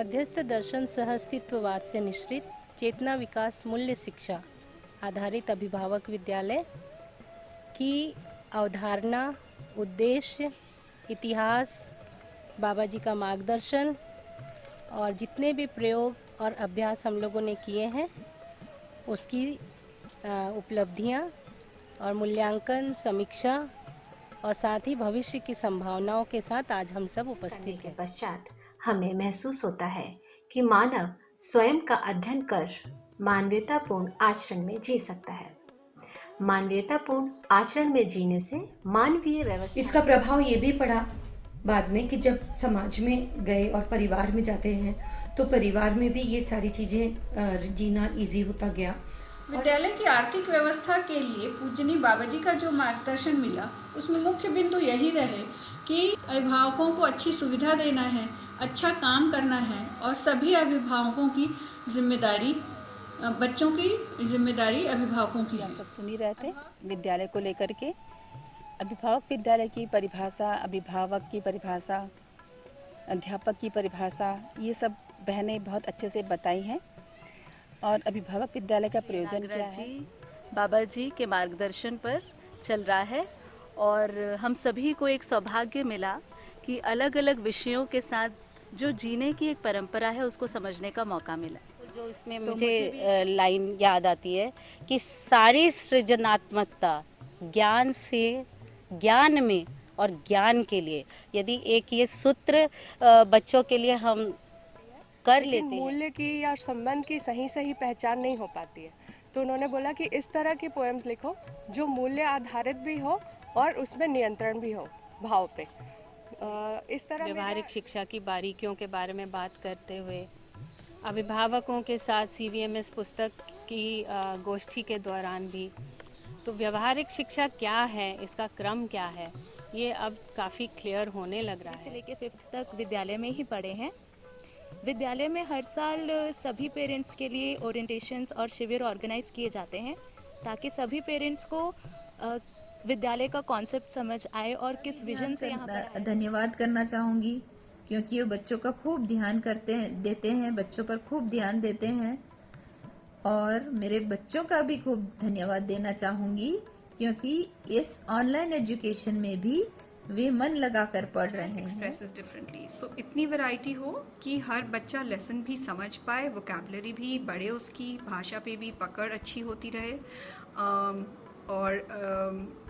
मध्यस्थ दर्शन सह अस्तित्ववाद से निश्रित चेतना विकास मूल्य शिक्षा आधारित अभिभावक विद्यालय की अवधारणा, उद्देश्य, इतिहास, बाबा जी का मार्गदर्शन और जितने भी प्रयोग और अभ्यास हम लोगों ने किए हैं उसकी उपलब्धियां और मूल्यांकन, समीक्षा और साथ ही भविष्य की संभावनाओं के साथ आज हम सब उपस्थित के हैं। पश्चात हमें महसूस होता है कि मानव स्वयं का अध्ययन कर मानवीयतापूर्ण आचरण में जी सकता है। मानवीयतापूर्ण आचरण में जीने से मानवीय व्यवस्था, इसका प्रभाव ये भी पड़ा बाद में कि जब समाज में गए और परिवार में जाते हैं तो परिवार में भी ये सारी चीज़ें जीना इजी होता गया। विद्यालय की आर्थिक व्यवस्था के लिए पूजनीय बाबा जी का जो मार्गदर्शन मिला उसमें मुख्य बिंदु यही रहे कि अभिभावकों को अच्छी सुविधा देना है, अच्छा काम करना है और सभी अभिभावकों की जिम्मेदारी, बच्चों की जिम्मेदारी अभिभावकों की। हम सब सुन ही रहे थे विद्यालय को लेकर के। अभिभावक विद्यालय की परिभाषा, अभिभावक की परिभाषा, अध्यापक की परिभाषा, ये सब बहनें बहुत अच्छे से बताई हैं। और अभिभावक विद्यालय का प्रयोजन क्या है? बाबा जी के मार्गदर्शन पर चल रहा है और हम सभी को एक सौभाग्य मिला कि अलग अलग विषयों के साथ जो जीने की एक परंपरा है उसको समझने का मौका मिला। जो इसमें मुझे लाइन याद आती है कि सारी सृजनात्मकता ज्ञान से ज्ञान में और ज्ञान के लिए, यदि एक ये सूत्र बच्चों के लिए हम कर लेते हैं, मूल्य की या संबंध की सही पहचान नहीं हो पाती है। तो उन्होंने बोला कि इस तरह की पोएम्स लिखो जो मूल्य आधारित भी हो और उसमें नियंत्रण भी हो भाव पे। इस तरह व्यवहारिक शिक्षा की बारीकियों के बारे में बात करते हुए अभिभावकों के साथ CVMS पुस्तक की गोष्ठी के दौरान भी, तो व्यवहारिक शिक्षा क्या है, इसका क्रम क्या है, ये अब काफ़ी क्लियर होने लग रहा है। से लेके 5th तक विद्यालय में ही पढ़े हैं। विद्यालय में हर साल सभी पेरेंट्स के लिए ओरिएंटेशंस और शिविर ऑर्गेनाइज किए जाते हैं ताकि सभी पेरेंट्स को विद्यालय का कॉन्सेप्ट समझ आए और किस विजन से यहाँ पर। धन्यवाद करना चाहूँगी क्योंकि ये बच्चों का खूब ध्यान देते हैं, बच्चों पर खूब ध्यान देते हैं। और मेरे बच्चों का भी खूब धन्यवाद देना चाहूँगी क्योंकि इस ऑनलाइन एजुकेशन में भी वे मन लगाकर पढ़ रहे हैं। एक्सप्रेसेस डिफरेंटली, सो इतनी वैरायटी हो कि हर बच्चा लेसन भी समझ पाए, वोकैबुलरी भी बढ़े, उसकी भाषा पे भी पकड़ अच्छी होती रहे और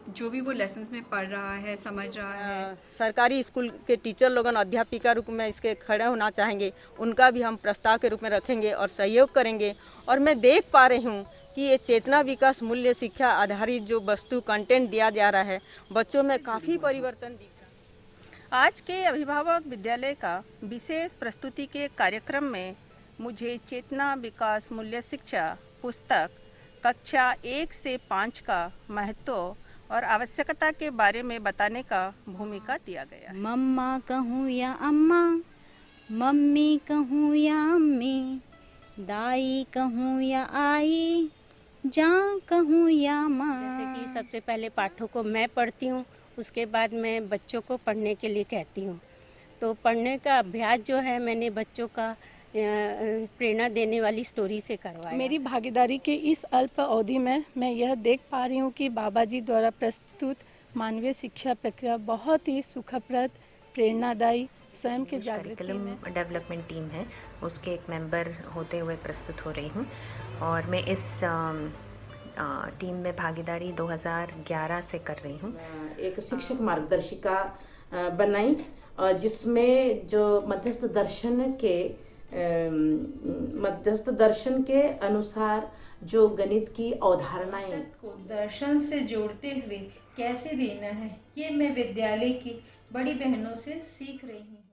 जो भी वो लेसन्स में पढ़ रहा है, समझ रहा है। सरकारी स्कूल के टीचर लोगों, अध्यापिका रूप में इसके खड़े होना चाहेंगे, उनका भी हम प्रस्ताव के रूप में रखेंगे और सहयोग करेंगे। और मैं देख पा रही हूँ कि ये चेतना विकास मूल्य शिक्षा आधारित जो वस्तु कंटेंट दिया जा रहा है, बच्चों में काफ़ी परिवर्तन दिख रहा है। आज के अभिभावक विद्यालय का विशेष प्रस्तुति के कार्यक्रम में मुझे चेतना विकास मूल्य शिक्षा पुस्तक कक्षा 1 से 5 का महत्व और आवश्यकता के बारे में बताने का भूमिका दिया गया है। मम्मा कहूँ या अम्मा, मम्मी कहूँ या अम्मी, दाई कहूँ या आई, जाँ कहूँ या माँ। जैसे कि सबसे पहले पाठों को मैं पढ़ती हूँ, उसके बाद मैं बच्चों को पढ़ने के लिए कहती हूँ। तो पढ़ने का अभ्यास जो है मैंने बच्चों का प्रेरणा देने वाली स्टोरी से करवाया। मेरी भागीदारी के इस अल्प अवधि में मैं यह देख पा रही हूँ कि बाबा जी द्वारा प्रस्तुत मानवीय शिक्षा प्रक्रिया बहुत ही सुखप्रद, प्रेरणादायी, स्वयं के जागृति में डेवलपमेंट टीम है उसके एक मेंबर होते हुए प्रस्तुत हो रही हूँ। और मैं इस टीम में भागीदारी 2011 से कर रही हूँ। एक शिक्षक मार्गदर्शिका बनाई जिसमें जो मध्यस्थ दर्शन के अनुसार जो गणित की अवधारणाएं को दर्शन से जोड़ते हुए कैसे देना है, ये मैं विद्यालय की बड़ी बहनों से सीख रही हूँ।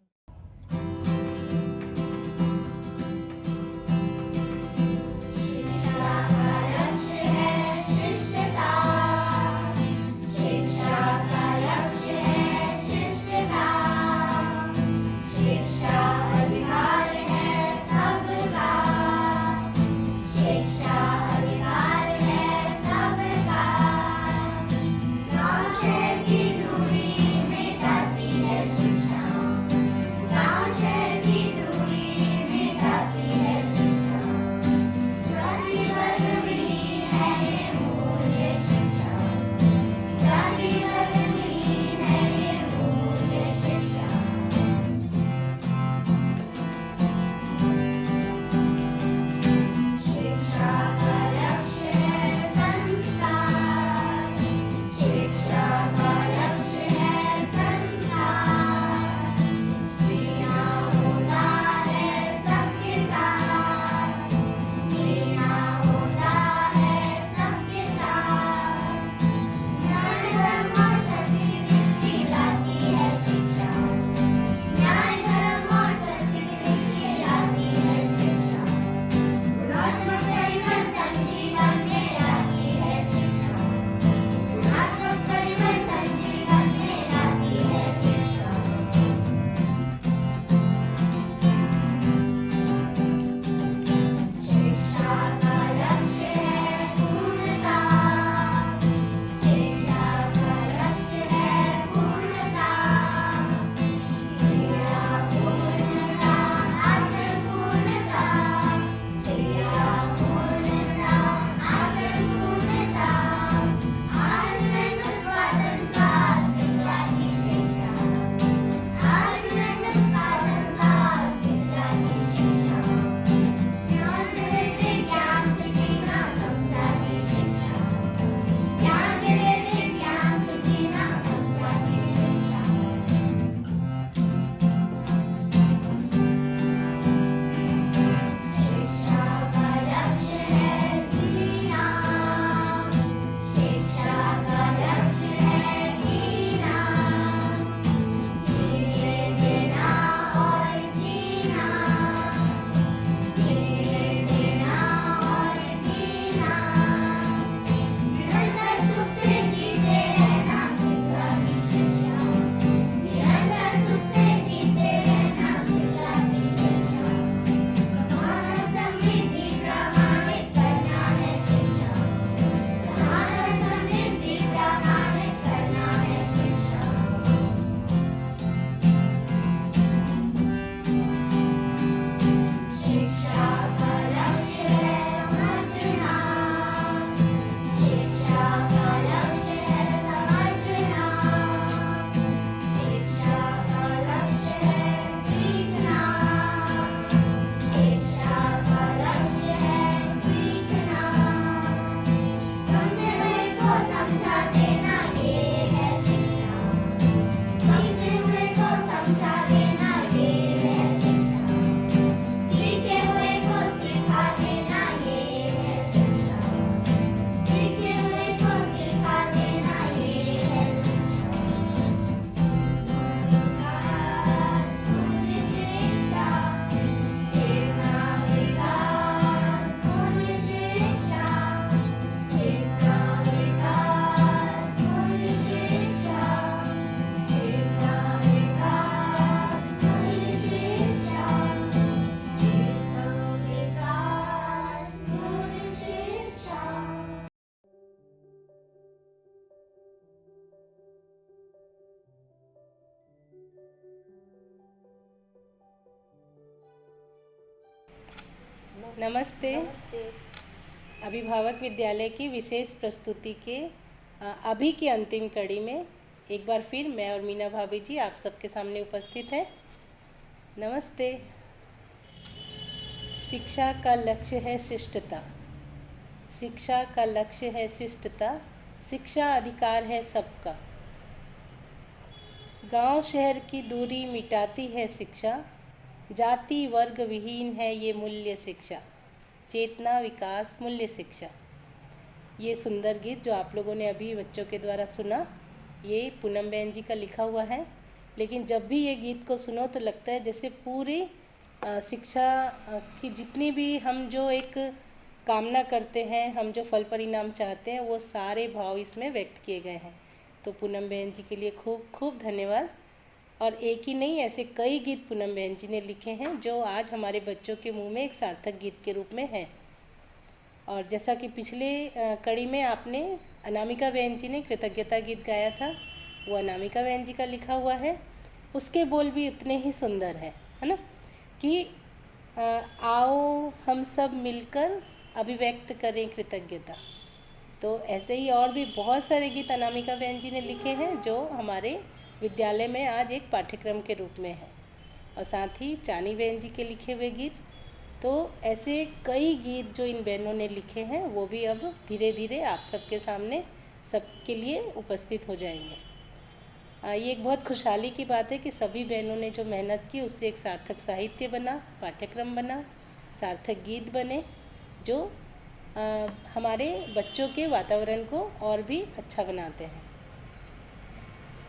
नमस्ते। अभिभावक विद्यालय की विशेष प्रस्तुति के अभी की अंतिम कड़ी में एक बार फिर मैं और मीना भाभी जी आप सबके सामने उपस्थित हैं। नमस्ते। शिक्षा का लक्ष्य है शिष्टता। शिक्षा का लक्ष्य है शिष्टता। शिक्षा अधिकार है सबका। गांव शहर की दूरी मिटाती है शिक्षा। जाति वर्ग विहीन है ये मूल्य शिक्षा। चेतना विकास मूल्य शिक्षा। ये सुंदर गीत जो आप लोगों ने अभी बच्चों के द्वारा सुना, ये पूनम बहन जी का लिखा हुआ है। लेकिन जब भी ये गीत को सुनो तो लगता है जैसे पूरी शिक्षा की जितनी भी हम जो एक कामना करते हैं, हम जो फल परिणाम चाहते हैं, वो सारे भाव इसमें व्यक्त किए गए हैं। तो पूनम बहन जी के लिए खूब खूब धन्यवाद। और एक ही नहीं, ऐसे कई गीत पूनम बहन जी ने लिखे हैं जो आज हमारे बच्चों के मुंह में एक सार्थक गीत के रूप में हैं। और जैसा कि पिछले कड़ी में आपने अनामिका बहन जी ने कृतज्ञता गीत गाया था, वो अनामिका बहन जी का लिखा हुआ है। उसके बोल भी उतने ही सुंदर है ना, कि आओ हम सब मिलकर अभिव्यक्त करें कृतज्ञता। तो ऐसे ही और भी बहुत सारे गीत अनामिका बहन जी ने लिखे हैं जो हमारे विद्यालय में आज एक पाठ्यक्रम के रूप में है। और साथ ही चानी बहन जी के लिखे हुए गीत। तो ऐसे कई गीत जो इन बहनों ने लिखे हैं वो भी अब धीरे धीरे आप सबके सामने सबके लिए उपस्थित हो जाएंगे। ये एक बहुत खुशहाली की बात है कि सभी बहनों ने जो मेहनत की उससे एक सार्थक साहित्य बना, पाठ्यक्रम बना, सार्थक गीत बने जो हमारे बच्चों के वातावरण को और भी अच्छा बनाते हैं।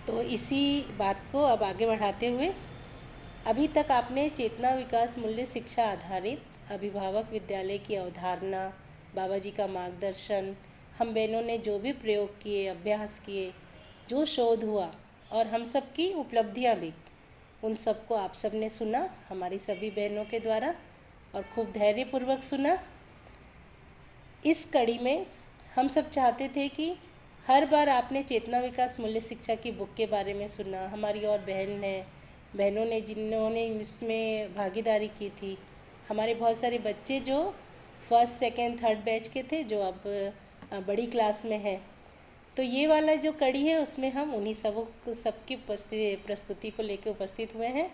तो इसी बात को अब आगे बढ़ाते हुए, अभी तक आपने चेतना विकास मूल्य शिक्षा आधारित अभिभावक विद्यालय की अवधारणा, बाबा जी का मार्गदर्शन, हम बहनों ने जो भी प्रयोग किए, अभ्यास किए, जो शोध हुआ और हम सब की उपलब्धियाँ भी, उन सबको आप सब ने सुना हमारी सभी बहनों के द्वारा और खूब धैर्यपूर्वक सुना। इस कड़ी में हम सब चाहते थे कि हर बार आपने चेतना विकास मूल्य शिक्षा की बुक के बारे में सुना। हमारी और बहनों ने जिन्होंने इसमें भागीदारी की थी, हमारे बहुत सारे बच्चे जो फर्स्ट सेकंड थर्ड बैच के थे जो अब बड़ी क्लास में हैं। तो ये वाला जो कड़ी है उसमें हम उन्हीं सबकी प्रस्तुति को लेकर उपस्थित हुए हैं।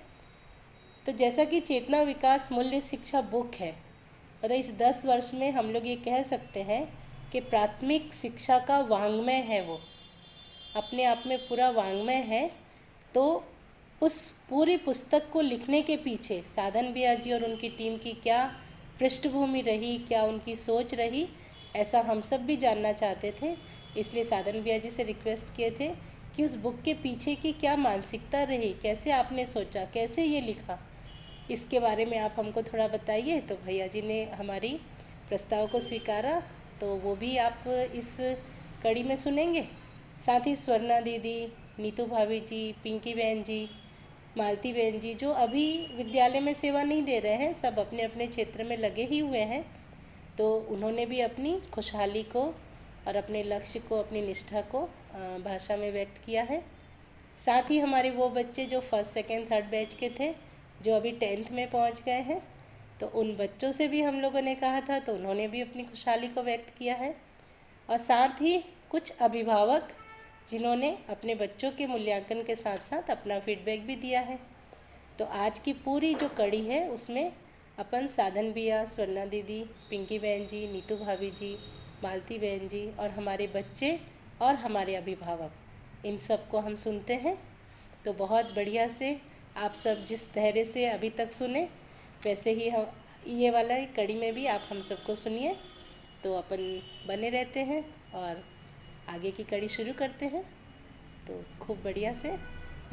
तो जैसा कि चेतना विकास मूल्य शिक्षा बुक है, मतलब इस 10 वर्ष में हम लोग ये कह सकते हैं कि प्राथमिक शिक्षा का वाङ्मय है, वो अपने आप में पूरा वाङ्मय है। तो उस पूरी पुस्तक को लिखने के पीछे साधन बिया जी और उनकी टीम की क्या पृष्ठभूमि रही, क्या उनकी सोच रही, ऐसा हम सब भी जानना चाहते थे। इसलिए साधन बिया जी से रिक्वेस्ट किए थे कि उस बुक के पीछे की क्या मानसिकता रही, कैसे आपने सोचा, कैसे ये लिखा, इसके बारे में आप हमको थोड़ा बताइए। तो भैया जी ने हमारी प्रस्ताव को स्वीकारा, तो वो भी आप इस कड़ी में सुनेंगे। साथ ही स्वर्णा दीदी, नीतू भाभी जी, पिंकी बहन जी, मालती बहन जी जो अभी विद्यालय में सेवा नहीं दे रहे हैं, सब अपने अपने क्षेत्र में लगे ही हुए हैं, तो उन्होंने भी अपनी खुशहाली को और अपने लक्ष्य को, अपनी निष्ठा को भाषा में व्यक्त किया है। साथ ही हमारे वो बच्चे जो फर्स्ट सेकंड थर्ड बैच के थे जो अभी 10th में पहुंच गए हैं, तो उन बच्चों से भी हम लोगों ने कहा था, तो उन्होंने भी अपनी खुशहाली को व्यक्त किया है। और साथ ही कुछ अभिभावक जिन्होंने अपने बच्चों के मूल्यांकन के साथ साथ अपना फीडबैक भी दिया है। तो आज की पूरी जो कड़ी है उसमें अपन साधन बिया, स्वर्णा दीदी, पिंकी बहन जी, नीतू भाभी जी, मालती बहन जी और हमारे बच्चे और हमारे अभिभावक, इन सब को हम सुनते हैं। तो बहुत बढ़िया से आप सब जिस धैर्य से अभी तक सुने, वैसे ही हम ये वाला कड़ी में भी आप हम सबको सुनिए। तो अपन बने रहते हैं और आगे की कड़ी शुरू करते हैं। तो खूब बढ़िया से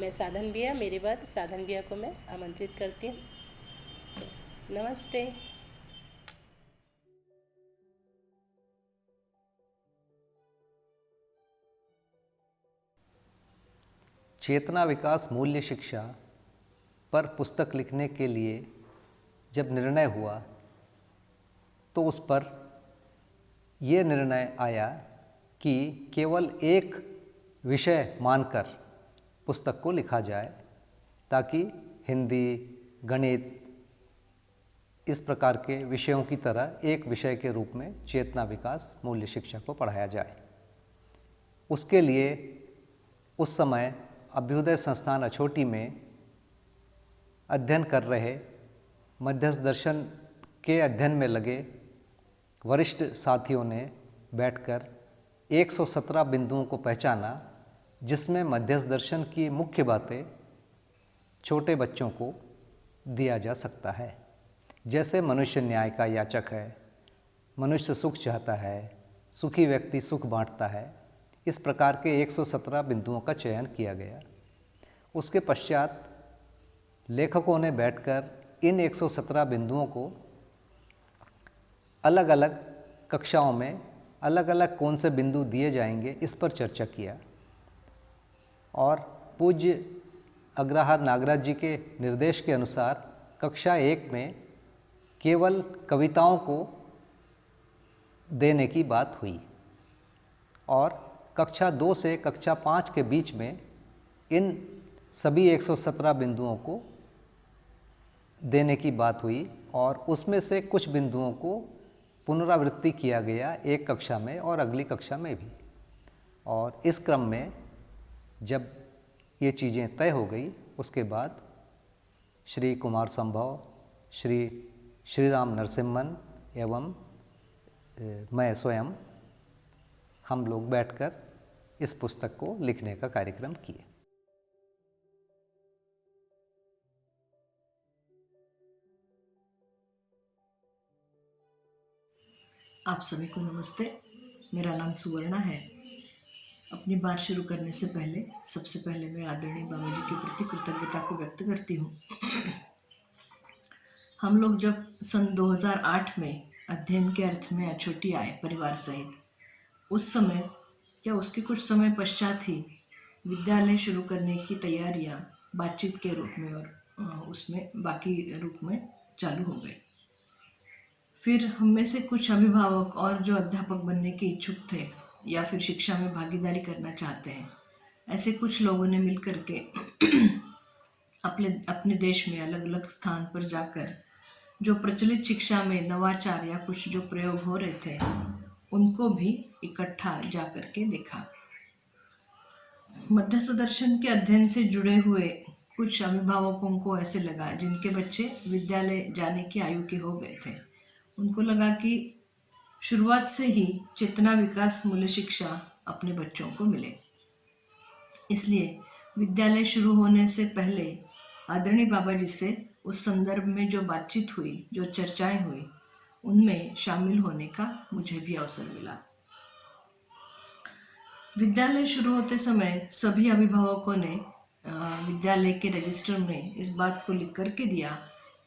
मैं साधन बिया, मेरे बाद साधन बिया को मैं आमंत्रित करती हूँ। नमस्ते। चेतना विकास मूल्य शिक्षा पर पुस्तक लिखने के लिए जब निर्णय हुआ तो उस पर यह निर्णय आया कि केवल एक विषय मानकर पुस्तक को लिखा जाए, ताकि हिंदी, गणित इस प्रकार के विषयों की तरह एक विषय के रूप में चेतना विकास मूल्य शिक्षा को पढ़ाया जाए। उसके लिए उस समय अभ्युदय संस्थान अछोटी में अध्ययन कर रहे मध्यस्थ दर्शन के अध्ययन में लगे वरिष्ठ साथियों ने बैठकर 117 बिंदुओं को पहचाना, जिसमें मध्यस्थ दर्शन की मुख्य बातें छोटे बच्चों को दिया जा सकता है। जैसे मनुष्य न्याय का याचक है, मनुष्य सुख चाहता है, सुखी व्यक्ति सुख बांटता है। इस प्रकार के 117 बिंदुओं का चयन किया गया। उसके पश्चात लेखकों ने बैठकर इन 117 बिंदुओं को अलग अलग कक्षाओं में अलग अलग कौन से बिंदु दिए जाएंगे इस पर चर्चा किया और पूज्य अग्रहार नागराज जी के निर्देश के अनुसार कक्षा 1 में केवल कविताओं को देने की बात हुई और कक्षा 2 से कक्षा 5 के बीच में इन सभी 117 बिंदुओं को देने की बात हुई और उसमें से कुछ बिंदुओं को पुनरावृत्ति किया गया एक कक्षा में और अगली कक्षा में भी। और इस क्रम में जब ये चीज़ें तय हो गई उसके बाद श्री कुमार संभव, श्री राम नरसिम्हन एवं मैं स्वयं हम लोग बैठकर इस पुस्तक को लिखने का कार्यक्रम किए। आप सभी को नमस्ते। मेरा नाम सुवर्णा है। अपनी बात शुरू करने से पहले सबसे पहले मैं आदरणीय बाबा जी के प्रति कृतज्ञता को व्यक्त करती हूँ। हम लोग जब सन 2008 में अध्ययन के अर्थ में अछोटी आए परिवार सहित, उस समय या उसके कुछ समय पश्चात ही विद्यालय शुरू करने की तैयारियाँ बातचीत के रूप में और उसमें बाकी रूप में चालू हो गई। फिर हम में से कुछ अभिभावक और जो अध्यापक बनने के इच्छुक थे या फिर शिक्षा में भागीदारी करना चाहते हैं, ऐसे कुछ लोगों ने मिलकर के अपने देश में अलग अलग स्थान पर जाकर जो प्रचलित शिक्षा में नवाचार या कुछ जो प्रयोग हो रहे थे उनको भी इकट्ठा जा कर के देखा। मध्यस्थ दर्शन के अध्ययन से जुड़े हुए कुछ अभिभावकों को ऐसे लगा, जिनके बच्चे विद्यालय जाने की आयु के हो गए थे, उनको लगा कि शुरुआत से ही चेतना विकास मूल्य शिक्षा अपने बच्चों को मिले। इसलिए विद्यालय शुरू होने से पहले आदरणीय बाबा जी से उस संदर्भ में जो बातचीत हुई, जो चर्चाएं हुई, उनमें शामिल होने का मुझे भी अवसर मिला। विद्यालय शुरू होते समय सभी अभिभावकों ने विद्यालय के रजिस्टर में इस बात को लिख करके दिया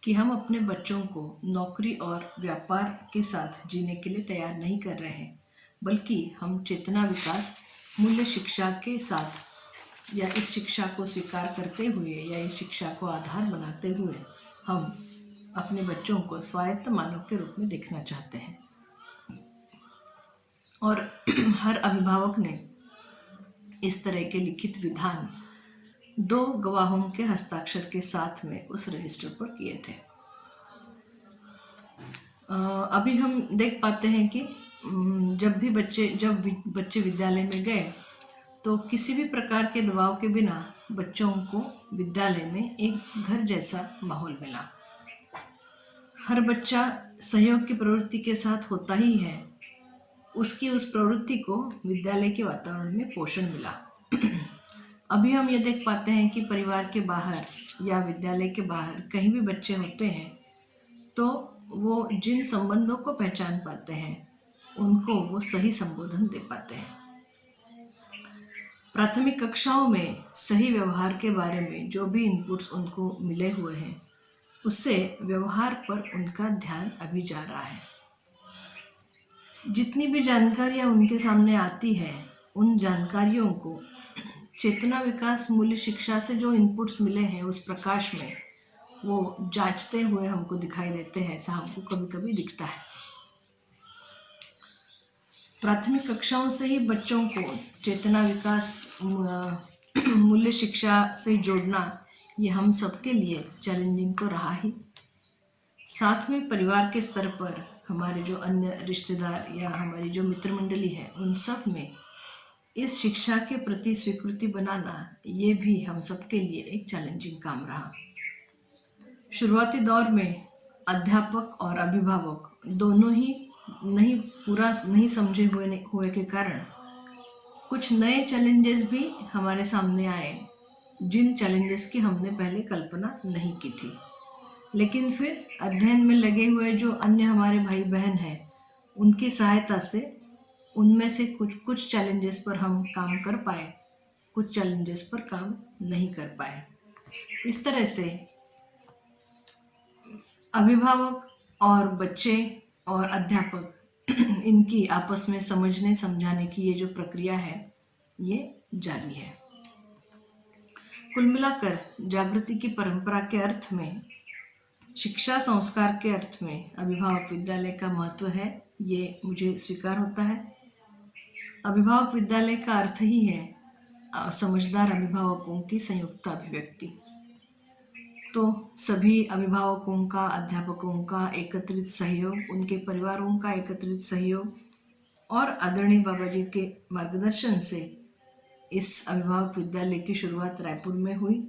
कि हम अपने बच्चों को नौकरी और व्यापार के साथ जीने के लिए तैयार नहीं कर रहे हैं, बल्कि हम चेतना विकास मूल्य शिक्षा के साथ या इस शिक्षा को स्वीकार करते हुए या इस शिक्षा को आधार बनाते हुए हम अपने बच्चों को स्वायत्त मानव के रूप में देखना चाहते हैं। और हर अभिभावक ने इस तरह के लिखित विधान 2 गवाहों के हस्ताक्षर के साथ में उस रजिस्टर पर किए थे। अभी हम देख पाते हैं कि जब बच्चे विद्यालय में गए तो किसी भी प्रकार के दबाव के बिना बच्चों को विद्यालय में एक घर जैसा माहौल मिला। हर बच्चा सहयोग की प्रवृत्ति के साथ होता ही है, उसकी उस प्रवृत्ति को विद्यालय के वातावरण में पोषण मिला। अभी हम ये देख पाते हैं कि परिवार के बाहर या विद्यालय के बाहर कहीं भी बच्चे होते हैं तो वो जिन संबंधों को पहचान पाते हैं उनको वो सही संबोधन दे पाते हैं। प्राथमिक कक्षाओं में सही व्यवहार के बारे में जो भी इनपुट्स उनको मिले हुए हैं, उससे व्यवहार पर उनका ध्यान अभी जा रहा है। जितनी भी जानकारियाँ उनके सामने आती है, उन जानकारियों को चेतना विकास मूल्य शिक्षा से जो इनपुट्स मिले हैं उस प्रकाश में वो जांचते हुए हमको दिखाई देते हैं, ऐसा हमको कभी कभी दिखता है। प्राथमिक कक्षाओं से ही बच्चों को चेतना विकास मूल्य शिक्षा से जोड़ना ये हम सबके लिए चैलेंजिंग तो रहा ही, साथ में परिवार के स्तर पर हमारे जो अन्य रिश्तेदार या हमारी जो मित्र मंडली है उन सब में इस शिक्षा के प्रति स्वीकृति बनाना, ये भी हम सबके लिए एक चैलेंजिंग काम रहा। शुरुआती दौर में अध्यापक और अभिभावक दोनों ही पूरा नहीं समझे हुए के कारण कुछ नए चैलेंजेस भी हमारे सामने आए, जिन चैलेंजेस की हमने पहले कल्पना नहीं की थी। लेकिन फिर अध्ययन में लगे हुए जो अन्य हमारे भाई बहन हैं, उनकी सहायता से उनमें से कुछ चैलेंजेस पर हम काम कर पाए, कुछ चैलेंजेस पर काम नहीं कर पाए। इस तरह से अभिभावक और बच्चे और अध्यापक इनकी आपस में समझने समझाने की ये जो प्रक्रिया है, ये जारी है। कुल मिलाकर जागृति की परंपरा के अर्थ में, शिक्षा संस्कार के अर्थ में अभिभावक विद्यालय का महत्व है, ये मुझे स्वीकार होता है। अभिभावक विद्यालय का अर्थ ही है समझदार अभिभावकों की संयुक्त अभिव्यक्ति। तो सभी अभिभावकों का, अध्यापकों का एकत्रित सहयोग, उनके परिवारों का एकत्रित सहयोग और आदरणीय बाबा जी के मार्गदर्शन से इस अभिभावक विद्यालय की शुरुआत रायपुर में हुई।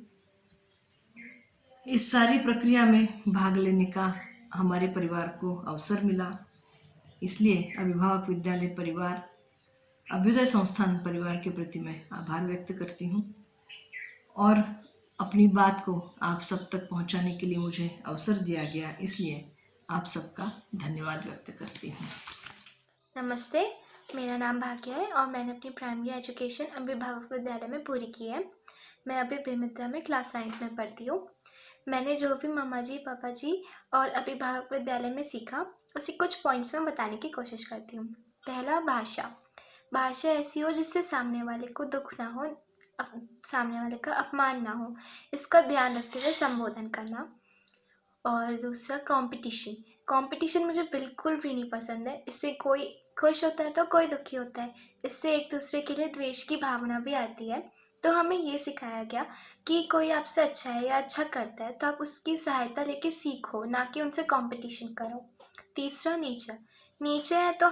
इस सारी प्रक्रिया में भाग लेने का हमारे परिवार को अवसर मिला, इसलिए अभिभावक विद्यालय परिवार, अभ्युदय संस्थान परिवार के प्रति मैं आभार व्यक्त करती हूँ और अपनी बात को आप सब तक पहुँचाने के लिए मुझे अवसर दिया गया, इसलिए आप सबका धन्यवाद व्यक्त करती हूँ। नमस्ते, मेरा नाम भाग्य है और मैंने अपनी प्राइमरी एजुकेशन अभिभावक विद्यालय में पूरी की है। मैं अभी बेमित्रा में क्लास 9 में पढ़ती हूँ। मैंने जो भी मामा जी, पापा जी और अभिभावक विद्यालय में सीखा, उसे कुछ पॉइंट्स में बताने की कोशिश करती हूँ। पहला, भाषा ऐसी हो जिससे सामने वाले को दुख ना हो, सामने वाले का अपमान ना हो, इसका ध्यान रखते हुए संबोधन करना। और दूसरा, कंपटीशन मुझे बिल्कुल भी नहीं पसंद है। इससे कोई खुश होता है तो कोई दुखी होता है, इससे एक दूसरे के लिए द्वेष की भावना भी आती है। तो हमें ये सिखाया गया कि कोई आपसे अच्छा है या अच्छा करता है तो आप उसकी सहायता लेके सीखो, ना कि उनसे कंपटीशन करो। तीसरा, नेचर है तो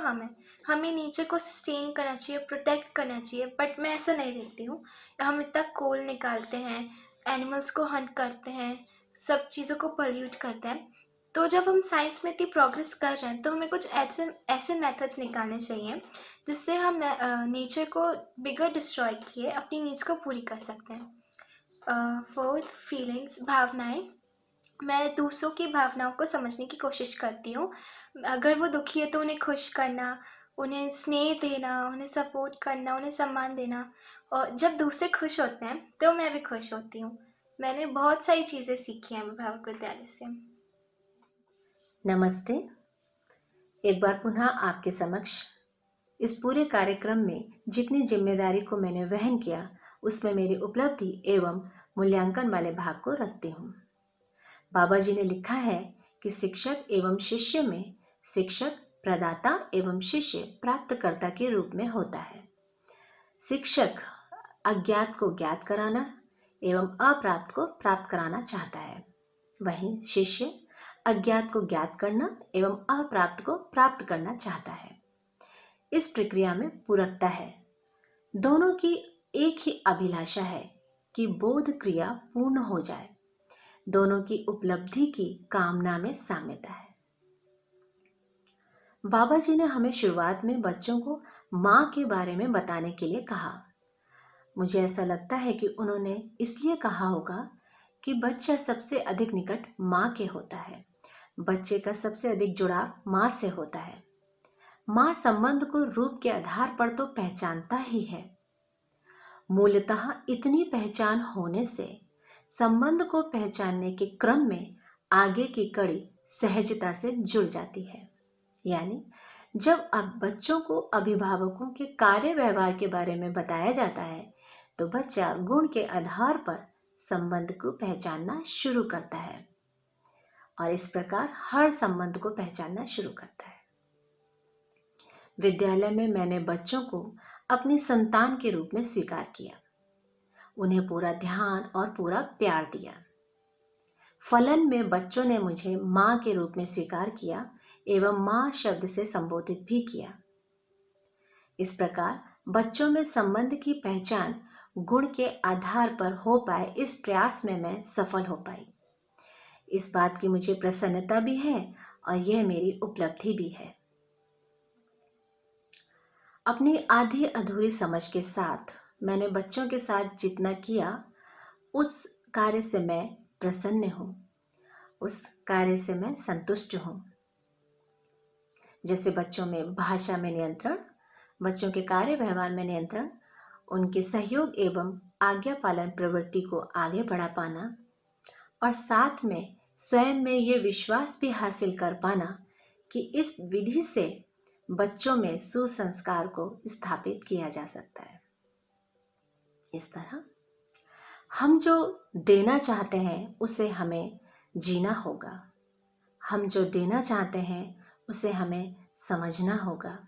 हमें नेचर को सस्टेन करना चाहिए, प्रोटेक्ट करना चाहिए, बट मैं ऐसा नहीं देखती हूँ। हम इतना कोल निकालते हैं, एनिमल्स को हंट करते हैं, सब चीज़ों को पोल्यूट करते हैं। तो जब हम साइंस में इतनी प्रोग्रेस कर रहे हैं तो हमें कुछ ऐसे मेथड्स निकालने चाहिए जिससे हम नेचर को बिगर डिस्ट्रॉय किए अपनी नीड्स को पूरी कर सकते हैं। फोर्थ, फीलिंग्स, भावनाएं। मैं दूसरों की भावनाओं को समझने की कोशिश करती हूँ। अगर वो दुखी है तो उन्हें खुश करना, उन्हें स्नेह देना, उन्हें सपोर्ट करना, उन्हें सम्मान देना। और जब दूसरे खुश होते हैं तो मैं भी खुश होती हूँ। मैंने बहुत सारी चीज़ें सीखी हैं अभिभावक विद्यालय से। नमस्ते, एक बार पुनः आपके समक्ष इस पूरे कार्यक्रम में जितनी जिम्मेदारी को मैंने वहन किया, उसमें मेरी उपलब्धि एवं मूल्यांकन वाले भाग को रखती हूँ। बाबा जी ने लिखा है कि शिक्षक एवं शिष्य में शिक्षक प्रदाता एवं शिष्य प्राप्तकर्ता के रूप में होता है। शिक्षक अज्ञात को ज्ञात कराना एवं अप्राप्त को प्राप्त कराना चाहता है, वहीं शिष्य अज्ञात को ज्ञात करना एवं अप्राप्त को प्राप्त करना चाहता है। इस प्रक्रिया में पूरकता है। दोनों की एक ही अभिलाषा है कि बोध क्रिया पूर्ण हो जाए। दोनों की उपलब्धि की कामना में साम्यता है। बाबा जी ने हमें शुरुआत में बच्चों को माँ के बारे में बताने के लिए कहा। मुझे ऐसा लगता है कि उन्होंने इसलिए कहा होगा कि बच्चा सबसे अधिक निकट माँ के होता है। बच्चे का सबसे अधिक जुड़ाव माँ से होता है। माँ संबंध को रूप के आधार पर तो पहचानता ही है। मूलतः इतनी पहचान होने से संबंध को पहचानने के क्रम में आगे की कड़ी सहजता से जुड़ जाती है। यानी जब अब बच्चों को अभिभावकों के कार्य व्यवहार के बारे में बताया जाता है तो बच्चा गुण के आधार पर संबंध को पहचानना शुरू करता है और इस प्रकार हर संबंध को पहचानना शुरू करता है। विद्यालय में मैंने बच्चों को अपनी संतान के रूप में स्वीकार किया, उन्हें पूरा ध्यान और पूरा प्यार दिया। फलन में बच्चों ने मुझे माँ के रूप में स्वीकार किया एवं माँ शब्द से संबोधित भी किया। इस प्रकार बच्चों में संबंध की पहचान गुण के आधार पर हो पाए, इस प्रयास में मैं सफल हो पाई। इस बात की मुझे प्रसन्नता भी है और यह मेरी उपलब्धि भी है। अपनी आधी अधूरी समझ के साथ मैंने बच्चों के साथ जितना किया उस कार्य से मैं प्रसन्न हूँ, उस कार्य से मैं संतुष्ट हूँ। जैसे बच्चों में भाषा में नियंत्रण, बच्चों के कार्य व्यवहार में नियंत्रण, उनके सहयोग एवं आज्ञा पालन प्रवृत्ति को आगे बढ़ा पाना और साथ में स्वयं में ये विश्वास भी हासिल कर पाना कि इस विधि से बच्चों में सुसंस्कार को स्थापित किया जा सकता है। इस तरह हम जो देना चाहते हैं उसे हमें जीना होगा, हम जो देना चाहते हैं उसे हमें समझना होगा।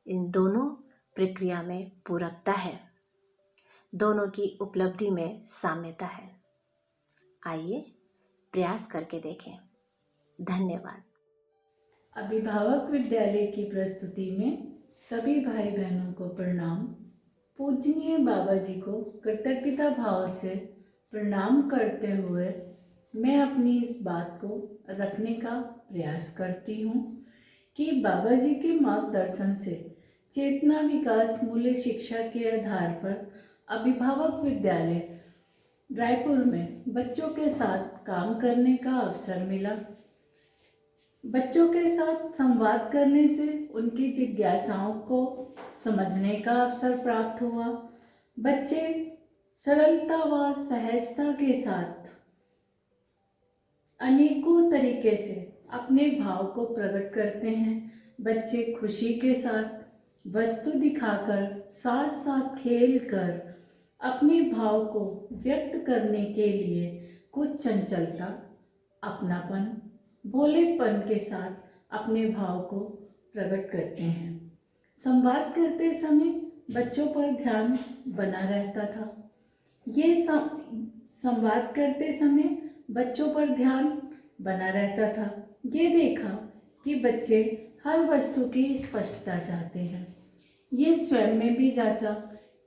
इन दोनों प्रक्रिया में पूरकता है, दोनों की उपलब्धि में साम्यता है। आइए प्रयास करके देखें। धन्यवाद। अभिभावक विद्यालय की प्रस्तुति में सभी भाई बहनों को प्रणाम। पूजनीय बाबा जी को कृतज्ञता भाव से प्रणाम करते हुए मैं अपनी इस बात को रखने का प्रयास करती हूँ कि बाबा जी के मार्गदर्शन से चेतना विकास मूल्य शिक्षा के आधार पर अभिभावक विद्यालय रायपुर में बच्चों के साथ काम करने का अवसर मिला। बच्चों के साथ संवाद करने से उनकी जिज्ञासाओं को समझने का अवसर प्राप्त हुआ। बच्चे सरलता व सहजता के साथ अनेकों तरीके से अपने भाव को प्रकट करते हैं। बच्चे खुशी के साथ वस्तु दिखाकर साथ साथ खेल कर अपने भाव को व्यक्त करने के लिए कुछ चंचलता, अपनापन, भोलेपन के साथ अपने भाव को प्रकट करते हैं। संवाद करते समय बच्चों पर ध्यान बना रहता था। ये संवाद करते समय बच्चों पर ध्यान बना रहता था। ये देखा कि बच्चे हर वस्तु की स्पष्टता चाहते हैं। ये स्वयं में भी जांचा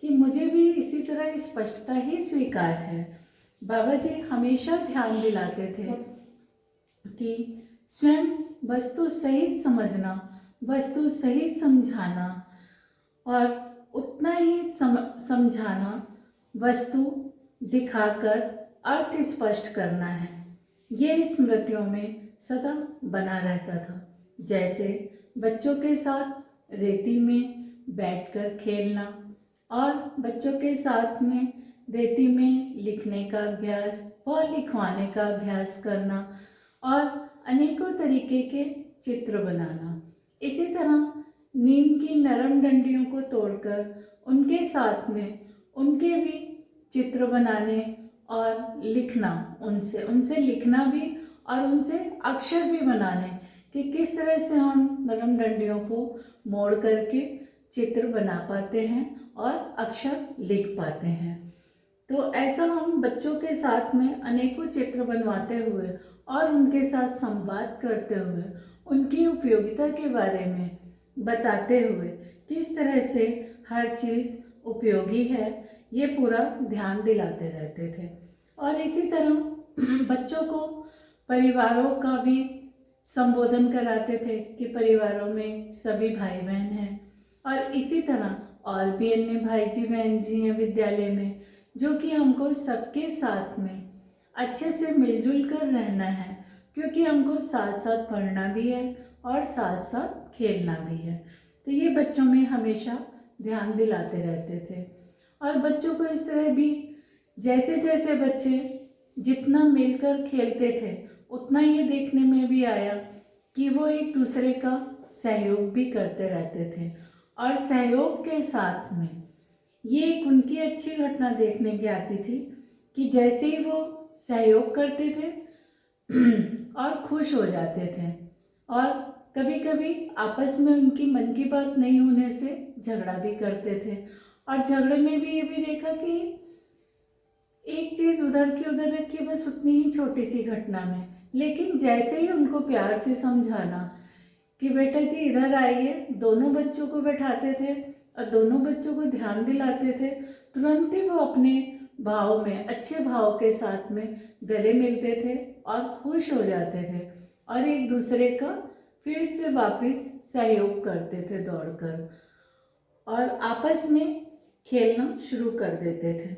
कि मुझे भी इसी तरह स्पष्टता ही स्वीकार है। बाबा जी हमेशा ध्यान दिलाते थे कि स्वयं वस्तु सहित समझना, वस्तु सहित समझाना और उतना ही समझाना, वस्तु दिखाकर अर्थ स्पष्ट करना है। ये स्मृतियों में सदा बना रहता था। जैसे बच्चों के साथ रेती में बैठकर खेलना और बच्चों के साथ में रेती में लिखने का अभ्यास व लिखवाने का अभ्यास करना और अनेकों तरीके के चित्र बनाना। इसी तरह नीम की नरम डंडियों को तोड़कर उनके साथ में उनके भी चित्र बनाने और लिखना, उनसे लिखना भी और उनसे अक्षर भी बनाने कि किस तरह से हम नरम डंडियों को मोड़ करके चित्र बना पाते हैं और अक्षर लिख पाते हैं। तो ऐसा हम बच्चों के साथ में अनेकों चित्र बनवाते हुए और उनके साथ संवाद करते हुए उनकी उपयोगिता के बारे में बताते हुए किस तरह से हर चीज़ उपयोगी है, ये पूरा ध्यान दिलाते रहते थे। और इसी तरह बच्चों को परिवारों का भी संबोधन कराते थे कि परिवारों में सभी भाई बहन हैं और इसी तरह और भी अन्य भाई जी बहन जी हैं विद्यालय में, जो कि हमको सबके साथ में अच्छे से मिलजुल कर रहना है, क्योंकि हमको साथ साथ पढ़ना भी है और साथ साथ खेलना भी है। तो ये बच्चों में हमेशा ध्यान दिलाते रहते थे। और बच्चों को इस तरह भी जैसे जैसे बच्चे जितना मिलकर खेलते थे उतना ये देखने में भी आया कि वो एक दूसरे का सहयोग भी करते रहते थे। और सहयोग के साथ में ये एक उनकी अच्छी घटना देखने की आती थी कि जैसे ही वो सहयोग करते थे और खुश हो जाते थे, और कभी कभी आपस में उनकी मन की बात नहीं होने से झगड़ा भी करते थे। और झगड़े में भी ये भी देखा कि एक चीज़ उधर की उधर रखी, बस उतनी ही छोटी सी घटना में, लेकिन जैसे ही उनको प्यार से समझाना कि बेटा जी इधर आइए, दोनों बच्चों को बैठाते थे और दोनों बच्चों को ध्यान दिलाते थे, तुरंत ही वो अपने भाव में, अच्छे भाव के साथ में गले मिलते थे और खुश हो जाते थे और एक दूसरे का फिर से वापस सहयोग करते थे दौड़कर और आपस में खेलना शुरू कर देते थे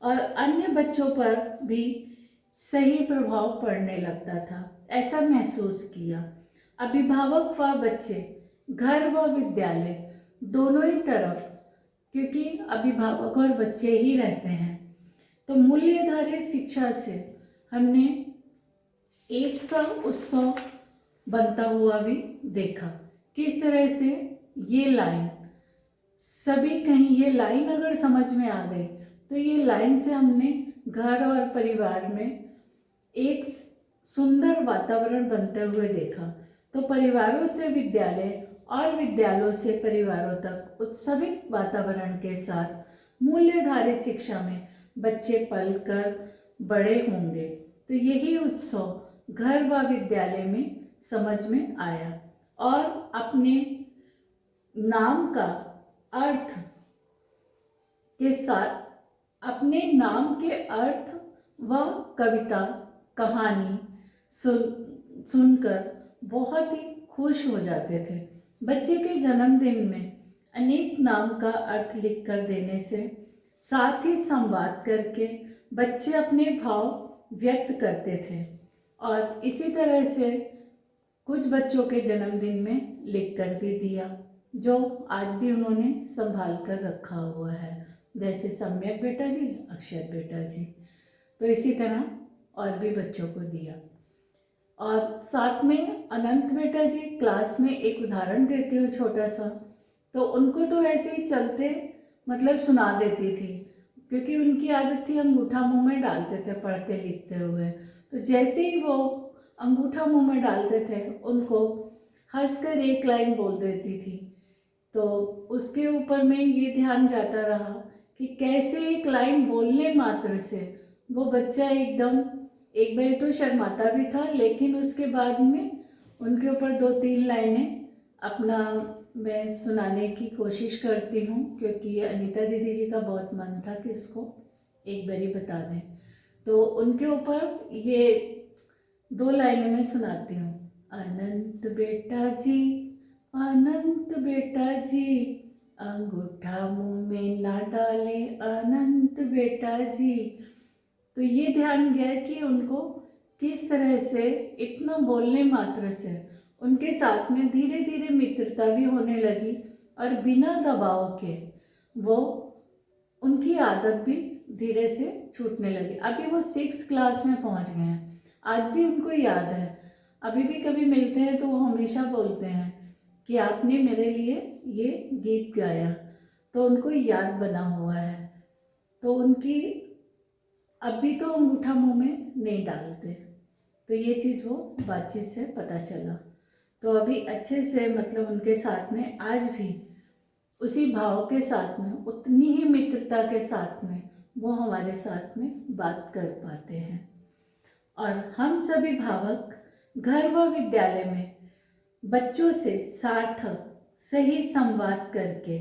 और अन्य बच्चों पर भी सही प्रभाव पड़ने लगता था। ऐसा महसूस किया। अभिभावक व बच्चे, घर व विद्यालय दोनों ही तरफ, क्योंकि अभिभावक और बच्चे ही रहते हैं, तो मूल्यधारित शिक्षा से हमने एक सा उत्सव बनता हुआ भी देखा। किस तरह से ये लाइन, सभी कहीं ये लाइन अगर समझ में आ गई तो ये लाइन से हमने घर और परिवार में एक सुंदर वातावरण बनते हुए देखा। तो परिवारों से विद्यालय और विद्यालयों से परिवारों तक उत्सवित वातावरण के साथ मूल्यधारित शिक्षा में बच्चे पलकर बड़े होंगे। तो यही उत्सव घर व विद्यालय में समझ में आया और अपने नाम का अर्थ के साथ, अपने नाम के अर्थ व कविता कहानी सुनकर बहुत ही खुश हो जाते थे। बच्चे के जन्मदिन में अनेक नाम का अर्थ लिख कर देने से, साथ ही संवाद करके बच्चे अपने भाव व्यक्त करते थे और इसी तरह से कुछ बच्चों के जन्मदिन में लिख कर भी दिया, जो आज भी उन्होंने संभाल कर रखा हुआ है, जैसे सम्यक बेटा जी, अक्षर बेटा जी। तो इसी तरह और भी बच्चों को दिया और साथ में अनंत बेटा जी क्लास में एक उदाहरण देती हूँ छोटा सा, तो उनको तो ऐसे ही चलते मतलब सुना देती थी, क्योंकि उनकी आदत थी अंगूठा मुंह में डालते थे पढ़ते लिखते हुए। तो जैसे ही वो अंगूठा मुंह में डालते थे, उनको हंसकर एक लाइन बोल देती थी। तो उसके ऊपर में ये ध्यान जाता रहा कि कैसे एक लाइन बोलने मात्र से वो बच्चा एकदम, एक बार तो शर्माता भी था, लेकिन उसके बाद में उनके ऊपर 2-3 लाइनें अपना मैं सुनाने की कोशिश करती हूँ, क्योंकि अनीता दीदी जी का बहुत मन था कि इसको एक बारी बता दें। तो उनके ऊपर ये 2 लाइनें मैं सुनाती हूँ। अनंत बेटा जी, अनंत बेटा जी, अंगूठा मुंह में ना डाले अनंत बेटा जी। तो ये ध्यान गया कि उनको किस तरह से इतना बोलने मात्र से उनके साथ में धीरे धीरे मित्रता भी होने लगी और बिना दबाव के वो उनकी आदत भी धीरे से छूटने लगी। अभी वो 6th क्लास में पहुंच गए हैं, आज भी उनको याद है। अभी भी कभी मिलते हैं तो वो हमेशा बोलते हैं कि आपने मेरे लिए ये गीत गाया, तो उनको याद बना हुआ है। तो उनकी अभी तो अंगूठा मुंह में नहीं डालते, तो ये चीज़ वो बातचीत से पता चला। तो अभी अच्छे से मतलब उनके साथ में आज भी उसी भाव के साथ में, उतनी ही मित्रता के साथ में वो हमारे साथ में बात कर पाते हैं। और हम सभी भावक घर व विद्यालय में बच्चों से सार्थक सही संवाद करके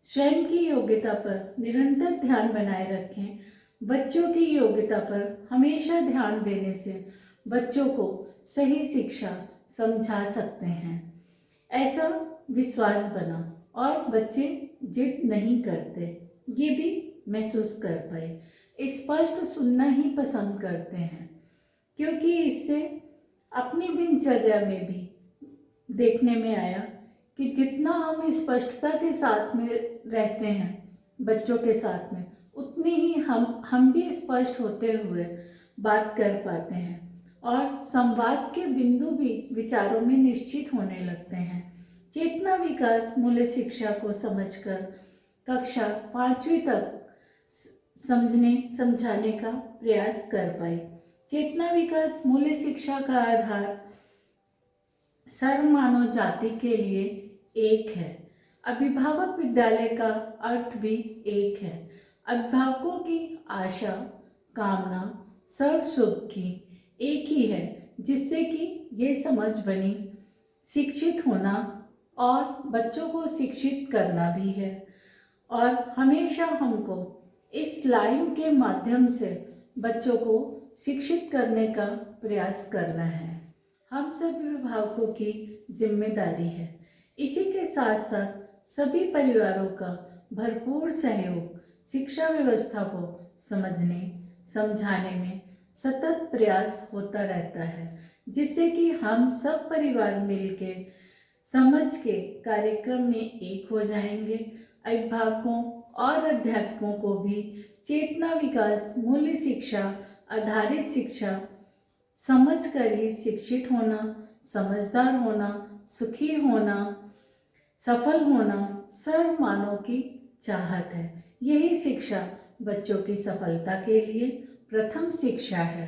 स्वयं की योग्यता पर निरंतर ध्यान बनाए रखें। बच्चों की योग्यता पर हमेशा ध्यान देने से बच्चों को सही शिक्षा समझा सकते हैं। ऐसा विश्वास बना और बच्चे जिद नहीं करते, ये भी महसूस कर पाए। स्पष्ट सुनना ही पसंद करते हैं, क्योंकि इससे अपनी दिनचर्या में भी देखने में आया कि जितना हम स्पष्टता के साथ में रहते हैं बच्चों के साथ में, उतनी ही हम भी स्पष्ट होते हुए बात कर पाते हैं और संवाद के बिंदु भी विचारों में निश्चित होने लगते हैं। चेतना विकास मूल्य शिक्षा को समझकर कक्षा 5वीं तक समझाने का प्रयास कर पाई। चेतना विकास मूल्य शिक्षा का आधार सर्व मानव जाति के लिए एक है। अभिभावक विद्यालय का अर्थ भी एक है। अभिभावकों की आशा, कामना सर्व शुभ की एक ही है, जिससे कि ये समझ बनी शिक्षित होना और बच्चों को शिक्षित करना भी है। और हमेशा हमको इस लाइन के माध्यम से बच्चों को शिक्षित करने का प्रयास करना है। हम सभी अभिभावकों की जिम्मेदारी है। इसी के साथ साथ सभी परिवारों का भरपूर सहयोग शिक्षा व्यवस्था को समझने समझाने में सतत प्रयास होता रहता है, जिससे कि हम सब परिवार मिलके समझ के कार्यक्रम में एक हो जाएंगे। अभिभावकों और अध्यापकों को भी चेतना विकास मूल्य शिक्षा आधारित शिक्षा समझ कर ही शिक्षित होना, समझदार होना, सुखी होना, सफल होना सर्व मानव की चाहत है। यही शिक्षा बच्चों की सफलता के लिए प्रथम शिक्षा है।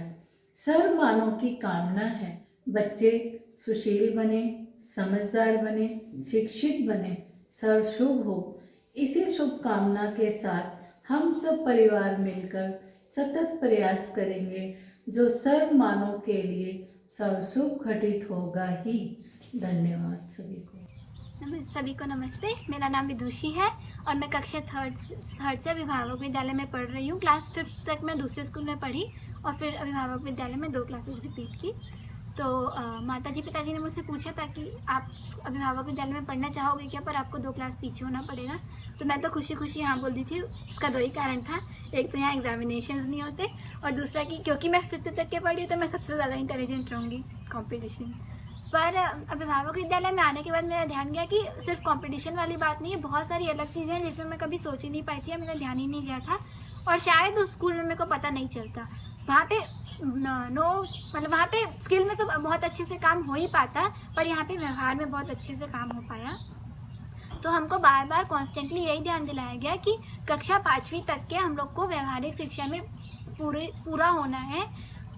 सर्व मानव की कामना है बच्चे सुशील बने, समझदार बने, शिक्षित बने, सर्व शुभ हो। इसी शुभकामना के साथ हम सब परिवार मिलकर सतत प्रयास करेंगे, जो सर्व मानव के लिए सर्व शुभ घटित होगा ही। धन्यवाद सभी को। सभी को नमस्ते। मेरा नाम विदुषी है और मैं कक्षा थर्ड से अभिभावक विद्यालय में पढ़ रही हूँ। क्लास 5th तक मैं दूसरे स्कूल में पढ़ी और फिर अभिभावक विद्यालय में 2 क्लासेस रिपीट की। तो माताजी पिताजी ने मुझसे पूछा था कि आप अभिभावक विद्यालय में पढ़ना चाहोगे क्या, पर आपको 2 क्लास पीछे होना पड़ेगा। तो मैं तो खुशी खुशी हाँ बोल दी थी। उसका 2 ही कारण था। एक तो यहाँ एग्जामिनेशंस नहीं होते और दूसरा कि क्योंकि मैं 5th तक के पढ़ी तो मैं सबसे ज़्यादा इंटेलिजेंट रहूँगी कॉम्पिटिशन। पर अभिभावक विद्यालय में आने के बाद मेरा ध्यान गया कि सिर्फ कंपटीशन वाली बात नहीं है, बहुत सारी अलग चीज़ें हैं जिसमें मैं कभी सोच ही नहीं पाई थी या मेरा ध्यान ही नहीं गया था। और शायद उस स्कूल में मेरे को पता नहीं चलता। वहाँ पे मतलब वहाँ पे स्किल में तो बहुत अच्छे से काम हो ही पाता, पर यहाँ पे व्यवहार में बहुत अच्छे से काम हो पाया। तो हमको बार बार कॉन्स्टेंटली यही ध्यान दिलाया गया कि कक्षा 5वीं तक के हम लोग को व्यवहारिक शिक्षा में पूरा होना है।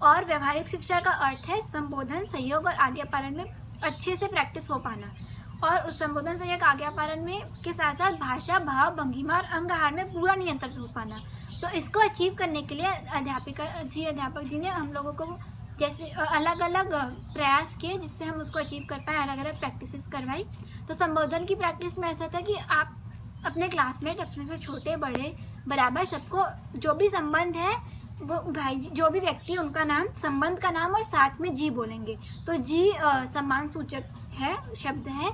और व्यवहारिक शिक्षा का अर्थ है संबोधन, सहयोग और आज्ञा पालन में अच्छे से प्रैक्टिस हो पाना। और उस संबोधन, सहयोग, आज्ञा पालन में के साथ साथ भाषा, भाव, भंगिमा और अंगहार में पूरा नियंत्रण हो पाना। तो इसको अचीव करने के लिए अध्यापक जी ने हम लोगों को जैसे अलग अलग प्रयास किए जिससे हम उसको अचीव कर पाए, अलग अलग प्रैक्टिसेस करवाई। तो संबोधन की प्रैक्टिस में ऐसा था कि आप अपने क्लासमेट, अपने से छोटे बड़े बराबर सबको जो भी संबंध है वो भाई जी, जो भी व्यक्ति उनका नाम, संबंध का नाम और साथ में जी बोलेंगे। तो जी सम्मान सूचक है, शब्द है।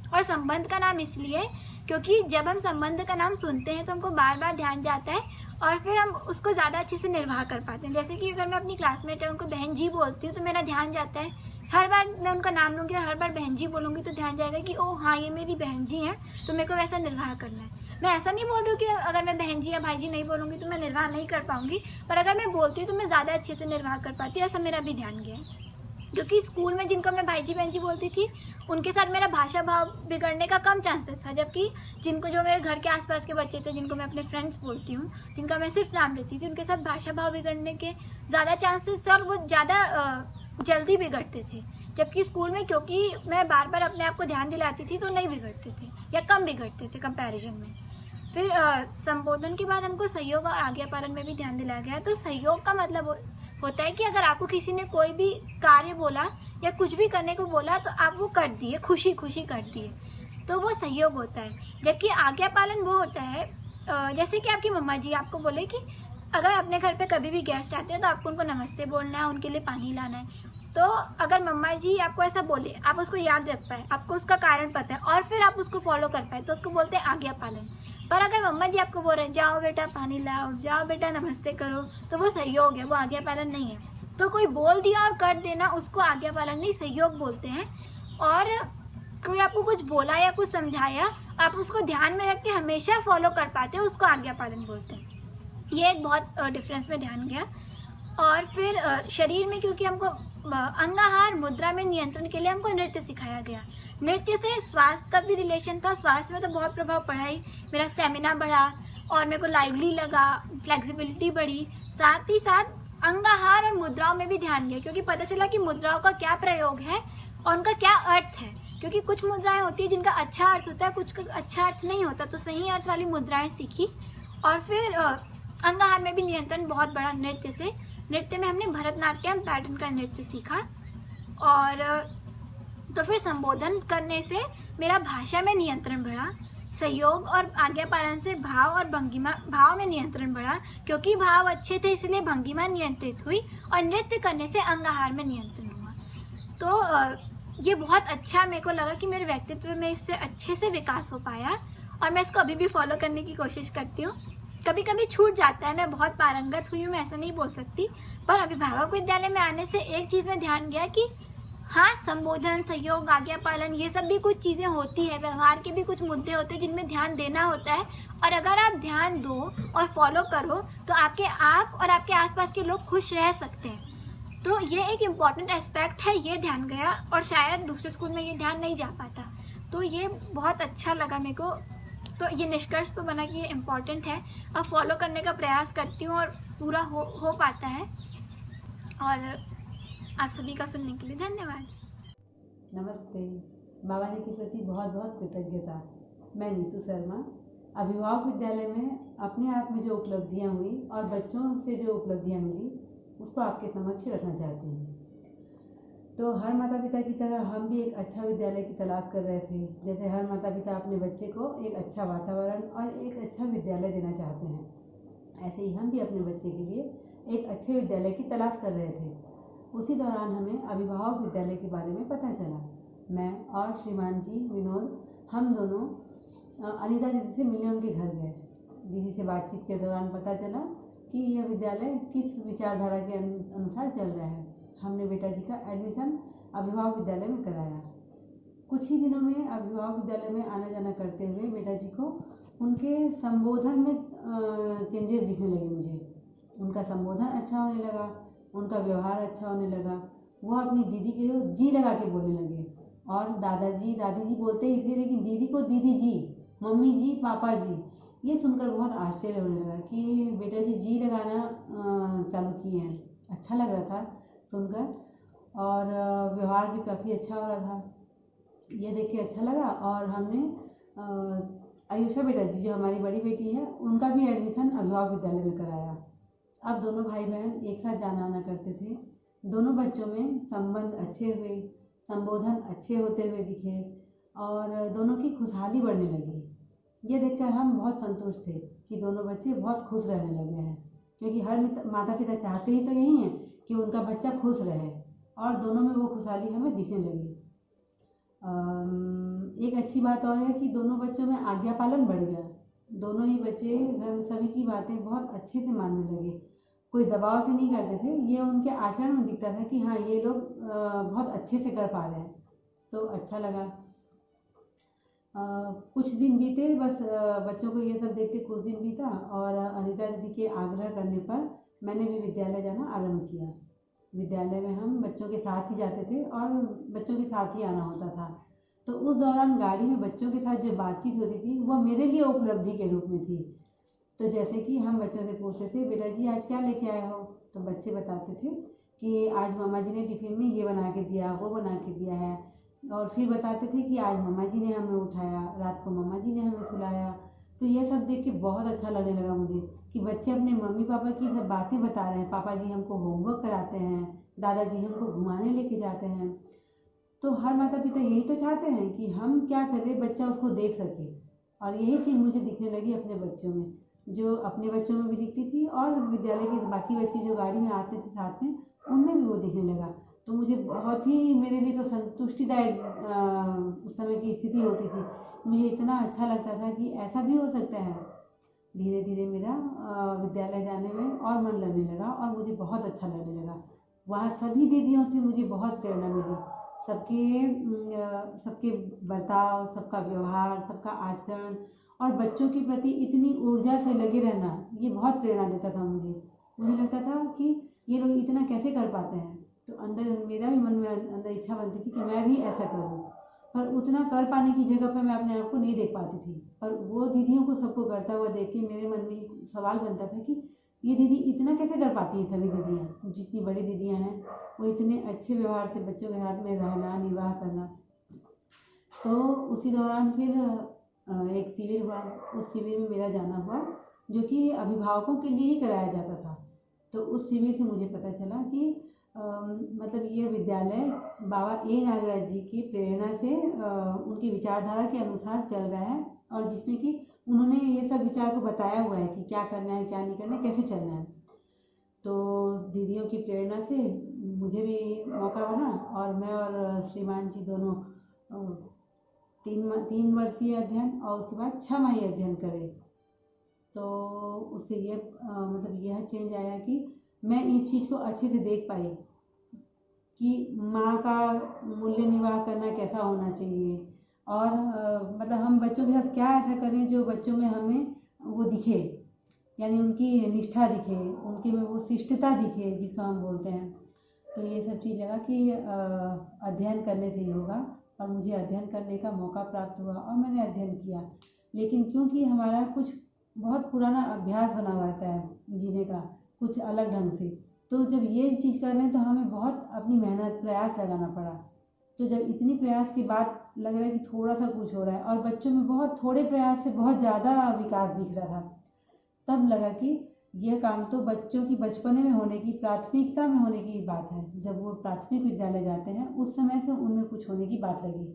और संबंध का नाम इसलिए क्योंकि जब हम संबंध का नाम सुनते हैं तो हमको बार बार ध्यान जाता है और फिर हम उसको ज़्यादा अच्छे से निर्वाह कर पाते हैं। जैसे कि अगर मैं अपनी क्लासमेट है उनको बहन जी बोलती हूँ तो मेरा ध्यान जाता है, हर बार मैं उनका नाम लूँगी और हर बार बहन जी बोलूँगी तो ध्यान जाएगा कि ओह हाँ ये मेरी बहन जी हैं, तो मेरे को वैसा निर्वाह करना है। मैं ऐसा नहीं बोल रही हूँ कि अगर मैं बहन जी या भाई जी नहीं बोलूँगी तो मैं निर्वाह नहीं कर पाऊँगी, पर अगर मैं बोलती हूँ तो मैं ज़्यादा अच्छे से निर्वाह कर पाती हूँ। ऐसा मेरा भी ध्यान गया है। क्योंकि स्कूल में जिनको मैं भाई जी बहन जी बोलती थी उनके साथ मेरा भाषा भाव बिगड़ने का कम चांसेस था, जबकि जिनको जो मेरे घर के आसपास के बच्चे थे जिनको मैं अपने फ्रेंड्स बोलती हूँ, जिनका मैं सिर्फ नाम लेती थी, उनके साथ भाषा भाव बिगड़ने के ज़्यादा चांसेस थे और वो ज़्यादा जल्दी बिगड़ते थे। जबकि स्कूल में क्योंकि मैं बार बार अपने आप को ध्यान दिलाती थी तो नहीं बिगड़ते थे या कम बिगड़ते थे कंपैरिजन में। फिर संबोधन के बाद हमको सहयोग और आज्ञा पालन में भी ध्यान दिलाया गया। तो सहयोग का मतलब होता है कि अगर आपको किसी ने कोई भी कार्य बोला या कुछ भी करने को बोला तो आप वो कर दिए, खुशी खुशी कर दिए, तो वो सहयोग होता है। जबकि आज्ञा पालन वो होता है जैसे कि आपकी मम्मा जी आपको बोले कि अगर अपने घर पे कभी भी गेस्ट आते हैं तो आपको उनको नमस्ते बोलना है, उनके लिए पानी लाना है। तो अगर मम्मा जी आपको ऐसा बोले, आप उसको याद रख पाए, आपको उसका कारण पता है और फिर आप उसको फॉलो कर पाए, तो उसको बोलते हैं आज्ञा पालन। पर अगर मम्मा जी आपको बोल रहे हैं जाओ बेटा पानी लाओ, जाओ बेटा नमस्ते करो, तो वो सहयोग है, वो आज्ञा पालन नहीं है। तो कोई बोल दिया और कर देना उसको आज्ञा पालन नहीं, सहयोग बोलते हैं। और कोई आपको कुछ बोला या कुछ समझाया, आप उसको ध्यान में रख के हमेशा फॉलो कर पाते हो, उसको आज्ञा पालन बोलते हैं। ये एक बहुत डिफरेंस में ध्यान गया। और फिर शरीर में क्योंकि हमको अंगाहार मुद्रा में नियंत्रण के लिए हमको नृत्य सिखाया गया। नृत्य से स्वास्थ्य का भी रिलेशन था। स्वास्थ्य में तो बहुत प्रभाव पड़ा ही, मेरा स्टेमिना बढ़ा और मेरे को लाइवली लगा, फ्लेक्सिबिलिटी बढ़ी। साथ ही साथ अंगाहार और मुद्राओं में भी ध्यान गया, क्योंकि पता चला कि मुद्राओं का क्या प्रयोग है और उनका क्या अर्थ है। क्योंकि कुछ मुद्राएं होती है जिनका अच्छा अर्थ होता है, कुछ का अच्छा अर्थ नहीं होता, तो सही अर्थ वाली मुद्राएं सीखी। और फिर अंगहार में भी नियंत्रण बहुत बड़ा नृत्य से। नृत्य में हमने भरतनाट्यम पैटर्न का नृत्य सीखा और तो फिर संबोधन करने से मेरा भाषा में नियंत्रण बढ़ा। सहयोग और आज्ञा पालन से भाव और भंगिमा भाव में नियंत्रण बढ़ा, क्योंकि भाव अच्छे थे इसलिए भंगिमा नियंत्रित हुई और नृत्य करने से अंगहार में नियंत्रण हुआ। तो ये बहुत अच्छा मेरे को लगा कि मेरे व्यक्तित्व में इससे अच्छे से विकास हो पाया और मैं इसको अभी भी फॉलो करने की कोशिश करती हूँ। कभी कभी छूट जाता है, मैं बहुत पारंगत हुई हूँ मैं ऐसा नहीं बोल सकती, पर अभिभावक विद्यालय में आने से एक चीज़ में ध्यान गया कि हाँ, संबोधन, सहयोग, आज्ञा पालन ये सब भी कुछ चीज़ें होती है, व्यवहार के भी कुछ मुद्दे होते हैं जिनमें ध्यान देना होता है और अगर आप ध्यान दो और फॉलो करो तो आपके आप और आपके आसपास के लोग खुश रह सकते हैं। तो ये एक इम्पॉर्टेंट एस्पेक्ट है, ये ध्यान गया और शायद दूसरे स्कूल में ये ध्यान नहीं जा पाता, तो ये बहुत अच्छा लगा मेरे को। तो ये निष्कर्ष तो बना कि ये इम्पॉर्टेंट है, अब फॉलो करने का प्रयास करती हूँ और पूरा हो पाता है। और आप सभी का सुनने के लिए धन्यवाद। नमस्ते। बाबा जी के प्रति बहुत बहुत कृतज्ञता। मैं नीतू शर्मा अभिभावक विद्यालय में अपने आप में जो उपलब्धियां हुई और बच्चों से जो उपलब्धियां मिली उसको आपके समक्ष रखना चाहती हूँ। तो हर माता पिता की तरह हम भी एक अच्छा विद्यालय की तलाश कर रहे थे। जैसे हर माता पिता अपने बच्चे को एक अच्छा वातावरण और एक अच्छा विद्यालय देना चाहते हैं, ऐसे ही हम भी अपने बच्चे के लिए एक अच्छे विद्यालय की तलाश कर रहे थे। उसी दौरान हमें अभिभावक विद्यालय के बारे में पता चला। मैं और श्रीमान जी विनोद हम दोनों अनीता दीदी से मिलने उनके घर गए। दीदी से बातचीत के दौरान पता चला कि यह विद्यालय किस विचारधारा के अनुसार चल रहा है। हमने बेटा जी का एडमिशन अभिभावक विद्यालय में कराया। कुछ ही दिनों में अभिभावक विद्यालय में आना जाना करते हुए बेटा जी को उनके संबोधन में चेंजेस दिखने लगे। मुझे उनका संबोधन अच्छा होने लगा, उनका व्यवहार अच्छा होने लगा। वो अपनी दीदी के जी लगा के बोलने लगे और दादाजी दादी जी बोलते ही थे, लेकिन दीदी को दीदी जी, मम्मी जी, पापा जी। ये सुनकर बहुत आश्चर्य होने लगा कि बेटा जी लगाना चालू किए हैं। अच्छा लग रहा था सुनकर और व्यवहार भी काफ़ी अच्छा हो रहा था। ये देख के अच्छा लगा और हमने आयुषा बेटा जी जो हमारी बड़ी बेटी है उनका भी एडमिशन अभिभावक विद्यालय में कराया। अब दोनों भाई बहन एक साथ जाना आना करते थे। दोनों बच्चों में संबंध अच्छे हुए, संबोधन अच्छे होते हुए दिखे और दोनों की खुशहाली बढ़ने लगी। ये देखकर हम बहुत संतुष्ट थे कि दोनों बच्चे बहुत खुश रहने लगे हैं, क्योंकि हर माता पिता चाहते ही तो यही हैं कि उनका बच्चा खुश रहे और दोनों में वो खुशहाली हमें दिखने लगी। एक अच्छी बात और है कि दोनों बच्चों में आज्ञा पालन बढ़ गया। दोनों ही बच्चे घर में सभी की बातें बहुत अच्छे से मानने लगे, कोई दबाव से नहीं करते थे। ये उनके आचरण में दिखता था कि हाँ ये लोग बहुत अच्छे से कर पा रहे हैं, तो अच्छा लगा। कुछ दिन बीते, बस बच्चों को ये सब देखते कुछ दिन बीता और अनीता दीदी के आग्रह करने पर मैंने भी विद्यालय जाना आरंभ किया। विद्यालय में हम बच्चों के साथ ही जाते थे और बच्चों के साथ ही आना होता था। तो उस दौरान गाड़ी में बच्चों के साथ जो बातचीत होती थी वो मेरे लिए उपलब्धि के रूप में थी। तो जैसे कि हम बच्चों से पूछते थे, बेटा जी आज क्या लेके आए हो? तो बच्चे बताते थे कि आज मम्मा जी ने टिफ़िन में ये बना के दिया, वो बना के दिया है। और फिर बताते थे कि आज मम्मा जी ने हमें उठाया, रात को मम्मा जी ने हमें सुलाया। तो ये सब देख के बहुत अच्छा लगने लगा मुझे कि बच्चे अपने मम्मी पापा की सब बातें बता रहे हैं। पापा जी हमको होमवर्क कराते हैं, दादाजी हमको घुमाने लेके जाते हैं। तो हर माता पिता यही तो चाहते हैं कि हम क्या करें, बच्चा उसको देख सके। और यही चीज़ मुझे दिखने लगी अपने बच्चों में, जो अपने बच्चों में भी दिखती थी और विद्यालय के बाकी बच्चे जो गाड़ी में आते थे साथ में उनमें भी वो दिखने लगा। तो मुझे बहुत ही, मेरे लिए तो संतुष्टिदायक उस समय की स्थिति होती थी। मुझे इतना अच्छा लगता था कि ऐसा भी हो सकता है। धीरे धीरे मेरा विद्यालय जाने में और मन लगने लगा और मुझे बहुत अच्छा लगने लगा। वहाँ सभी दीदियों से मुझे बहुत प्रेरणा मिली। सबके बर्ताव, सबका व्यवहार, सबका आचरण और बच्चों के प्रति इतनी ऊर्जा से लगे रहना, ये बहुत प्रेरणा देता था मुझे लगता था कि ये लोग इतना कैसे कर पाते हैं। तो अंदर मेरा भी मन में अंदर इच्छा बनती थी कि मैं भी ऐसा करूं, पर उतना कर पाने की जगह पर मैं अपने आप को नहीं देख पाती थी। पर वो दीदियों को सबको करता हुआ देख के मेरे मन में सवाल बनता था कि ये दीदी इतना कैसे कर पाती हैं। सभी दीदियाँ, जितनी बड़ी दीदियाँ हैं, वो इतने अच्छे व्यवहार से बच्चों के साथ में रहना, निर्वाह करना। तो उसी दौरान फिर एक शिविर हुआ, उस शिविर में मेरा जाना हुआ जो कि अभिभावकों के लिए ही कराया जाता था। तो उस शिविर से मुझे पता चला कि मतलब यह विद्यालय बाबा ए नागराज जी की प्रेरणा से उनकी विचारधारा के अनुसार चल रहा है, और जिसमें कि उन्होंने ये सब विचार को बताया हुआ है कि क्या करना है, क्या नहीं करना है, कैसे चलना है। तो दीदियों की प्रेरणा से मुझे भी मौका बना, और मैं और श्रीमान जी दोनों 3 वर्षीय अध्ययन और उसके बाद 6 माही अध्ययन करे। तो उससे ये मतलब यह चेंज आया कि मैं इस चीज़ को अच्छे से देख पाई कि माँ का मूल्य निर्वाह करना कैसा होना चाहिए, और मतलब हम बच्चों के साथ क्या ऐसा करें जो बच्चों में हमें वो दिखे, यानी उनकी निष्ठा दिखे, उनके में वो शिष्टता दिखे जिसको हम बोलते हैं। तो ये सब चीज़ लगा कि अध्ययन करने से ही होगा, और मुझे अध्ययन करने का मौका प्राप्त हुआ और मैंने अध्ययन किया। लेकिन क्योंकि हमारा कुछ बहुत पुराना अभ्यास बना हुआ रहता है जीने का, कुछ अलग ढंग से, तो जब ये चीज़ कर रहे हैं तो हमें बहुत अपनी मेहनत प्रयास लगाना पड़ा। तो जब इतनी प्रयास के बाद लग रहा है कि थोड़ा सा कुछ हो रहा है और बच्चों में बहुत थोड़े प्रयास से बहुत ज़्यादा विकास दिख रहा था, तब लगा कि यह काम तो बच्चों की बचपने में होने की, प्राथमिकता में होने की बात है। जब वो प्राथमिक विद्यालय जाते हैं उस समय से उनमें कुछ होने की बात लगी।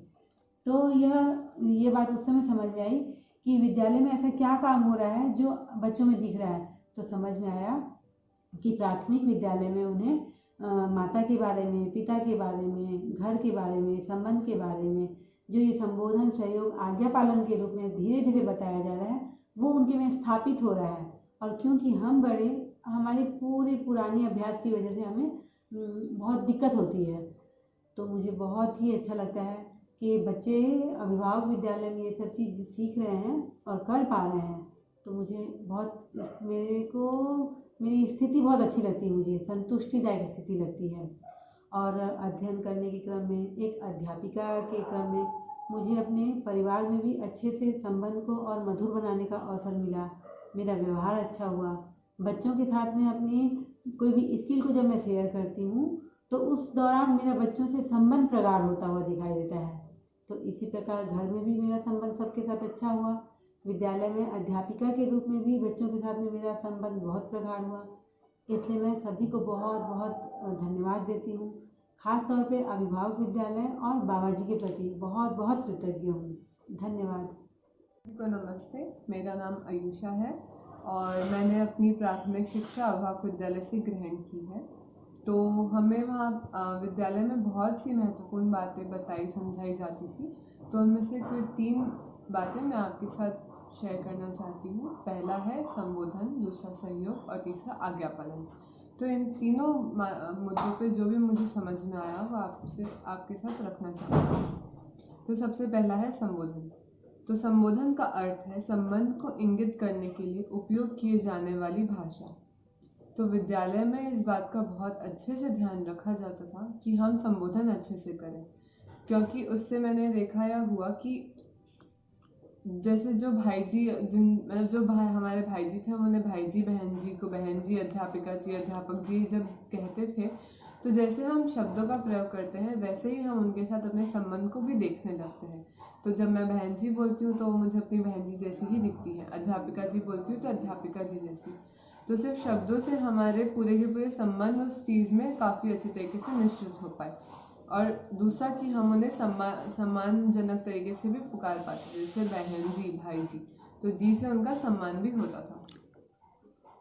तो ये बात उस समय समझ में आई कि विद्यालय में ऐसा क्या काम हो रहा है जो बच्चों में दिख रहा है। तो समझ में आया कि प्राथमिक विद्यालय में उन्हें माता के बारे में, पिता के बारे में, घर के बारे में, संबंध के बारे में, जो ये संबोधन, सहयोग, आज्ञा पालन के रूप में धीरे धीरे बताया जा रहा है, वो उनके में स्थापित हो रहा है। और क्योंकि हम बड़े, हमारे पूरे पुराने अभ्यास की वजह से हमें बहुत दिक्कत होती है। तो मुझे बहुत ही अच्छा लगता है कि बच्चे अभिभावक विद्यालय में ये सब चीज़ सीख रहे हैं और कर पा रहे हैं। तो मुझे बहुत मेरी स्थिति बहुत अच्छी लगती है, मुझे संतुष्टिदायक स्थिति लगती है। और अध्ययन करने के क्रम में, एक अध्यापिका के क्रम में, मुझे अपने परिवार में भी अच्छे से संबंध को और मधुर बनाने का अवसर मिला। मेरा व्यवहार अच्छा हुआ। बच्चों के साथ में अपनी कोई भी स्किल को जब मैं शेयर करती हूँ तो उस दौरान मेरा बच्चों से संबंध प्रगाढ़ होता हुआ दिखाई देता है। तो इसी प्रकार घर में भी मेरा संबंध सबके साथ अच्छा हुआ। विद्यालय में अध्यापिका के रूप में भी बच्चों के साथ में मेरा संबंध बहुत प्रगाढ़ हुआ। इसलिए मैं सभी को बहुत बहुत धन्यवाद देती हूँ। खास तौर पे अभिभावक विद्यालय और बाबा जी के प्रति बहुत बहुत कृतज्ञ हूँ। धन्यवाद। को नमस्ते, मेरा नाम आयुषा है और मैंने अपनी प्राथमिक शिक्षा अभिभावक विद्यालय से ग्रहण की है। तो हमें वहाँ विद्यालय में बहुत सी महत्वपूर्ण बातें बताई समझाई जाती थी। तो उनमें से कोई 3 बातें मैं आपके साथ शेयर करना चाहती हूँ। पहला है संबोधन, दूसरा सहयोग और तीसरा आज्ञा पालन। तो इन तीनों मुद्दों पे जो भी मुझे समझ में आया वो आपके साथ रखना चाहती हूँ। तो सबसे पहला है संबोधन। तो संबोधन का अर्थ है संबंध को इंगित करने के लिए उपयोग किए जाने वाली भाषा। तो विद्यालय में इस बात का बहुत अच्छे से ध्यान रखा जाता था कि हम संबोधन अच्छे से करें, क्योंकि उससे मैंने देखा या हुआ कि जैसे जो भाई जी हमारे भाई जी थे, हम उन्हें भाई जी, बहन जी को बहन जी, अध्यापिका जी, अध्यापक जी जब कहते थे, तो जैसे हम शब्दों का प्रयोग करते हैं वैसे ही हम उनके साथ अपने संबंध को भी देखने लगते हैं। तो जब मैं बहन जी बोलती हूँ तो वो मुझे अपनी बहन जी जैसी ही दिखती है, अध्यापिका जी बोलती हूँ तो अध्यापिका जी जैसी। तो सिर्फ शब्दों से हमारे पूरे के पूरे संबंध उस चीज़ में काफ़ी अच्छी तरीके से निश्चित हो पाए। और दूसरा कि हम उन्हें सम्मानजनक तरीके से भी पुकार पाते थे, जैसे बहन जी, भाई जी, तो जी से उनका सम्मान भी होता था।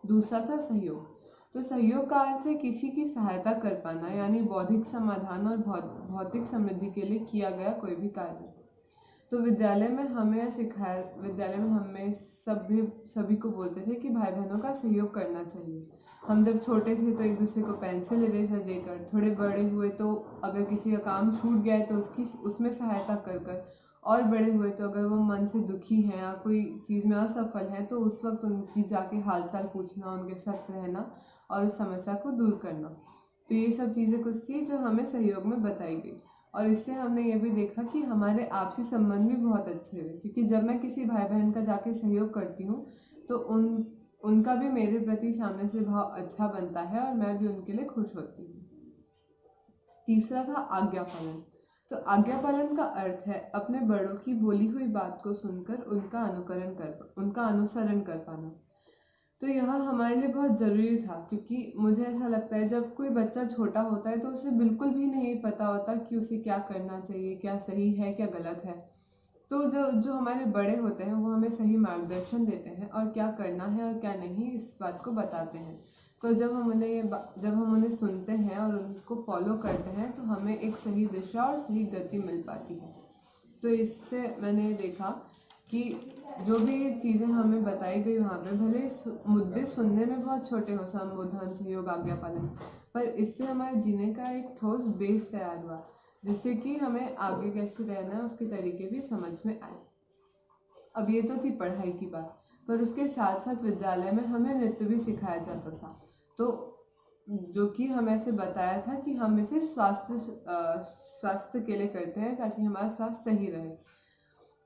दूसरा था सहयोग। तो सहयोग का अर्थ है किसी की सहायता कर पाना, यानी बौद्धिक समाधान और भौतिक समृद्धि के लिए किया गया कोई भी कार्य। तो विद्यालय में हमें सिखाया, विद्यालय में हमें सभी को बोलते थे कि भाई बहनों का सहयोग करना चाहिए। हम जब छोटे थे तो एक दूसरे को पेंसिल, इरेजर देकर, थोड़े बड़े हुए तो अगर किसी का काम छूट गया है तो उसमें सहायता कर, और बड़े हुए तो अगर वो मन से दुखी हैं या कोई चीज़ में असफल है तो उस वक्त उनकी जाके हालचाल पूछना, उनके साथ रहना और उस समस्या को दूर करना। तो ये सब चीज़ें कुछ थी जो हमें सहयोग में बताई गई। और इससे हमने ये भी देखा कि हमारे आपसी संबंध भी बहुत अच्छे हुए, क्योंकि जब मैं किसी भाई बहन का जाके सहयोग करती हूँ तो उनका भी मेरे प्रति सामने से भाव अच्छा बनता है और मैं भी उनके लिए खुश होती हूँ। तीसरा था आज्ञा पालन। तो आज्ञा पालन का अर्थ है अपने बड़ों की बोली हुई बात को सुनकर उनका अनुसरण कर पाना। तो यह हमारे लिए बहुत ज़रूरी था, क्योंकि मुझे ऐसा लगता है जब कोई बच्चा छोटा होता है तो उसे बिल्कुल भी नहीं पता होता कि उसे क्या करना चाहिए, क्या सही है क्या गलत है। तो जो हमारे बड़े होते हैं वो हमें सही मार्गदर्शन देते हैं और क्या करना है और क्या नहीं इस बात को बताते हैं। तो जब हम उन्हें सुनते हैं और उनको फॉलो करते हैं तो हमें एक सही दिशा और सही गति मिल पाती है। तो इससे मैंने देखा कि जो भी ये चीज़ें हमें बताई गई वहाँ पे, भले मुद्दे सुनने में बहुत छोटे हों, संबोधन, सहयोग, आज्ञा पालन, पर इससे हमारे जीने का एक ठोस बेस तैयार हुआ, जिससे कि हमें आगे कैसे रहना है उसके तरीके भी समझ में आए। अब ये तो थी पढ़ाई की बात, पर उसके साथ साथ विद्यालय में हमें नृत्य भी सिखाया जाता था। तो जो कि हमें ऐसे बताया था कि हम इसे स्वास्थ्य के लिए करते हैं ताकि हमारा स्वास्थ्य सही रहे।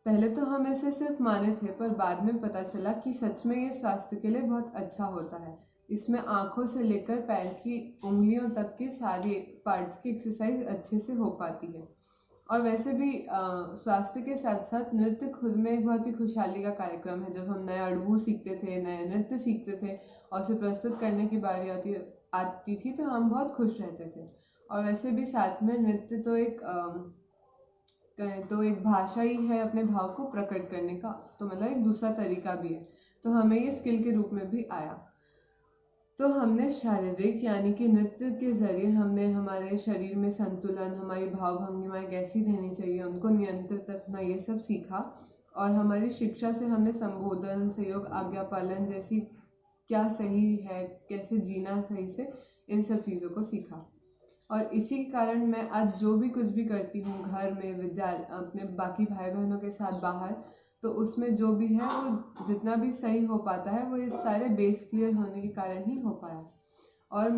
पहले तो हम इसे सिर्फ माने थे, पर बाद में पता चला कि सच में ये स्वास्थ्य के लिए बहुत अच्छा होता है। इसमें आँखों से लेकर पैर की उंगलियों तक के सारे पार्ट्स की एक्सरसाइज अच्छे से हो पाती है। और वैसे भी स्वास्थ्य के साथ साथ नृत्य खुद में एक बहुत ही खुशहाली का कार्यक्रम है। जब हम नए अड़बू सीखते थे, नए नृत्य सीखते थे और उसे प्रस्तुत करने की बारी आती थी तो हम बहुत खुश रहते थे। और वैसे भी साथ में नृत्य तो एक भाषा ही है अपने भाव को प्रकट करने का, तो मतलब एक दूसरा तरीका भी है। तो हमें ये स्किल के रूप में भी आया। तो हमने शारीरिक यानी कि नृत्य के ज़रिए हमने हमारे शरीर में संतुलन, हमारी भाव भंगिमाएँ कैसी रहनी चाहिए, उनको नियंत्रित रखना, ये सब सीखा। और हमारी शिक्षा से हमने संबोधन, सहयोग, आज्ञा पालन जैसी क्या सही है, कैसे जीना सही से, इन सब चीज़ों को सीखा। और इसी के कारण मैं आज जो भी कुछ भी करती हूँ घर में, विद्यालय, अपने बाकी भाई बहनों के साथ बाहर, तो उसमें जो भी है वो जितना भी सही हो पाता है वो इस सारे बेस क्लियर होने के कारण ही हो पाया। और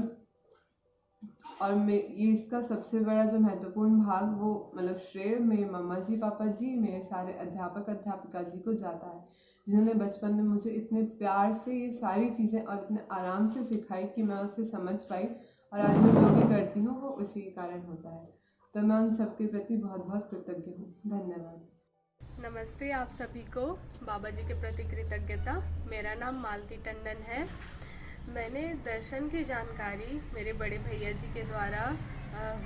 ये इसका सबसे बड़ा जो महत्वपूर्ण भाग वो मतलब श्रेय मेरे मम्मा जी, पापा जी, मेरे सारे अध्यापक अध्यापिका जी को जाता है, जिन्होंने बचपन में मुझे इतने प्यार से ये सारी चीज़ें और इतने आराम से सिखाई कि मैं उसे समझ पाई। और आज मैं जो भी करती हूँ वो उसी के कारण होता है। तो मैं उन सबके प्रति बहुत बहुत कृतज्ञ हूँ। धन्यवाद। नमस्ते आप सभी को। बाबा जी के प्रति कृतज्ञता। मेरा नाम मालती टंडन है। मैंने दर्शन की जानकारी मेरे बड़े भैया जी के द्वारा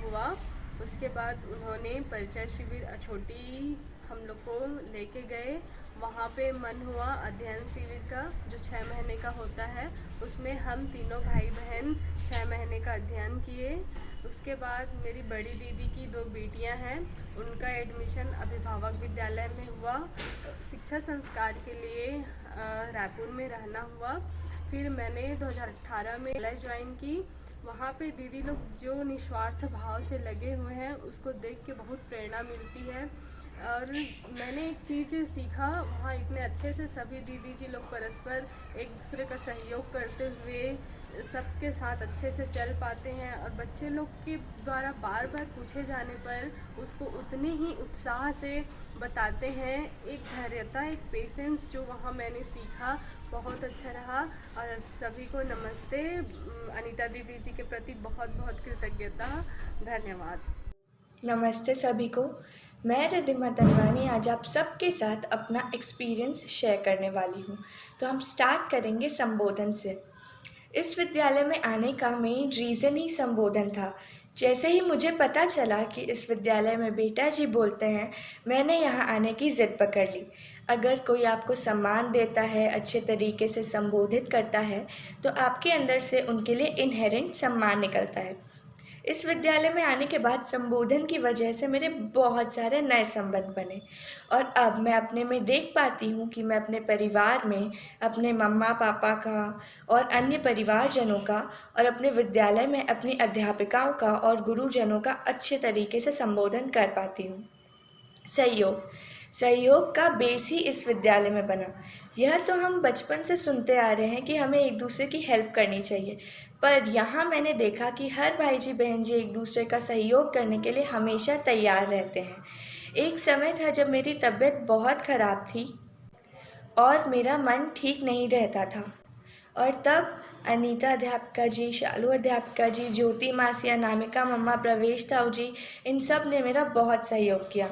हुआ। उसके बाद उन्होंने परिचय शिविर अछोटी हम लोग को लेके गए। वहाँ पे मन हुआ अध्ययन शिविर का जो 6 महीने का होता है, उसमें हम तीनों भाई बहन 6 महीने का अध्ययन किए। उसके बाद मेरी बड़ी दीदी की 2 बेटियां हैं, उनका एडमिशन अभिभावक विद्यालय में हुआ। शिक्षा संस्कार के लिए रायपुर में रहना हुआ। फिर मैंने 2018 में विद्यालय ज्वाइन की। वहाँ पे दीदी लोग जो निस्वार्थ भाव से लगे हुए हैं उसको देख के बहुत प्रेरणा मिलती है। और मैंने एक चीज़ सीखा, वहाँ इतने अच्छे से सभी दीदी जी लोग परस्पर एक दूसरे का सहयोग करते हुए सबके साथ अच्छे से चल पाते हैं। और बच्चे लोग के द्वारा बार बार पूछे जाने पर उसको उतने ही उत्साह से बताते हैं। एक धैर्यता, एक पेशेंस जो वहाँ मैंने सीखा, बहुत अच्छा रहा। और सभी को नमस्ते। अनीता दीदी जी के प्रति बहुत बहुत कृतज्ञता। धन्यवाद। नमस्ते सभी को। मैं रिद्धिमा तनवानी आज आप सबके साथ अपना एक्सपीरियंस शेयर करने वाली हूँ। तो हम स्टार्ट करेंगे संबोधन से। इस विद्यालय में आने का मेन रीज़न ही संबोधन था। जैसे ही मुझे पता चला कि इस विद्यालय में बेटा जी बोलते हैं, मैंने यहाँ आने की ज़िद पकड़ ली। अगर कोई आपको सम्मान देता है, अच्छे तरीके से संबोधित करता है, तो आपके अंदर से उनके लिए इनहेरेंट सम्मान निकलता है। इस विद्यालय में आने के बाद संबोधन की वजह से मेरे बहुत सारे नए संबंध बने। और अब मैं अपने में देख पाती हूँ कि मैं अपने परिवार में अपने मम्मा पापा का और अन्य परिवारजनों का और अपने विद्यालय में अपनी अध्यापिकाओं का और गुरुजनों का अच्छे तरीके से संबोधन कर पाती हूँ। सहयोग का बेस ही इस विद्यालय में बना। यह तो हम बचपन से सुनते आ रहे हैं कि हमें एक दूसरे की हेल्प करनी चाहिए, पर यहाँ मैंने देखा कि हर भाई जी बहन जी एक दूसरे का सहयोग करने के लिए हमेशा तैयार रहते हैं। एक समय था जब मेरी तबीयत बहुत ख़राब थी और मेरा मन ठीक नहीं रहता था, और तब अनीता अध्यापिका जी, शालू अध्यापिका जी, ज्योति मासी, अनामिका मम्मा, प्रवेश ताऊ जी, इन सब ने मेरा बहुत सहयोग किया।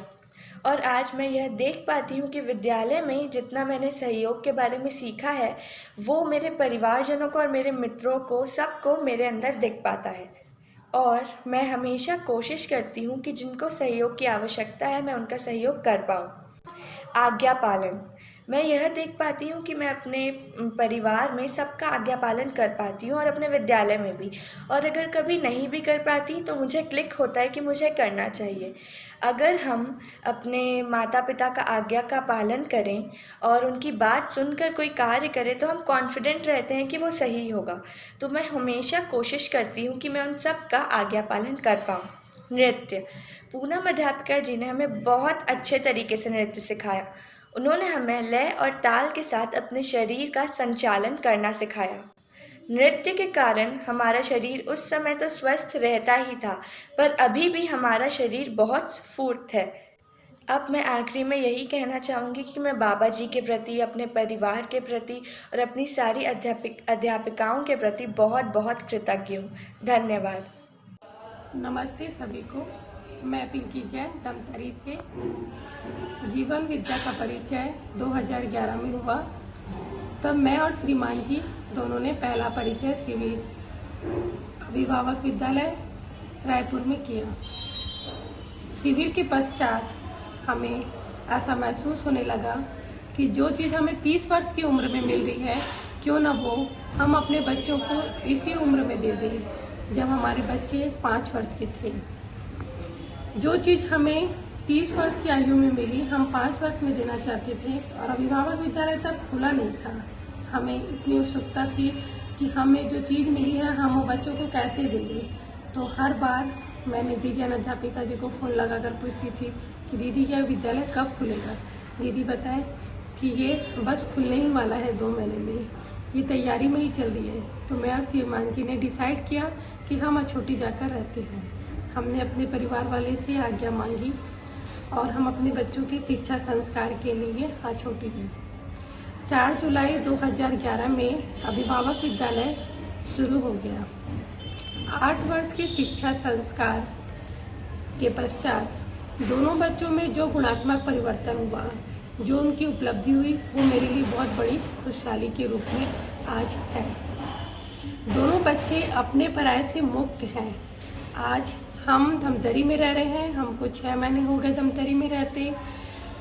और आज मैं यह देख पाती हूँ कि विद्यालय में जितना मैंने सहयोग के बारे में सीखा है वो मेरे परिवारजनों को और मेरे मित्रों को सबको मेरे अंदर दिख पाता है। और मैं हमेशा कोशिश करती हूँ कि जिनको सहयोग की आवश्यकता है मैं उनका सहयोग कर पाऊँ। आज्ञा पालन, मैं यह देख पाती हूँ कि मैं अपने परिवार में सबका आज्ञा पालन कर पाती हूँ और अपने विद्यालय में भी। और अगर कभी नहीं भी कर पाती तो मुझे क्लिक होता है कि मुझे करना चाहिए। अगर हम अपने माता पिता का आज्ञा का पालन करें और उनकी बात सुनकर कोई कार्य करें तो हम कॉन्फिडेंट रहते हैं कि वो सही होगा। तो मैं हमेशा कोशिश करती हूँ कि मैं उन सब का आज्ञा पालन कर पाऊँ। नृत्य, पूनम अध्यापिका जी ने हमें बहुत अच्छे तरीके से नृत्य सिखाया। उन्होंने हमें लय और ताल के साथ अपने शरीर का संचालन करना सिखाया। नृत्य के कारण हमारा शरीर उस समय तो स्वस्थ रहता ही था, पर अभी भी हमारा शरीर बहुत स्फूर्त है। अब मैं आखिरी में यही कहना चाहूँगी कि मैं बाबा जी के प्रति, अपने परिवार के प्रति और अपनी सारी अध्यापिकाओं के प्रति बहुत बहुत कृतज्ञ हूँ। धन्यवाद। नमस्ते सभी को। मैं पिंकी जैन दमतरी से। जीवन विद्या का परिचय 2011 में हुआ। तब मैं और श्रीमान जी दोनों ने पहला परिचय शिविर अभिभावक विद्यालय रायपुर में किया। शिविर के पश्चात हमें ऐसा महसूस होने लगा कि जो चीज़ हमें 30 वर्ष की उम्र में मिल रही है, क्यों न वो हम अपने बच्चों को इसी उम्र में दे दें जब हमारे बच्चे 5 वर्ष के थे। जो चीज़ हमें 30 वर्ष की आयु में मिली, हम 5 वर्ष में देना चाहते थे और अभिभावक विद्यालय तब खुला नहीं था। हमें इतनी उत्सुकता थी कि हमें जो चीज़ मिली है हम वो बच्चों को कैसे देंगे। तो हर बार मैं निधि जैन अध्यापिका जी को फ़ोन लगाकर पूछती थी कि दीदी यह विद्यालय कब खुलेगा। दीदी बताएं कि ये बस खुलने ही वाला है 2 महीने में, ये तैयारी में ही चल रही है। तो मैं और श्रीमान जी ने डिसाइड किया कि हम अछोटी जाकर रहते हैं। हमने अपने परिवार वाले से आज्ञा मांगी और हम अपने बच्चों के शिक्षा संस्कार के लिए अछोटी गए। 4 जुलाई 2011 में अभिभावक विद्यालय शुरू हो गया। 8 वर्ष के शिक्षा संस्कार के पश्चात दोनों बच्चों में जो गुणात्मक परिवर्तन हुआ, जो उनकी उपलब्धि हुई, वो मेरे लिए बहुत बड़ी खुशहाली के रूप में आज है। दोनों बच्चे अपने पराये से मुक्त हैं। आज हम धमतरी में रह रहे हैं, हमको 6 महीने हो गए धमतरी में रहते।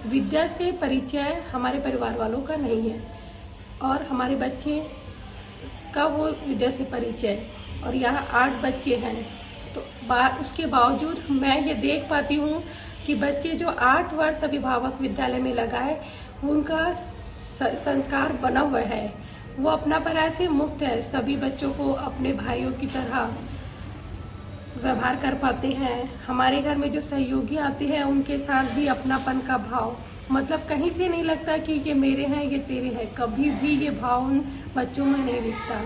विद्या से परिचय हमारे परिवार वालों का नहीं है और हमारे बच्चे का वो विद्या से परिचय, और यहाँ 8 बच्चे हैं। तो उसके बावजूद मैं ये देख पाती हूँ कि बच्चे जो 8 वर्ष अभिभावक विद्यालय में लगाए, उनका संस्कार बना हुआ है, वो अपना पराये से मुक्त है। सभी बच्चों को अपने भाइयों की तरह व्यवहार कर पाते हैं। हमारे घर में जो सहयोगी आते हैं उनके साथ भी अपनापन का भाव, मतलब कहीं से नहीं लगता कि ये मेरे हैं ये तेरे हैं, कभी भी ये भाव उन बच्चों में नहीं दिखता।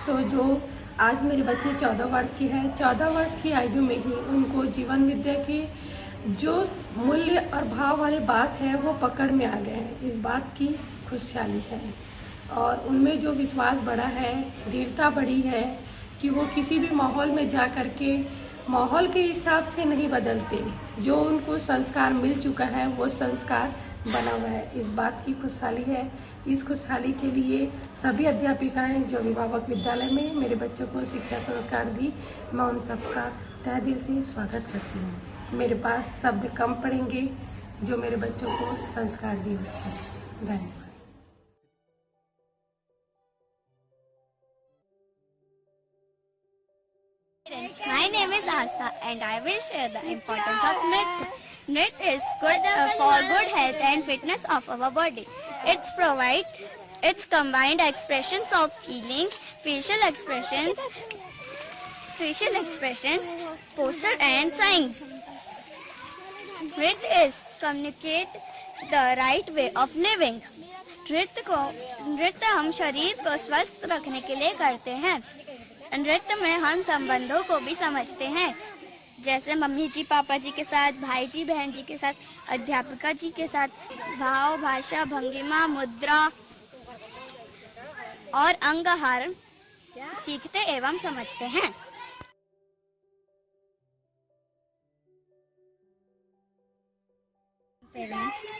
तो जो आज मेरे बच्चे 14 वर्ष के हैं, 14 वर्ष की आयु में ही उनको जीवन विद्या के जो मूल्य और भाव वाली बात है वो पकड़ में आ गए हैं। इस बात की खुशहाली है और उनमें जो विश्वास बढ़ा है, दृढ़ता बढ़ी है कि वो किसी भी माहौल में जा कर के माहौल के हिसाब से नहीं बदलते। जो उनको संस्कार मिल चुका है वो संस्कार बना हुआ है। इस बात की खुशहाली है। इस खुशहाली के लिए सभी अध्यापिकाएं जो अभिभावक विद्यालय में मेरे बच्चों को शिक्षा संस्कार दी, मैं उन सबका तहे दिल से स्वागत करती हूँ। मेरे पास शब्द कम पड़ेंगे जो मेरे बच्चों को संस्कार दिए उसके लिए। धन्यवाद। My name is Asta and I will share the importance of Nritya. Nritya is good for good health and fitness of our body. It's combined expressions of feelings, facial expressions, posture and signs. Nritya is communicate the right way of living. नृत्य हम शरीर को स्वस्थ रखने के लिए करते हैं। नृत्य में हम संबंधों को भी समझते हैं, जैसे मम्मी जी पापा जी के साथ, भाई जी बहन जी के साथ, अध्यापिका जी के साथ। भाव, भाषा, भंगिमा, मुद्रा और अंगहार सीखते एवं समझते हैं।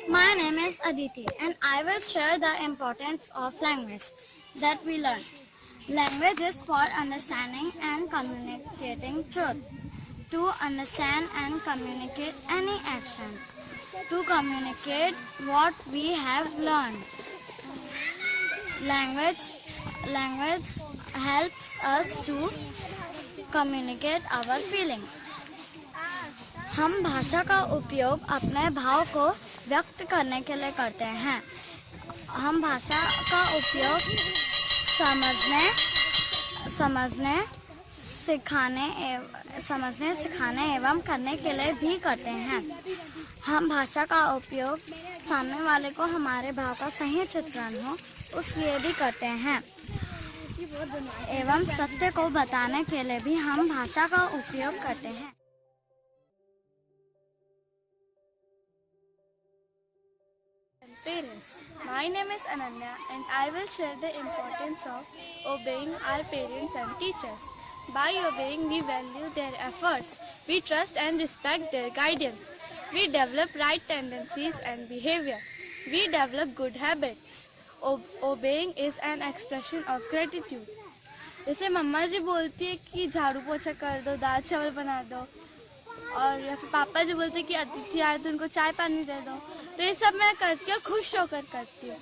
My name is Aditi and I will share the importance of language that we learn. Language is for understanding and communicating truth. To understand and communicate any action. To communicate what we have learned. Language helps us to communicate our feeling. हम भाषा का उपयोग अपने भाव को व्यक्त करने के लिए करते हैं. हम भाषा का उपयोग समझने, सिखाने एवं करने के लिए भी करते हैं. हम भाषा का उपयोग सामने वाले को हमारे भाव का सही चित्रण हो उसलिए भी करते हैं एवं सत्य को बताने के लिए भी हम भाषा का उपयोग करते हैं. Parents, my name is Ananya and I will share the importance of obeying our parents and teachers. By obeying, we value their efforts, we trust and respect their guidance, we develop right tendencies and behavior, we develop good habits. Obeying is an expression of gratitude. जैसे मम्मा जी बोलती है कि झाड़ू पोछा कर दो, दाल चावल बना दो, और या फिर पापा जी बोलते हैं कि अतिथि आए तो उनको चाय पानी दे दो, तो ये सब मैं करती हूँ और खुश होकर करती हूँ.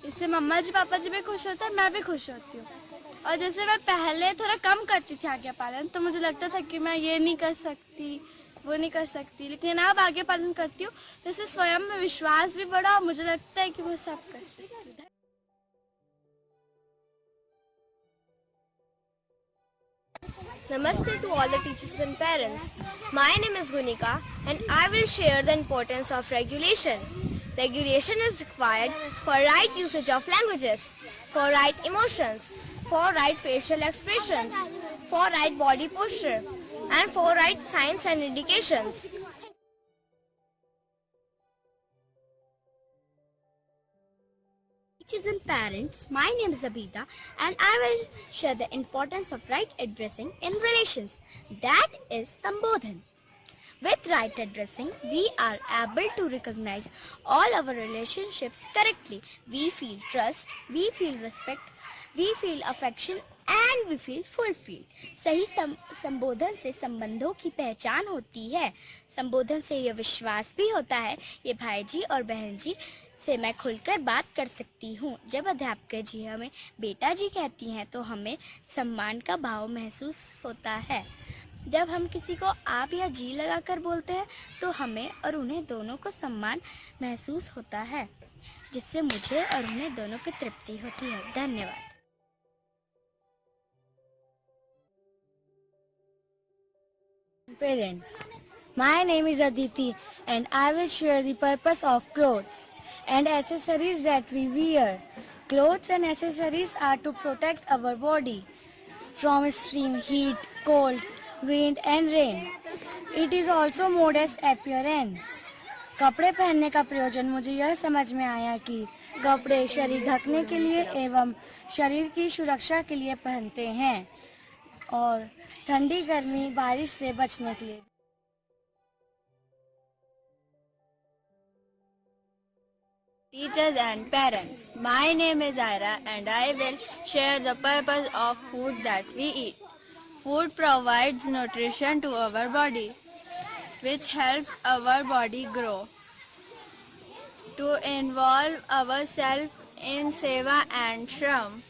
इससे मम्मा जी पापा जी भी खुश होते हैं, मैं भी खुश होती हूँ. और जैसे मैं पहले थोड़ा कम करती थी आज्ञा पालन, तो मुझे लगता था कि मैं ये नहीं कर सकती, वो नहीं कर सकती, लेकिन अब आज्ञा पालन करती हूँ तो इससे स्वयं में विश्वास भी बढ़ा और मुझे लगता है कि वो सब कर सकती हूँ. Namaste to all the teachers and parents. My name is Gunika and I will share the importance of regulation. Regulation is required for right usage of languages, for right emotions, for right facial expressions, for right body posture, and for right signs and indications. Teachers and parents, my name is Abida and I will share the importance of right addressing in relations. That is Sambodhan. With right addressing, we are able to recognize all our relationships correctly. We feel trust, we feel respect, we feel affection and we feel fulfilled. सही संबोधन से संबंधों की पहचान होती है. संबोधन से यह विश्वास भी होता है ये भाई जी और बहन जी से मैं खुलकर बात कर सकती हूँ. जब अध्यापक जी हमें बेटा जी कहती हैं तो हमें सम्मान का भाव महसूस होता है. जब हम किसी को आप या जी लगाकर बोलते हैं तो हमें और उन्हें दोनों को सम्मान महसूस होता है, जिससे मुझे और उन्हें दोनों की तृप्ति होती है. धन्यवाद. Parents, my name is Aditi and I will share the purpose of clothes and accessories that we wear. Clothes and accessories are to protect our body from extreme heat, cold, wind and rain. It is also modest appearance. कपड़े पहनने का प्रयोजन मुझे यह समझ में आया कि कपड़े शरीर ढकने के लिए एवं शरीर की सुरक्षा के लिए पहनते हैं और ठंडी गर्मी बारिश से बचने के लिए. Teachers and parents, my name is Ira and I will share the purpose of food that we eat. Food provides nutrition to our body, which helps our body grow. To involve ourselves in seva and shram,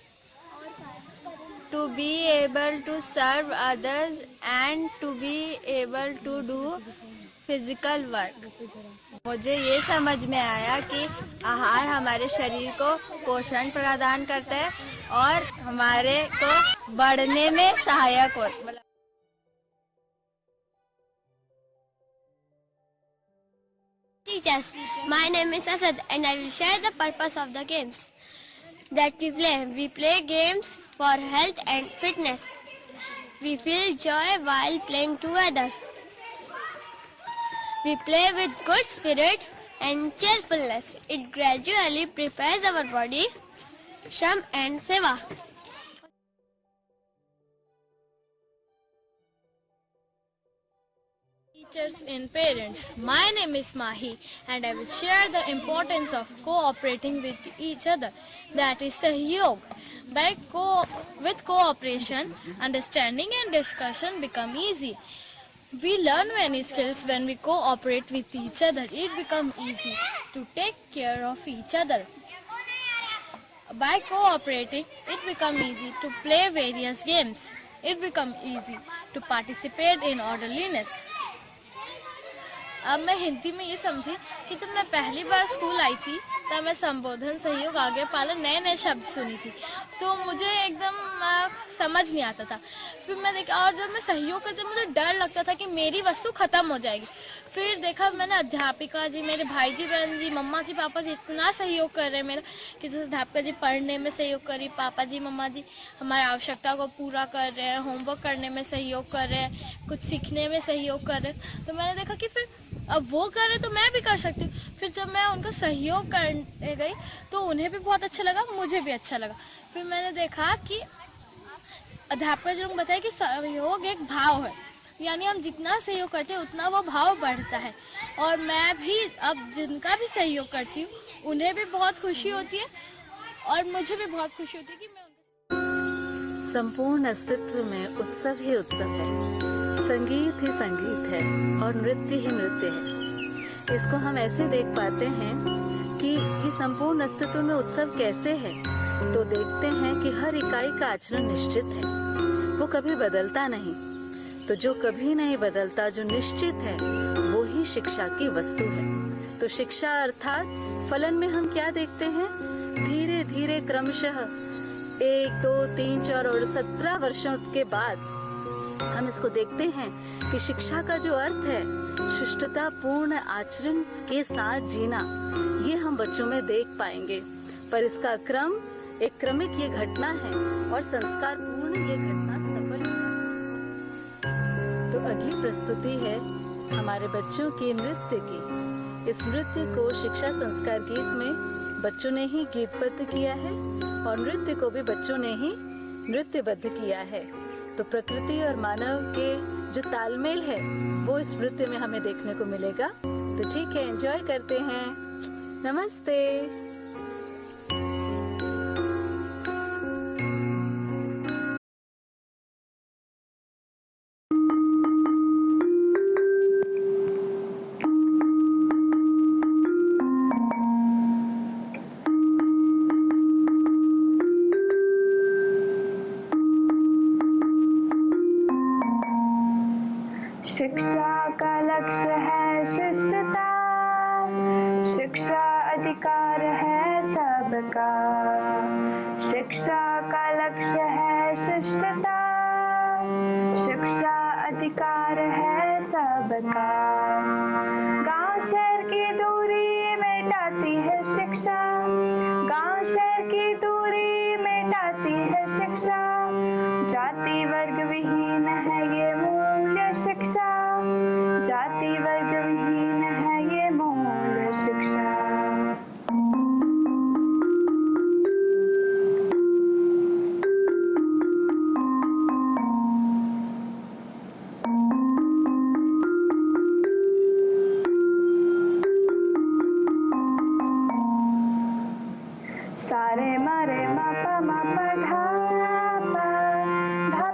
to be able to serve others and to be able to do physical work. मुझे ये समझ में आया कि आहार हमारे शरीर को पोषण प्रदान करता है और हमारे को बढ़ने में सहायक होता है. Teachers, my name is Asad and I will share the purpose of the games that we play. We play games for health and fitness. We feel joy while playing together. We play with good spirit and cheerfulness. It gradually prepares our body, shram and seva. teachers and parents. My name is Mahi and I will share the importance of cooperating with each other. That is Sahyog. With cooperation, understanding and discussion become easy. We learn many skills when we cooperate with each other. It becomes easy to take care of each other. By cooperating, it becomes easy to play various games. It becomes easy to participate in orderliness. अब मैं हिंदी में ये समझी कि जब मैं पहली बार school आई थी तब मैं संबोधन, सहयोग, आज्ञा पालन नए नए शब्द सुनी थी, तो मुझे एकदम समझ नहीं आता था। फिर मैं देखा, और जब मैं सहयोग करती मुझे डर लगता था कि मेरी वस्तु खत्म हो जाएगी। फिर देखा मैंने अध्यापिका जी, मेरे भाई जी, बहन जी, मम्मा जी, पापा जी इतना सहयोग कर रहे हैं मेरा, कि जैसे अध्यापिका जी पढ़ने में सहयोग करी, पापा जी, मम्मा जी हमारी आवश्यकता को पूरा कर रहे हैं, होमवर्क करने में सहयोग कर रहे हैं, कुछ सीखने में सहयोग कर रहे हैं। तो मैंने देखा कि फिर अब वो कर रहे तो मैं भी कर सकती हूँ। फिर जब मैं उनका सहयोग करने गई तो उन्हें भी बहुत अच्छा लगा, मुझे भी अच्छा लगा। फिर मैंने देखा कि अध्यापक जी ने बताया कि सहयोग एक भाव है, यानी हम जितना सहयोग करते हैं उतना वो भाव बढ़ता है। और मैं भी अब जिनका भी सहयोग करती हूँ उन्हें भी बहुत खुशी होती है और मुझे भी बहुत खुशी होती है कि मैं संपूर्ण अस्तित्व में उत्सव ही उत्सव है, संगीत ही संगीत है और नृत्य ही नृत्य है। इसको हम ऐसे देख पाते हैं कि ये संपूर्ण अस्तित्व में उत्सव कैसे है, तो देखते हैं कि हर इकाई का आचरण निश्चित है, वो कभी बदलता नहीं। तो जो कभी नहीं बदलता, जो निश्चित है, वो ही शिक्षा की वस्तु है। तो शिक्षा अर्थात फलन में हम क्या देखते हैं, धीरे धीरे क्रमशः 1, 2, 3, 4 और 17 वर्षों के बाद हम इसको देखते हैं कि शिक्षा का जो अर्थ है, शिष्टता पूर्ण आचरण के साथ जीना, ये हम बच्चों में देख पाएंगे। पर इसका क्रम एक क्रमिक ये घटना है और संस्कार पूर्ण ये घटना सफल होना। तो अगली प्रस्तुति है हमारे बच्चों के नृत्य की। इस नृत्य को शिक्षा संस्कार गीत में बच्चों ने ही गीतबद्ध किया है और नृत्य को भी बच्चों ने ही नृत्यबद्ध किया है। तो प्रकृति और मानव के जो तालमेल है वो इस नृत्य में हमें देखने को मिलेगा। तो ठीक है, एंजॉय करते हैं। नमस्ते। शिक्षा का लक्ष्य है शिष्टता, शिक्षा अधिकार है सबका। शिक्षा का लक्ष्य है शिष्टता, शिक्षा अधिकार है सबका। गांव शहर की दूरी मिटाती है शिक्षा, गांव शहर की दूरी मिटाती है शिक्षा। जाति वर्ग विहीन है ये मूल्य शिक्षा, जाति वर्ग विहीन है ये मूल्य शिक्षा। सारे मरे मा पा मा पा धा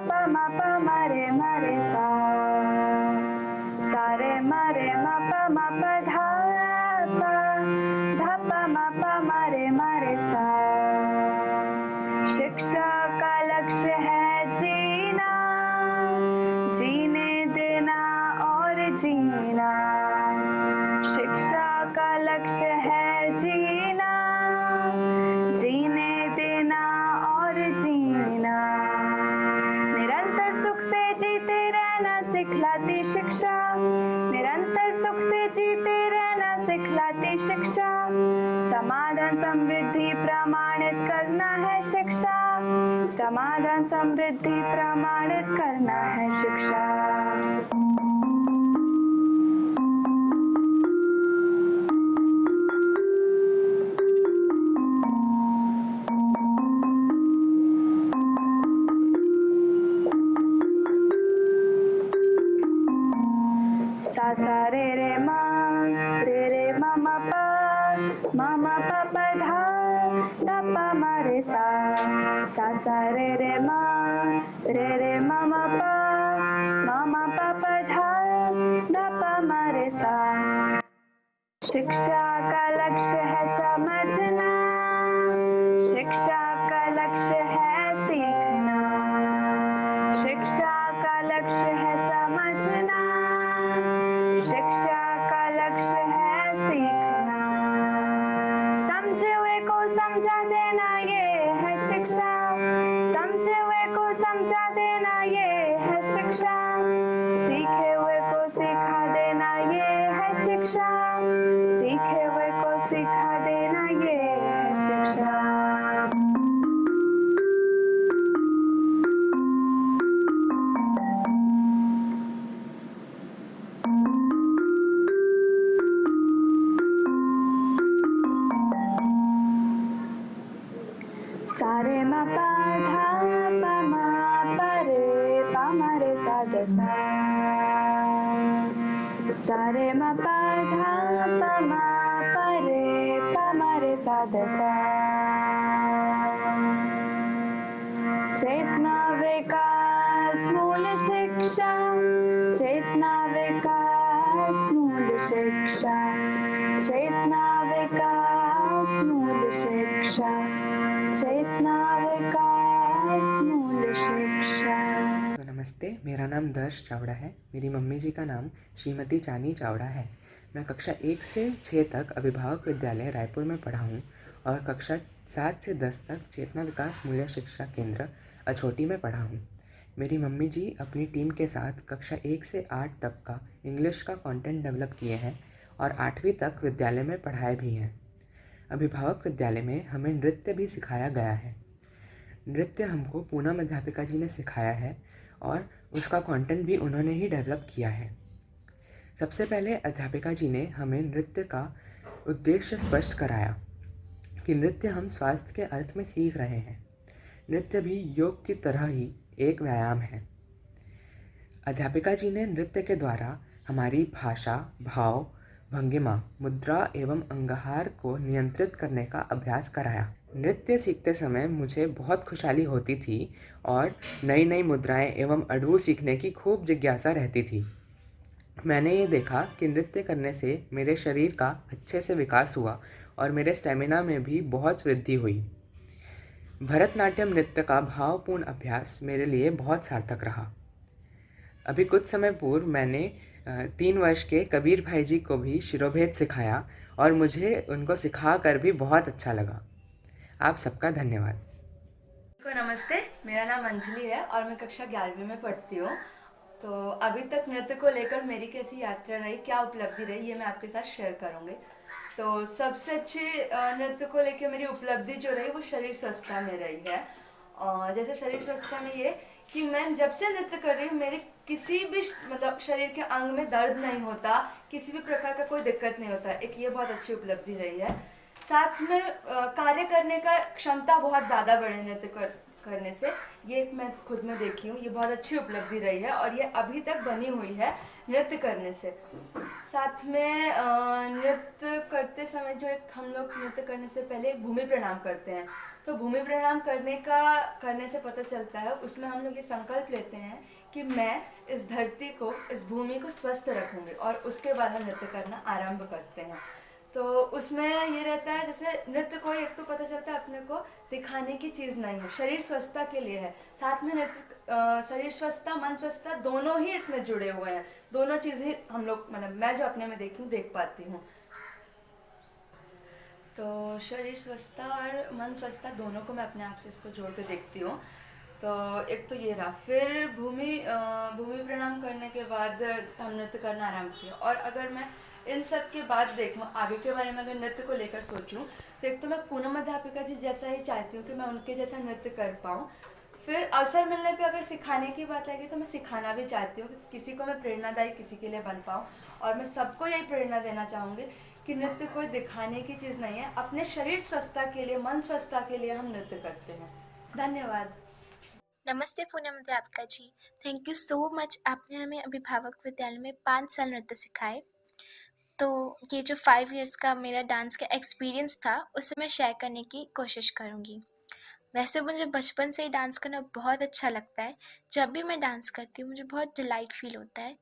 पा मा पा मरे मरे सा। सारे मरे मा पा धा पा मा पा मरे मरे सा। शिक्षा का लक्ष्य है जीना, जीने देना और जीना। शिक्षा का लक्ष्य है जीना, जीने देना और जीना। निरंतर सुख से जीते रहना सिखलाती शिक्षा, निरंतर सुख से जीते रहना सिखलाती शिक्षा। समाधान समृद्धि प्रमाणित करना है शिक्षा, समाधान समृद्धि प्रमाणित करना है शिक्षा। मा मा पा पा धा धा पा मा रे सा सा सा रे मा मा मा पा पा धा धा पा मा रे सा। शिक्षा का लक्ष्य है समझना, शिक्षा का लक्ष्य है सीखना, शिक्षा का लक्ष्य है समझना, शिक्षा का लक्ष्य है सीखना। समझे हुए को समझा देना ये है शिक्षा, समझे हुए को समझा देना ये है शिक्षा, सीखे हुए को सिखा देना ये है शिक्षा, सीखे हुए को सिखा देना ये है शिक्षा। सारे मा पा धा पा मा पा मा रे सा द सा। सारे मा पा धा पा मा रे सा द सा। चेतना विकास मूल शिक्षा, चेतना विकास मूल शिक्षा, चेतना विकास मूल शिक्षा, चेतना विकास मूल शिक्षा। नमस्ते, मेरा नाम दर्श चावड़ा है। मेरी मम्मी जी का नाम श्रीमती चानी चावड़ा है। मैं कक्षा 1 से 6 तक अभिभावक विद्यालय रायपुर में पढ़ा हूँ और कक्षा 7 से 10 तक चेतना विकास मूल्य शिक्षा केंद्र अछोटी में पढ़ा हूँ। मेरी मम्मी जी अपनी टीम के साथ कक्षा 1 से 8 तक का इंग्लिश का कंटेंट डेवलप किए हैं और 8वीं तक विद्यालय में पढ़ाए भी हैं। अभिभावक विद्यालय में हमें नृत्य भी सिखाया गया है। नृत्य हमको पूनम अध्यापिका जी ने सिखाया है और उसका कंटेंट भी उन्होंने ही डेवलप किया है। सबसे पहले अध्यापिका जी ने हमें नृत्य का उद्देश्य स्पष्ट कराया कि नृत्य हम स्वास्थ्य के अर्थ में सीख रहे हैं। नृत्य भी योग की तरह ही एक व्यायाम है। अध्यापिका जी ने नृत्य के द्वारा हमारी भाषा, भाव, भंगिमा, मुद्रा एवं अंगहार को नियंत्रित करने का अभ्यास कराया। नृत्य सीखते समय मुझे बहुत खुशहाली होती थी और नई नई मुद्राएं एवं अड़ू सीखने की खूब जिज्ञासा रहती थी। मैंने ये देखा कि नृत्य करने से मेरे शरीर का अच्छे से विकास हुआ और मेरे स्टेमिना में भी बहुत वृद्धि हुई। भरतनाट्यम नृत्य का भावपूर्ण अभ्यास मेरे लिए बहुत सार्थक रहा। अभी कुछ समय पूर्व मैंने 3 वर्ष के कबीर भाई जी को भी शिरोभेद सिखाया और मुझे उनको सिखा कर भी बहुत अच्छा लगा। आप सबका धन्यवाद। नमस्ते, मेरा नाम अंजलि है और मैं कक्षा 11वीं में पढ़ती हूँ। तो अभी तक नृत्य को लेकर मेरी कैसी यात्रा रही, क्या उपलब्धि रही, ये मैं आपके साथ शेयर करूँगी। तो सबसे अच्छी नृत्य को लेकर मेरी उपलब्धि जो रही वो शरीर स्वस्थता में रही है। जैसे शरीर स्वस्थता में ये कि मैं जब से नृत्य कर रही हूँ मेरे किसी भी मतलब शरीर के अंग में दर्द नहीं होता, किसी भी प्रकार का कोई दिक्कत नहीं होता। एक ये बहुत अच्छी उपलब्धि रही है। साथ में कार्य करने का क्षमता बहुत ज़्यादा बढ़े नृत्य करने से, ये एक मैं खुद में देखी हूँ, ये बहुत अच्छी उपलब्धि रही है और ये अभी तक बनी हुई है नृत्य करने से। साथ में नृत्य करते समय जो एक हम लोग नृत्य करने से पहले भूमि प्रणाम करते हैं, तो भूमि प्रणाम करने से पता चलता है, उसमें हम लोग ये संकल्प लेते हैं कि मैं इस धरती को, इस भूमि को स्वस्थ रखूँगी और उसके बाद हम नृत्य करना आरंभ करते हैं। तो उसमें ये रहता है, जैसे नृत्य को एक तो पता चलता है अपने को दिखाने की चीज़ नहीं है, शरीर स्वस्थता के लिए है। साथ में नृत्य शरीर स्वस्थता, मन स्वस्थता दोनों ही इसमें जुड़े हुए हैं। दोनों चीज़ें हम लोग मतलब मैं जो अपने में देखी हूँ, देख पाती हूँ। तो शरीर स्वस्थता और मन स्वस्थता दोनों को मैं अपने आप से इसको जोड़ कर देखती हूँ। तो एक तो ये रहा। फिर भूमि प्रणाम करने के बाद हम नृत्य करना आरम्भ किया। और अगर मैं इन सब के बाद देखूँ आगे के बारे में, अगर नृत्य को लेकर सोचूं, तो एक तो मैं पूनम अध्यापिका जी जैसा ही चाहती हूँ कि मैं उनके जैसा नृत्य कर पाऊँ। फिर अवसर मिलने पे अगर सिखाने की बात आएगी तो मैं सिखाना भी चाहती हूँ कि किसी को मैं प्रेरणादायी किसी के लिए बन पाऊँ। और मैं सबको यही प्रेरणा देना चाहूँगी कि नृत्य कोई दिखाने की चीज़ नहीं है, अपने शरीर स्वस्थता के लिए, मन स्वस्थता के लिए हम नृत्य करते हैं। धन्यवाद। नमस्ते पूनम अध्यापिका जी, थैंक यू सो मच। आपने हमें अभिभावक विद्यालय में 5 साल नृत्य सिखाए। तो ये जो 5 इयर्स का मेरा डांस का एक्सपीरियंस था उसे मैं शेयर करने की कोशिश करूँगी। वैसे मुझे बचपन से ही डांस करना बहुत अच्छा लगता है। जब भी मैं डांस करती हूँ मुझे बहुत डिलाइट फील होता है।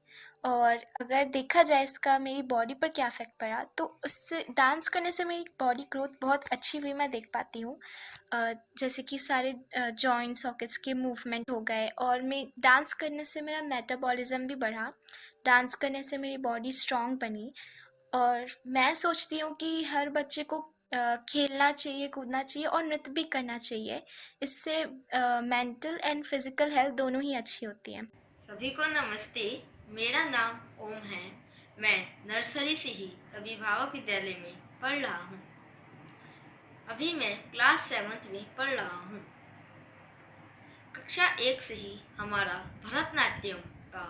और अगर देखा जाए इसका मेरी बॉडी पर क्या इफ़ेक्ट पड़ा, तो उससे डांस करने से मेरी बॉडी ग्रोथ बहुत अच्छी वे मैं देख पाती हूँ। जैसे कि सारे जॉइंट सॉकेट्स के मूवमेंट हो गए, और मैं डांस करने से मेरा मेटाबॉलिज्म भी बढ़ा। डांस करने से मेरी बॉडी स्ट्रॉन्ग बनी। और मैं सोचती हूँ कि हर बच्चे को खेलना चाहिए, कूदना चाहिए और नृत्य भी करना चाहिए। इससे मेंटल एंड फिज़िकल हेल्थ दोनों ही अच्छी होती है। सभी को नमस्ते। मेरा नाम ओम है। मैं नर्सरी से ही अभिभावक विद्यालय में पढ़ रहा हूँ। अभी मैं क्लास 7th में पढ़ रहा हूँ। कक्षा 1 से ही हमारा भरतनाट्यम का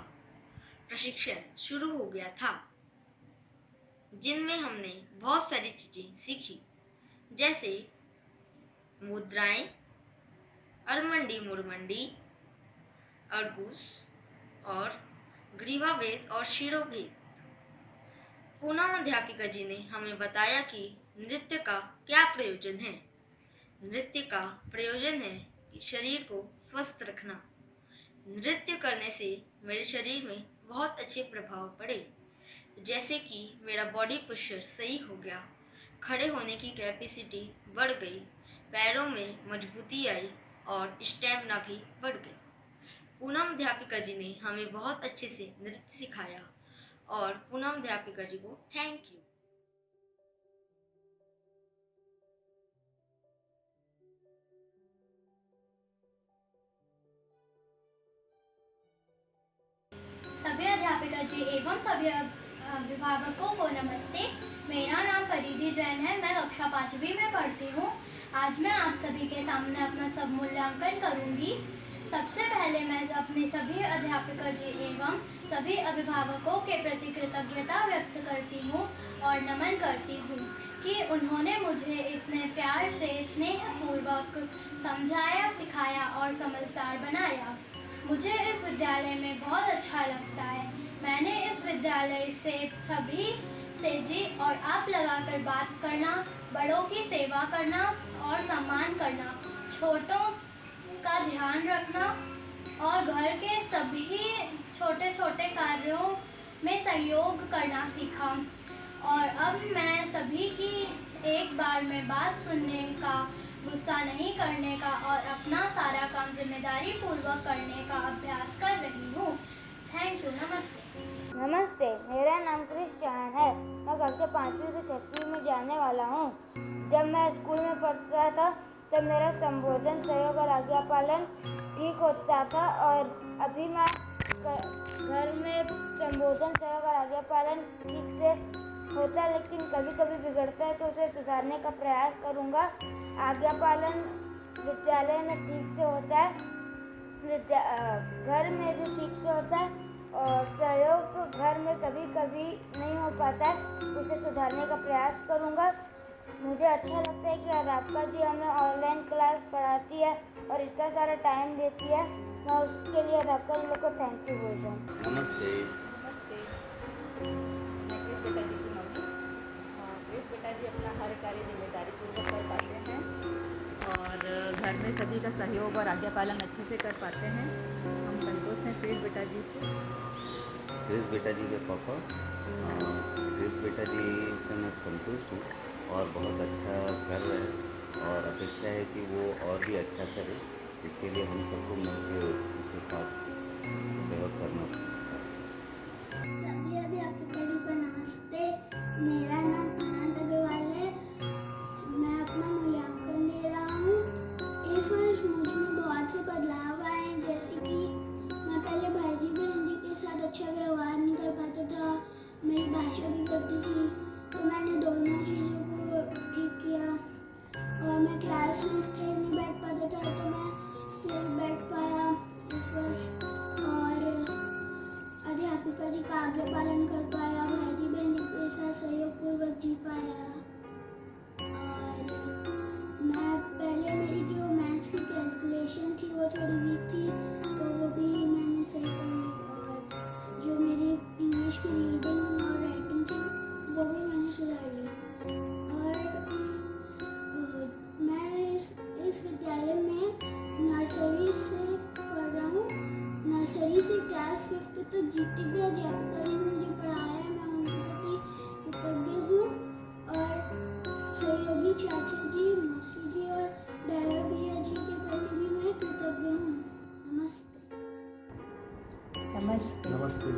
प्रशिक्षण शुरू हो गया था, जिनमें हमने बहुत सारी चीज़ें सीखी, जैसे मुद्राएं, अरमंडी मुरमंडी, अर्गुस और ग्रीवाभेद और शिरोभेद। पूनम अध्यापिका जी ने हमें बताया कि नृत्य का क्या प्रयोजन है। नृत्य का प्रयोजन है कि शरीर को स्वस्थ रखना। नृत्य करने से मेरे शरीर में बहुत अच्छे प्रभाव पड़े, जैसे कि मेरा बॉडी पोस्चर सही हो गया, खड़े होने की कैपेसिटी बढ़ गई, पैरों में मजबूती आई और स्टैमिना भी बढ़ गई। पूनम अध्यापिका जी ने हमें बहुत अच्छे से नृत्य सिखाया और पूनम अध्यापिका जी को थैंक यू। सभी अध्यापिका जी एवं सभी अभिभावकों को नमस्ते। मेरा नाम परिधि जैन है। मैं कक्षा 5वीं में पढ़ती हूँ। आज मैं आप सभी के सामने अपना सब मूल्यांकन करूँगी। सबसे पहले मैं अपने सभी अध्यापिका जी एवं सभी अभिभावकों के प्रति कृतज्ञता व्यक्त करती हूँ और नमन करती हूँ कि उन्होंने मुझे इतने प्यार से स्नेहपूर्वक समझाया, सिखाया और समझदार बनाया। मुझे इस विद्यालय में बहुत अच्छा लगता है। मैंने इस विद्यालय से सभी से जी और आप लगाकर बात करना, बड़ों की सेवा करना और सम्मान करना, छोटों का ध्यान रखना और घर के सभी छोटे छोटे कार्यों में सहयोग करना सीखा। और अब मैं सभी की एक बार में बात सुनने का, गुस्सा नहीं करने का और अपना सारा काम जिम्मेदारी पूर्वक करने का अभ्यास कर रही हूँ। Thank you. नमस्ते। नमस्ते, मेरा नाम क्रिश चौहान है। मैं कक्षा 5वीं से 6वीं में जाने वाला हूँ। जब मैं स्कूल में पढ़ता था तब मेरा संबोधन, सहयोग और आज्ञा पालन ठीक होता था, और अभी मैं घर में संबोधन, सहयोग और आज्ञा पालन ठीक से होता है, लेकिन कभी कभी बिगड़ता है, तो उसे सुधारने का प्रयास करूँगा। आज्ञा पालन विद्यालय में ठीक से होता है, घर में भी ठीक से होता है, और सहयोग घर में कभी कभी नहीं हो पाता है, उसे सुधारने का प्रयास करूँगा। मुझे अच्छा लगता है कि अध्यापिका जी हमें ऑनलाइन क्लास पढ़ाती है और इतना सारा टाइम देती है। मैं उसके लिए अध्यापिका जी को थैंक यू बोल रहा हूँ। नमस्ते। बेटा जी अपना हर कार्य जिम्मेदारी पूर्वक कर पाते हैं और घर में सभी का सहयोग और आज्ञा पालन अच्छे से कर पाते हैं। हम संतुष्ट हैं सुरेश बेटा जी से। सुरेश बेटा जी के पापा, सुरेश बेटा जी से मैं संतुष्ट हूँ और बहुत अच्छा कर रहे हैं, और अपेक्षा है कि वो और भी अच्छा करे। इसके लिए हम सबको मिलकर उसके साथ सहयोग करना चाहिए। सभी अध्यापिका जी को नमस्ते। मेरा नाम अनंत अग्रवाल है। मैं अपना मूल्यांकन दे रहा हूँ। इस वर्ष मुझ में बहुत से बदलाव आए हैं, जैसे कि मैं पहले भाई जी बहन जी के साथ अच्छा व्यवहार नहीं कर पाता था, मेरी भाषा भी करती थी, तो मैंने दोनों चीज़ों को ठीक किया। और मैं क्लास में स्थिर नहीं बैठ पाता था, तो मैं स्थिर बैठ पाया इस वर्ष। और हफ्ते तक जितने भी अध्यापकों ने मुझे पढ़ाया है मैं उनके प्रति कृतज्ञ हूँ और सहयोगी चाचा जी, मौसी जी और ड्राइवर भैया जी के प्रति भी मैं कृतज्ञ हूँ। नमस्ते। नमस्ते। नमस्ते।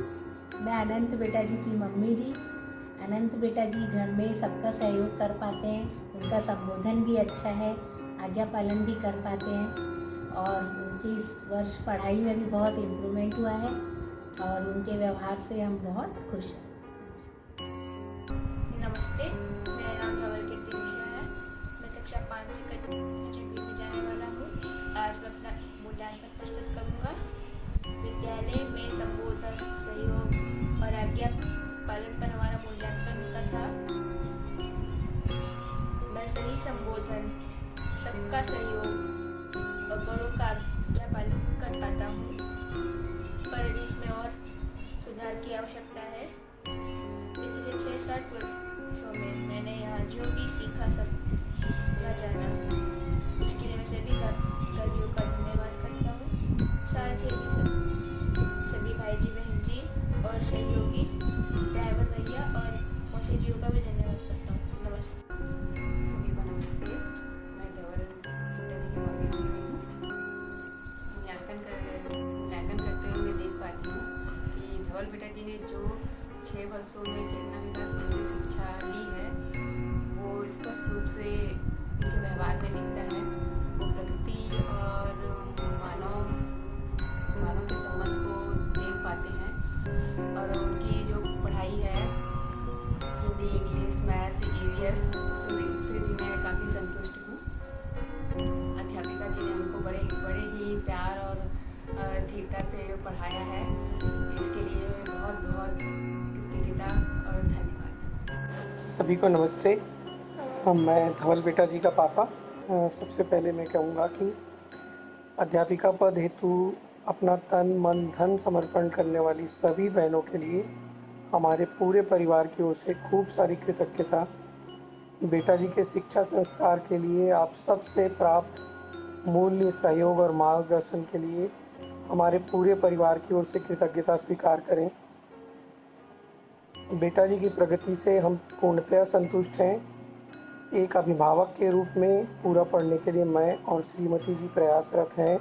मैं अनंत बेटा जी की मम्मी जी। अनंत बेटा जी घर में सबका सहयोग कर पाते हैं, उनका संबोधन भी अच्छा है, आज्ञा पालन भी कर पाते हैं और उनकी इस वर्ष पढ़ाई में भी बहुत इम्प्रूवमेंट हुआ है और उनके व्यवहार से हम बहुत खुश हैं। नमस्ते, मेरा नाम धवल कीर्ति मिश्रा है। मैं कक्षा 5 से कक्षा में जाने वाला हूँ। आज मैं अपना मूल्यांकन प्रस्तुत करूँगा। विद्यालय में संबोधन, सहयोग और आज्ञा पालन पर हमारा मूल्यांकन होता था। मैं सही संबोधन, सबका सहयोग और बड़ों का आज्ञा पालन कर पाता हूँ, पर इसमें और सुधार की आवश्यकता है। पिछले 6-7 वर्षों में मैंने यहाँ जो भी सीखा, सब जाना, उसके लिए मैं सभी कर्मियों का धन्यवाद करता हूँ। साथ ही सभी भाई जी, बहन जी और सहयोगी ड्राइवर भैया और मौसी जियों का भी धन्यवाद करता हूँ। नमस्ते। सभी को नमस्ते। मैं धवल बेटा जी की मम्मी बोल रही हूँ। मूल्यांकन करते हुए मैं देख पाती हूँ कि धवल बेटा जी ने जो 6 वर्षों में चेतना विकास की शिक्षा ली है वो स्पष्ट रूप से उनके व्यवहार में दिखता है। वो प्रकृति और मानव के संबंध को देख पाते हैं और उनकी जो पढ़ाई है हिंदी, इंग्लिश, मैथ्स, EVS उससे भी मैं काफ़ी संतुष्ट हूँ। अध्यापिका जी ने उनको बड़े ही प्यार और धीरता से पढ़ाया है। इसके लिए बहुत बहुत कृतज्ञता और धन्यवाद। सभी को नमस्ते। मैं धवल बेटा जी का पापा। सबसे पहले मैं कहूँगा कि अध्यापिका पद हेतु अपना तन मन धन समर्पण करने वाली सभी बहनों के लिए हमारे पूरे परिवार की ओर से खूब सारी कृतज्ञता। बेटा जी के शिक्षा संस्कार के लिए आप सबसे प्राप्त मूल्य, सहयोग और मार्गदर्शन के लिए हमारे पूरे परिवार की ओर से कृतज्ञता स्वीकार करें। बेटा जी की प्रगति से हम पूर्णतः संतुष्ट हैं। एक अभिभावक के रूप में पूरा पढ़ने के लिए मैं और श्रीमती जी प्रयासरत हैं।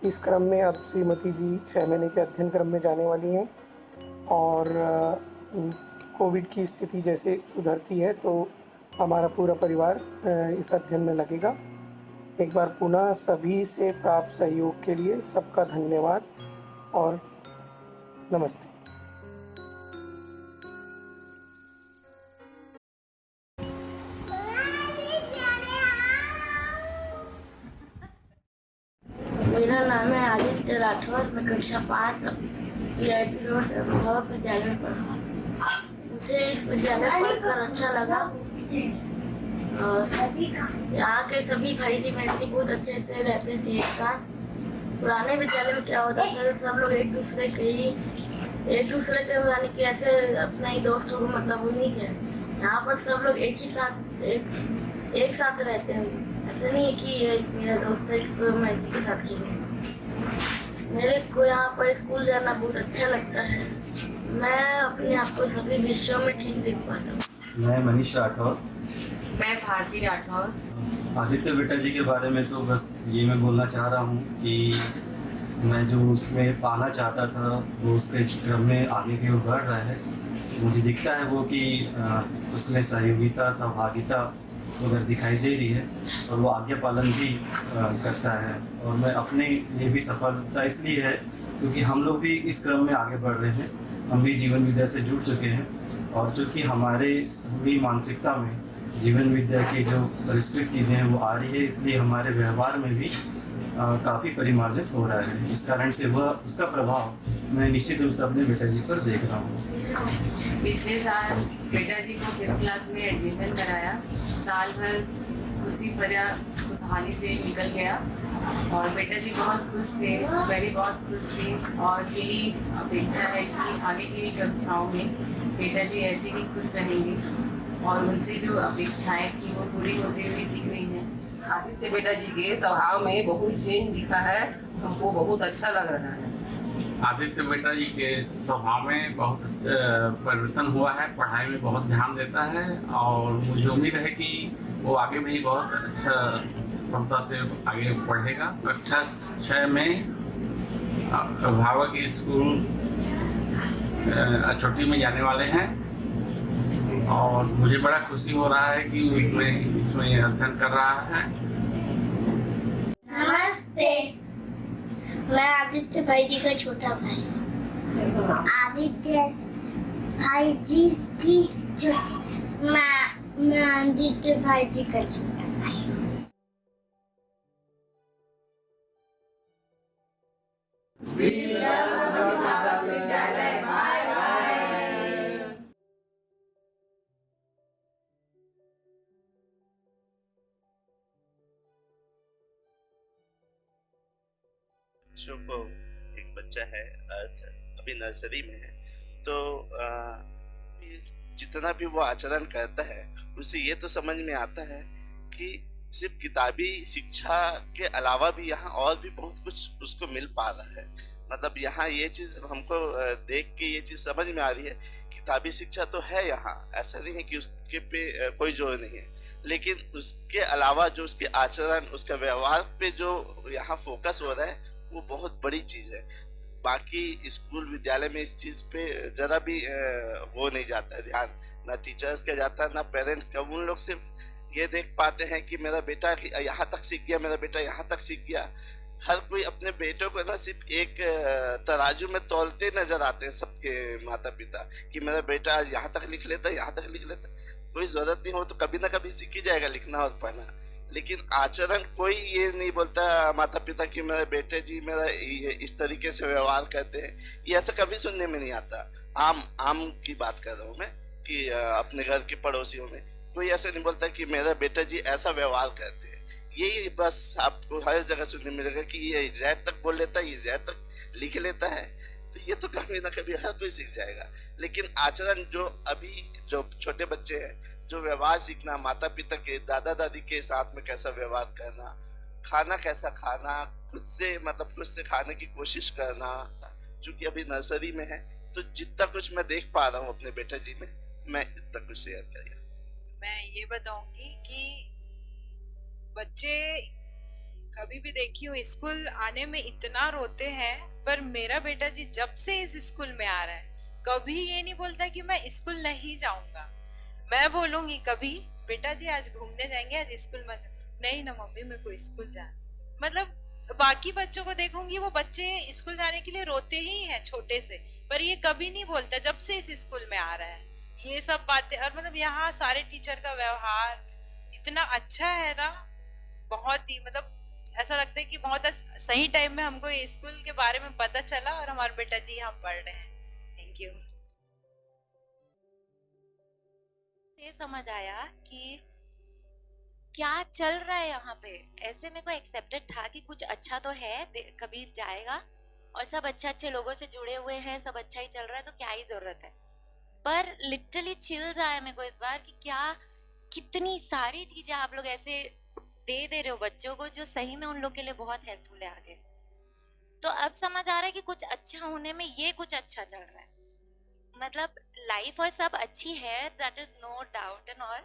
इस क्रम में अब श्रीमती जी 6 महीने के अध्ययन क्रम में जाने वाली हैं और कोविड की स्थिति जैसे सुधरती है तो हमारा पूरा परिवार इस अध्ययन में लगेगा। एक बार पुनः सभी से प्राप्त सहयोग के लिए सबका धन्यवाद और नमस्ते। मेरा नाम है आदित्य राठौर। मैं कक्षा 5 VIP रोड अभिभावक विद्यालय में पढ़ा हूँ। मुझे इस विद्यालय में पढ़कर अच्छा लगा और यहाँ के सभी भाई जी बहन जी बहुत अच्छे से रहते थे एक साथ। पुराने विद्यालय में क्या होता था, सब लोग एक दूसरे के यानी कि ऐसे अपने ही दोस्तों को मतलब उन्हीं के। यहाँ पर सब लोग एक साथ रहते हैं। ऐसा नहीं है कि ये मेरा दोस्त है तो मैं इसी के साथ खेलूँ। मेरे को यहाँ पर स्कूल जाना बहुत अच्छा लगता है। मैं अपने आप को सभी विषयों में ठीक देख पाता हूँ। मैं मनीष राठौर। मैं भारती राठौर। आदित्य बेटा जी के बारे में तो बस ये मैं बोलना चाह रहा हूँ कि मैं जो उसमें पाना चाहता था वो उसके क्रम में आगे की ओर बढ़ रहा है। मुझे दिखता है वो कि उसमें सहयोगिता, सहभागिता उधर दिखाई दे रही है और वो आज्ञा पालन भी करता है। और मैं अपने लिए भी सफलता इसलिए है क्योंकि हम लोग भी इस क्रम में आगे बढ़ रहे हैं। हम भी जीवन विद्या से जुड़ चुके हैं और चूँकि हमारे भी मानसिकता में जीवन विद्या की जो परिष्कृत चीज़ें हैं वो आ रही है, इसलिए हमारे व्यवहार में भी काफ़ी परिमार्जित हो रहा है। इस कारण से वह उसका प्रभाव मैं निश्चित रूप से अपने बेटा जी पर देख रहा हूँ। पिछले साल बेटा जी को 5th क्लास में एडमिशन कराया। साल भर खुशहाली से निकल गया और बेटा जी बहुत खुश थे, मैं भी बहुत खुश थी और यही अपेक्षा है कि आगे की भी कक्षाओं में बेटा जी ऐसे ही खुश रहेंगे और उनसे जो अपेक्षाएं थी वो पूरी होती हुई दिख रही हैं। आदित्य बेटा जी के स्वभाव में बहुत चेंज दिखा है, हमको बहुत अच्छा लग रहा है। आदित्य बेटा जी के स्वभाव में बहुत परिवर्तन हुआ है, पढ़ाई में बहुत ध्यान देता है और मुझे उम्मीद है कि वो आगे भी बहुत अच्छा सफलता से आगे पढ़ेगा। कक्षा 6 में अभिभावक स्कूल अचोटी में जाने वाले हैं और मुझे बड़ा खुशी हो रहा है कि इसमें अध्ययन कर रहा है। नमस्ते, मैं आदित्य भाई जी का छोटा भाई। आदित्य भाई जी की छोटी मैं आदित्य भाई जी का छोटा भाई हूँ। बच्चों को एक बच्चा है अर्थ अभी नर्सरी में है, तो जितना भी वो आचरण करता है उससे ये तो समझ में आता है कि सिर्फ किताबी शिक्षा के अलावा भी यहाँ और भी बहुत कुछ उसको मिल पा रहा है। मतलब यहाँ ये चीज़ हमको देख के ये चीज़ समझ में आ रही है, किताबी शिक्षा तो है यहाँ, ऐसा नहीं है कि उसके पे कोई जोर नहीं है, लेकिन उसके अलावा जो उसके आचरण उसका व्यवहार पे जो यहाँ फोकस हो रहा है वो बहुत बड़ी चीज़ है। बाकी स्कूल विद्यालय में इस चीज़ पे ज़रा भी वो नहीं जाता है ध्यान, ना टीचर्स का जाता है ना पेरेंट्स का। उन लोग सिर्फ ये देख पाते हैं कि मेरा बेटा यहाँ तक सीख गया, मेरा बेटा यहाँ तक सीख गया। हर कोई अपने बेटों को ना सिर्फ एक तराजू में तौलते नजर आते हैं सबके माता पिता कि मेरा बेटा यहाँ तक लिख लेता, यहाँ तक लिख लेता। कोई ज़रूरत नहीं हो तो कभी ना कभी सीख ही जाएगा लिखना और पढ़ना, लेकिन आचरण कोई ये नहीं बोलता माता पिता कि मेरे बेटे जी मेरा ये इस तरीके से व्यवहार करते हैं। ये ऐसा कभी सुनने में नहीं आता। आम की बात कर रहा हूँ मैं कि अपने घर के पड़ोसियों में कोई ऐसा नहीं बोलता कि मेरा बेटा जी ऐसा व्यवहार करते हैं। यही बस आपको हर जगह सुनने मिलेगा कि ये जेड तक बोल लेता है, ये जेड तक लिख लेता है, तो ये तो कभी ना कभी हर कोई सीख जाएगा। लेकिन आचरण जो अभी जो छोटे बच्चे हैं, जो व्यवहार सीखना, माता पिता के दादा दादी के साथ में कैसा व्यवहार करना, खाना कैसा खाना, खुद से मतलब खुद से खाने की कोशिश करना, चूंकि अभी नर्सरी में है तो जितना कुछ मैं देख पा रहा हूँ अपने बेटा जी में, मैं इतना कुछ शेयर करिए। मैं ये बताऊंगी कि बच्चे कभी भी देखी हूँ स्कूल आने में इतना रोते हैं, पर मेरा बेटा जी जब से इस स्कूल में आ रहा है कभी ये नहीं बोलता कि मैं स्कूल नहीं जाऊंगा। मैं बोलूंगी कभी बेटा जी आज घूमने जाएंगे, आज स्कूल में नहीं ना मम्मी मेरे को स्कूल जाना। मतलब बाकी बच्चों को देखूंगी वो बच्चे स्कूल जाने के लिए रोते ही हैं छोटे से, पर ये कभी नहीं बोलता जब से इस स्कूल में आ रहा है ये सब बातें। और मतलब यहाँ सारे टीचर का व्यवहार इतना अच्छा है ना, बहुत ही मतलब ऐसा लगता है कि बहुत सही टाइम में हमको ये स्कूल के बारे में पता चला और हमारे बेटा जी यहाँ पढ़ रहे हैं। Thank you. ये समझ आया कि क्या चल रहा है यहाँ पे। ऐसे मेरे को एक्सेप्टेड था कि कुछ अच्छा तो है, कबीर जाएगा और सब अच्छे लोगों से जुड़े हुए हैं, सब अच्छा ही चल रहा है तो क्या ही जरूरत है। पर लिटरली चिल्स आया मेरे को इस बार कि क्या कितनी सारी चीजें आप लोग ऐसे दे रहे हो बच्चों को जो सही में उन लोग के लिए बहुत हेल्पफुल है आगे। तो अब समझ आ रहा है कि कुछ अच्छा होने में ये कुछ अच्छा चल रहा है। मतलब लाइफ और सब अच्छी है, that is no doubt and all,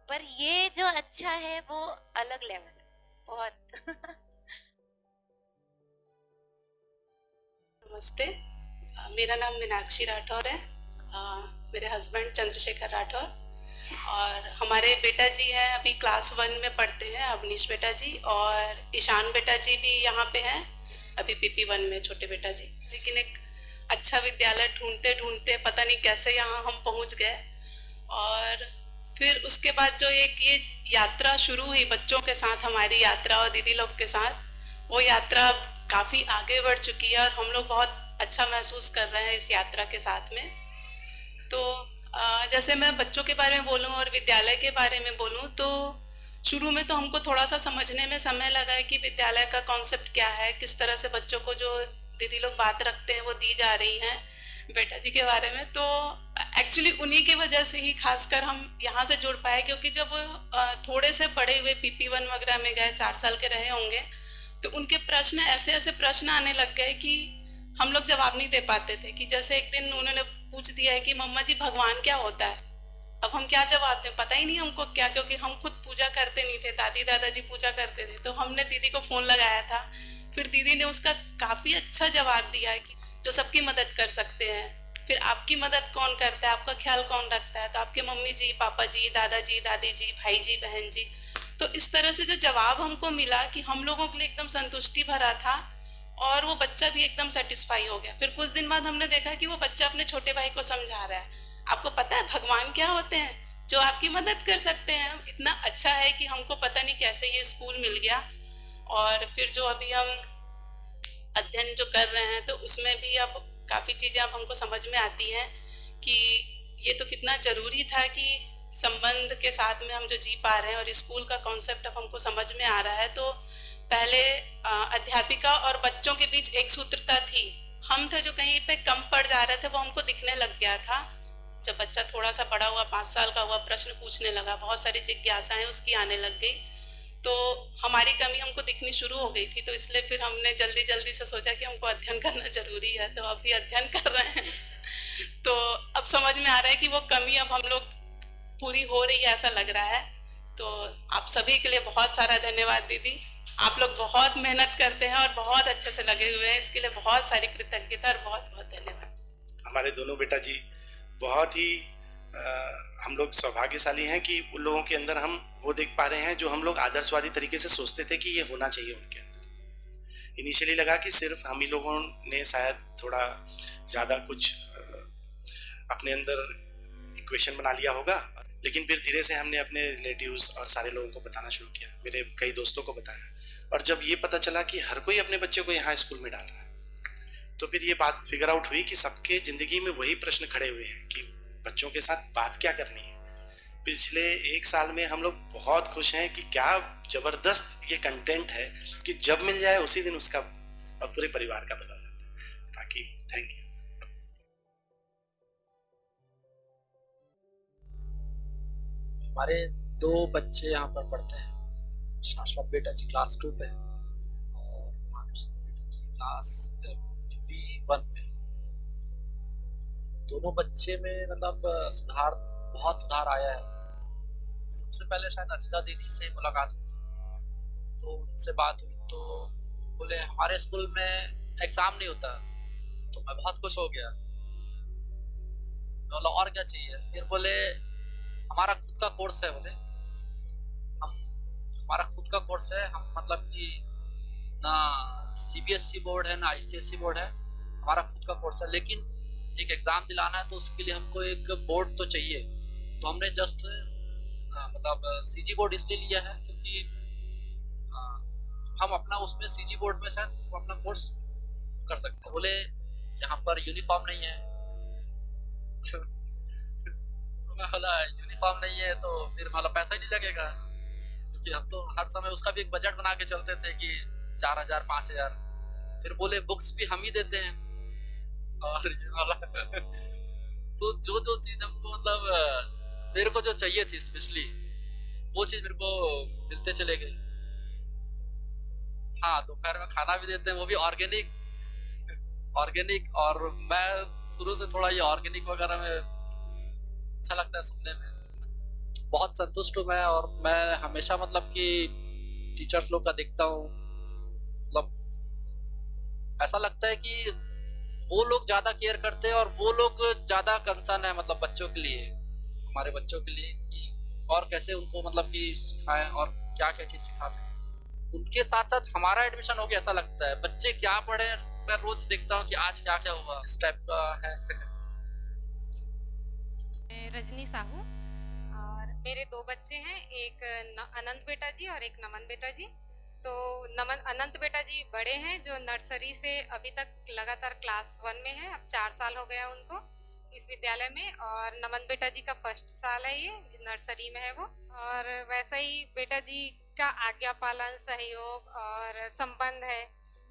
पर ये जो अच्छा है वो अलग लेवल है बहुत। नमस्ते, मेरा नाम मीनाक्षी राठौर है। मेरे हस्बैंड चंद्रशेखर राठौर और हमारे बेटा जी हैं अभी क्लास 1 में पढ़ते हैं, अवनीश बेटा जी, और ईशान बेटा जी भी यहाँ पे हैं अभी PP 1 में, छोटे बेटा जी। लेकिन एक अच्छा विद्यालय ढूंढते ढूंढते पता नहीं कैसे यहाँ हम पहुँच गए। और फिर उसके बाद जो एक ये यात्रा शुरू हुई बच्चों के साथ, हमारी यात्रा और दीदी लोग के साथ, वो यात्रा काफ़ी आगे बढ़ चुकी है और हम लोग बहुत अच्छा महसूस कर रहे हैं इस यात्रा के साथ में। तो जैसे मैं बच्चों के बारे में बोलूँ और विद्यालय के बारे में बोलूँ तो शुरू में तो हमको थोड़ा सा समझने में समय लगा है कि विद्यालय का कॉन्सेप्ट क्या है, किस तरह से बच्चों को जो दीदी लोग बात रखते हैं वो दी जा रही हैं बेटा जी के बारे में। तो एक्चुअली उन्हीं की वजह से ही खासकर हम यहाँ से जुड़ पाए, क्योंकि जब थोड़े से बड़े हुए PP 1 वगैरह में गए, 4 साल के रहे होंगे, तो उनके प्रश्न ऐसे ऐसे प्रश्न आने लग गए कि हम लोग जवाब नहीं दे पाते थे। कि जैसे एक दिन उन्होंने पूछ दिया है कि मम्मा जी भगवान क्या होता है, अब हम क्या जवाब दें, पता ही नहीं हमको क्या, क्योंकि हम खुद पूजा करते नहीं थे, दादी दादाजी पूजा करते थे। तो हमने दीदी को फ़ोन लगाया था, फिर दीदी ने उसका काफ़ी अच्छा जवाब दिया है कि जो सबकी मदद कर सकते हैं, फिर आपकी मदद कौन करता है, आपका ख्याल कौन रखता है, तो आपके मम्मी जी, पापा जी, दादाजी, दादी जी, भाई जी, बहन जी। तो इस तरह से जो जवाब हमको मिला कि हम लोगों के लिए एकदम संतुष्टि भरा था, और वो बच्चा भी एकदम सेटिस्फाई हो गया। फिर कुछ दिन बाद हमने देखा कि वो बच्चा अपने छोटे भाई को समझा रहा है, आपको पता है भगवान क्या होते हैं, जो आपकी मदद कर सकते हैं। इतना अच्छा है कि हमको पता नहीं कैसे ये स्कूल मिल गया। और फिर जो अभी हम अध्ययन जो कर रहे हैं, तो उसमें भी अब काफ़ी चीज़ें अब हमको समझ में आती हैं कि ये तो कितना ज़रूरी था कि संबंध के साथ में हम जो जी पा रहे हैं, और स्कूल का कॉन्सेप्ट अब हमको समझ में आ रहा है। तो पहले अध्यापिका और बच्चों के बीच एक सूत्रता थी, हम थे जो कहीं पे कम पड़ जा रहे थे, वो हमको दिखने लग गया था। जब बच्चा थोड़ा सा बड़ा हुआ, 5 साल का हुआ, प्रश्न पूछने लगा, बहुत सारी जिज्ञासाएं उसकी आने लग गई, तो हमारी कमी हमको दिखनी शुरू हो गई थी। तो इसलिए फिर हमने जल्दी जल्दी से सोचा कि हमको अध्ययन करना ज़रूरी है, तो अभी अध्ययन कर रहे हैं। तो अब समझ में आ रहा है कि वो कमी अब हम लोग पूरी हो रही है, ऐसा लग रहा है। तो आप सभी के लिए बहुत सारा धन्यवाद दीदी, आप लोग बहुत मेहनत करते हैं और बहुत अच्छे से लगे हुए हैं, इसके लिए बहुत सारी कृतज्ञता और बहुत बहुत धन्यवाद। हमारे दोनों बेटा जी बहुत ही हम लोग सौभाग्यशाली हैं कि उन लोगों के अंदर हम वो देख पा रहे हैं जो हम लोग आदर्शवादी तरीके से सोचते थे कि ये होना चाहिए उनके अंदर। इनिशियली लगा कि सिर्फ हम ही लोगों ने शायद थोड़ा ज़्यादा कुछ अपने अंदर इक्वेशन बना लिया होगा, लेकिन फिर धीरे से हमने अपने रिलेटिव्स और सारे लोगों को बताना शुरू किया, मेरे कई दोस्तों को बताया, और जब ये पता चला कि हर कोई अपने बच्चे को यहाँ स्कूल में डाल रहा है, तो फिर ये बात फिगर आउट हुई कि सबके ज़िंदगी में वही प्रश्न खड़े हुए हैं कि बच्चों के साथ बात क्या करनी है। पिछले 1 साल में हम लोग बहुत खुश हैं कि क्या ज़बरदस्त ये कंटेंट है कि जब मिल जाए उसी दिन उसका और पूरे परिवार का भला रहता है। बाकी थैंक यू। हमारे 2 बच्चे यहाँ पर पढ़ते हैं। शाश्वत बेटा जी क्लास 2 पे और मानुष बेटा जी क्लास B1 में। दोनों बच्चे में मतलब बहुत सुधार आया है। सबसे पहले शायद अनिता दीदी से मुलाकात हुई थी, तो उनसे बात हुई तो बोले हमारे स्कूल में एग्ज़ाम नहीं होता, तो मैं बहुत खुश हो गया। बोला और क्या चाहिए, फिर बोले हमारा खुद का कोर्स है, बोले हमारा खुद का कोर्स है, हम मतलब कि ना CBSE बोर्ड है ना ICSE बोर्ड है, हमारा खुद का कोर्स है, लेकिन एक एग्ज़ाम दिलाना है तो उसके लिए हमको एक बोर्ड तो चाहिए। तो हमने जस्ट मतलब CG बोर्ड इसलिए लिया है क्योंकि हम अपना उसमें CG बोर्ड में शायद अपना कोर्स कर सकते हैं। बोले यहाँ पर यूनिफॉर्म नहीं है तो मैं बोला यूनिफॉर्म नहीं है तो फिर मतलब पैसा ही नहीं लगेगा, क्योंकि हम तो हर समय उसका भी एक बजट बना के चलते थे कि 4000 5000। फिर बोले बुक्स भी हम ही देते हैं और ये वाला तो जो चीज़ हमको मतलब मेरे को जो चाहिए थी स्पेशली वो चीज़ मेरे को मिलते चले गई। हाँ, दोपहर में खाना भी देते हैं, वो भी ऑर्गेनिक। और मैं शुरू से थोड़ा ये ऑर्गेनिक वगैरह में अच्छा लगता है सुनने में। बहुत संतुष्ट हूँ मैं, और मैं हमेशा मतलब कि टीचर्स लोग का देखता हूँ, मतलब ऐसा लगता है कि वो लोग ज़्यादा केयर करते हैं और वो लोग ज़्यादा कंसर्न है मतलब बच्चों के लिए, हमारे बच्चों के लिए कि और कैसे उनको मतलब कि सिखाएं और क्या क्या चीज़ सिखा सकें। उनके साथ साथ हमारा एडमिशन हो गया, ऐसा लगता है बच्चे क्या पढ़े, मैं रोज देखता हूँ कि आज क्या क्या हुआ, इस टाइप का है। रजनी साहू, और मेरे 2 बच्चे हैं, एक अनंत बेटा जी और एक नमन बेटा जी। तो अनंत बेटा जी बड़े हैं, जो नर्सरी से अभी तक लगातार क्लास 1 में है, अब 4 साल हो गया उनको इस विद्यालय में, और नमन बेटा जी का 1st साल है, ये नर्सरी में है वो। और वैसा ही बेटा जी का आज्ञा पालन, सहयोग और संबंध है,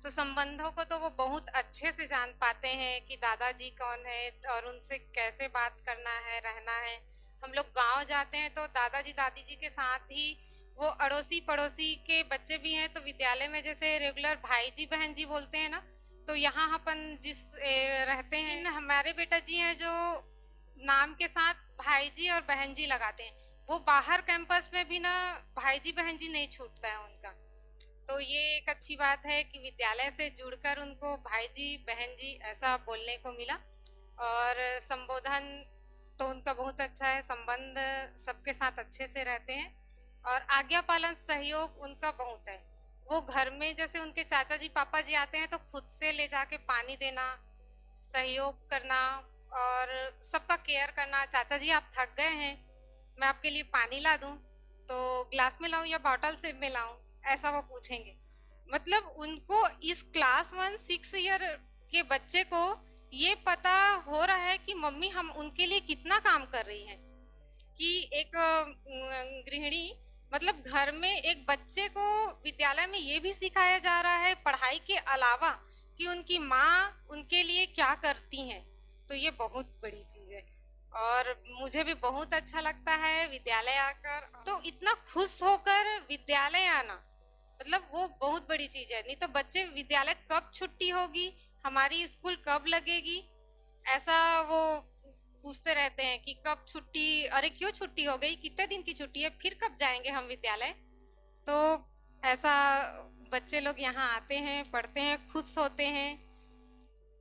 तो संबंधों को तो वो बहुत अच्छे से जान पाते हैं कि दादाजी कौन है और उनसे कैसे बात करना है, रहना है। हम लोग गांव जाते हैं तो दादाजी दादी जी के साथ ही वो अड़ोसी पड़ोसी के बच्चे भी हैं, तो विद्यालय में जैसे रेगुलर भाई जी बहन जी बोलते हैं ना, तो यहाँ अपन जिस रहते हैं, हमारे बेटा जी हैं जो नाम के साथ भाई जी और बहन जी लगाते हैं, वो बाहर कैंपस में भी ना भाई जी बहन जी नहीं छूटता है उनका। तो ये एक अच्छी बात है कि विद्यालय से जुड़कर उनको भाई जी बहन जी ऐसा बोलने को मिला। और संबोधन तो उनका बहुत अच्छा है, संबंध सबके साथ अच्छे से रहते हैं और आज्ञा पालन सहयोग उनका बहुत है। वो घर में जैसे उनके चाचा जी पापा जी आते हैं तो खुद से ले जाके पानी देना, सहयोग करना और सबका केयर करना। चाचा जी आप थक गए हैं, मैं आपके लिए पानी ला दूं तो ग्लास में लाऊं या बॉटल से में लाऊं, ऐसा वो पूछेंगे। मतलब उनको इस क्लास 1 6 ईयर के बच्चे को ये पता हो रहा है कि मम्मी हम उनके लिए कितना काम कर रही हैं। कि एक गृहिणी मतलब घर में एक बच्चे को विद्यालय में ये भी सिखाया जा रहा है पढ़ाई के अलावा कि उनकी माँ उनके लिए क्या करती हैं, तो ये बहुत बड़ी चीज़ है। और मुझे भी बहुत अच्छा लगता है विद्यालय आकर, तो इतना खुश होकर विद्यालय आना मतलब वो बहुत बड़ी चीज़ है। नहीं तो बच्चे विद्यालय कब छुट्टी होगी, हमारी स्कूल कब लगेगी, ऐसा वो पूछते रहते हैं कि कब छुट्टी, अरे क्यों छुट्टी हो गई, कितने दिन की छुट्टी है, फिर कब जाएंगे हम विद्यालय। तो ऐसा बच्चे लोग यहाँ आते हैं, पढ़ते हैं, खुश होते हैं,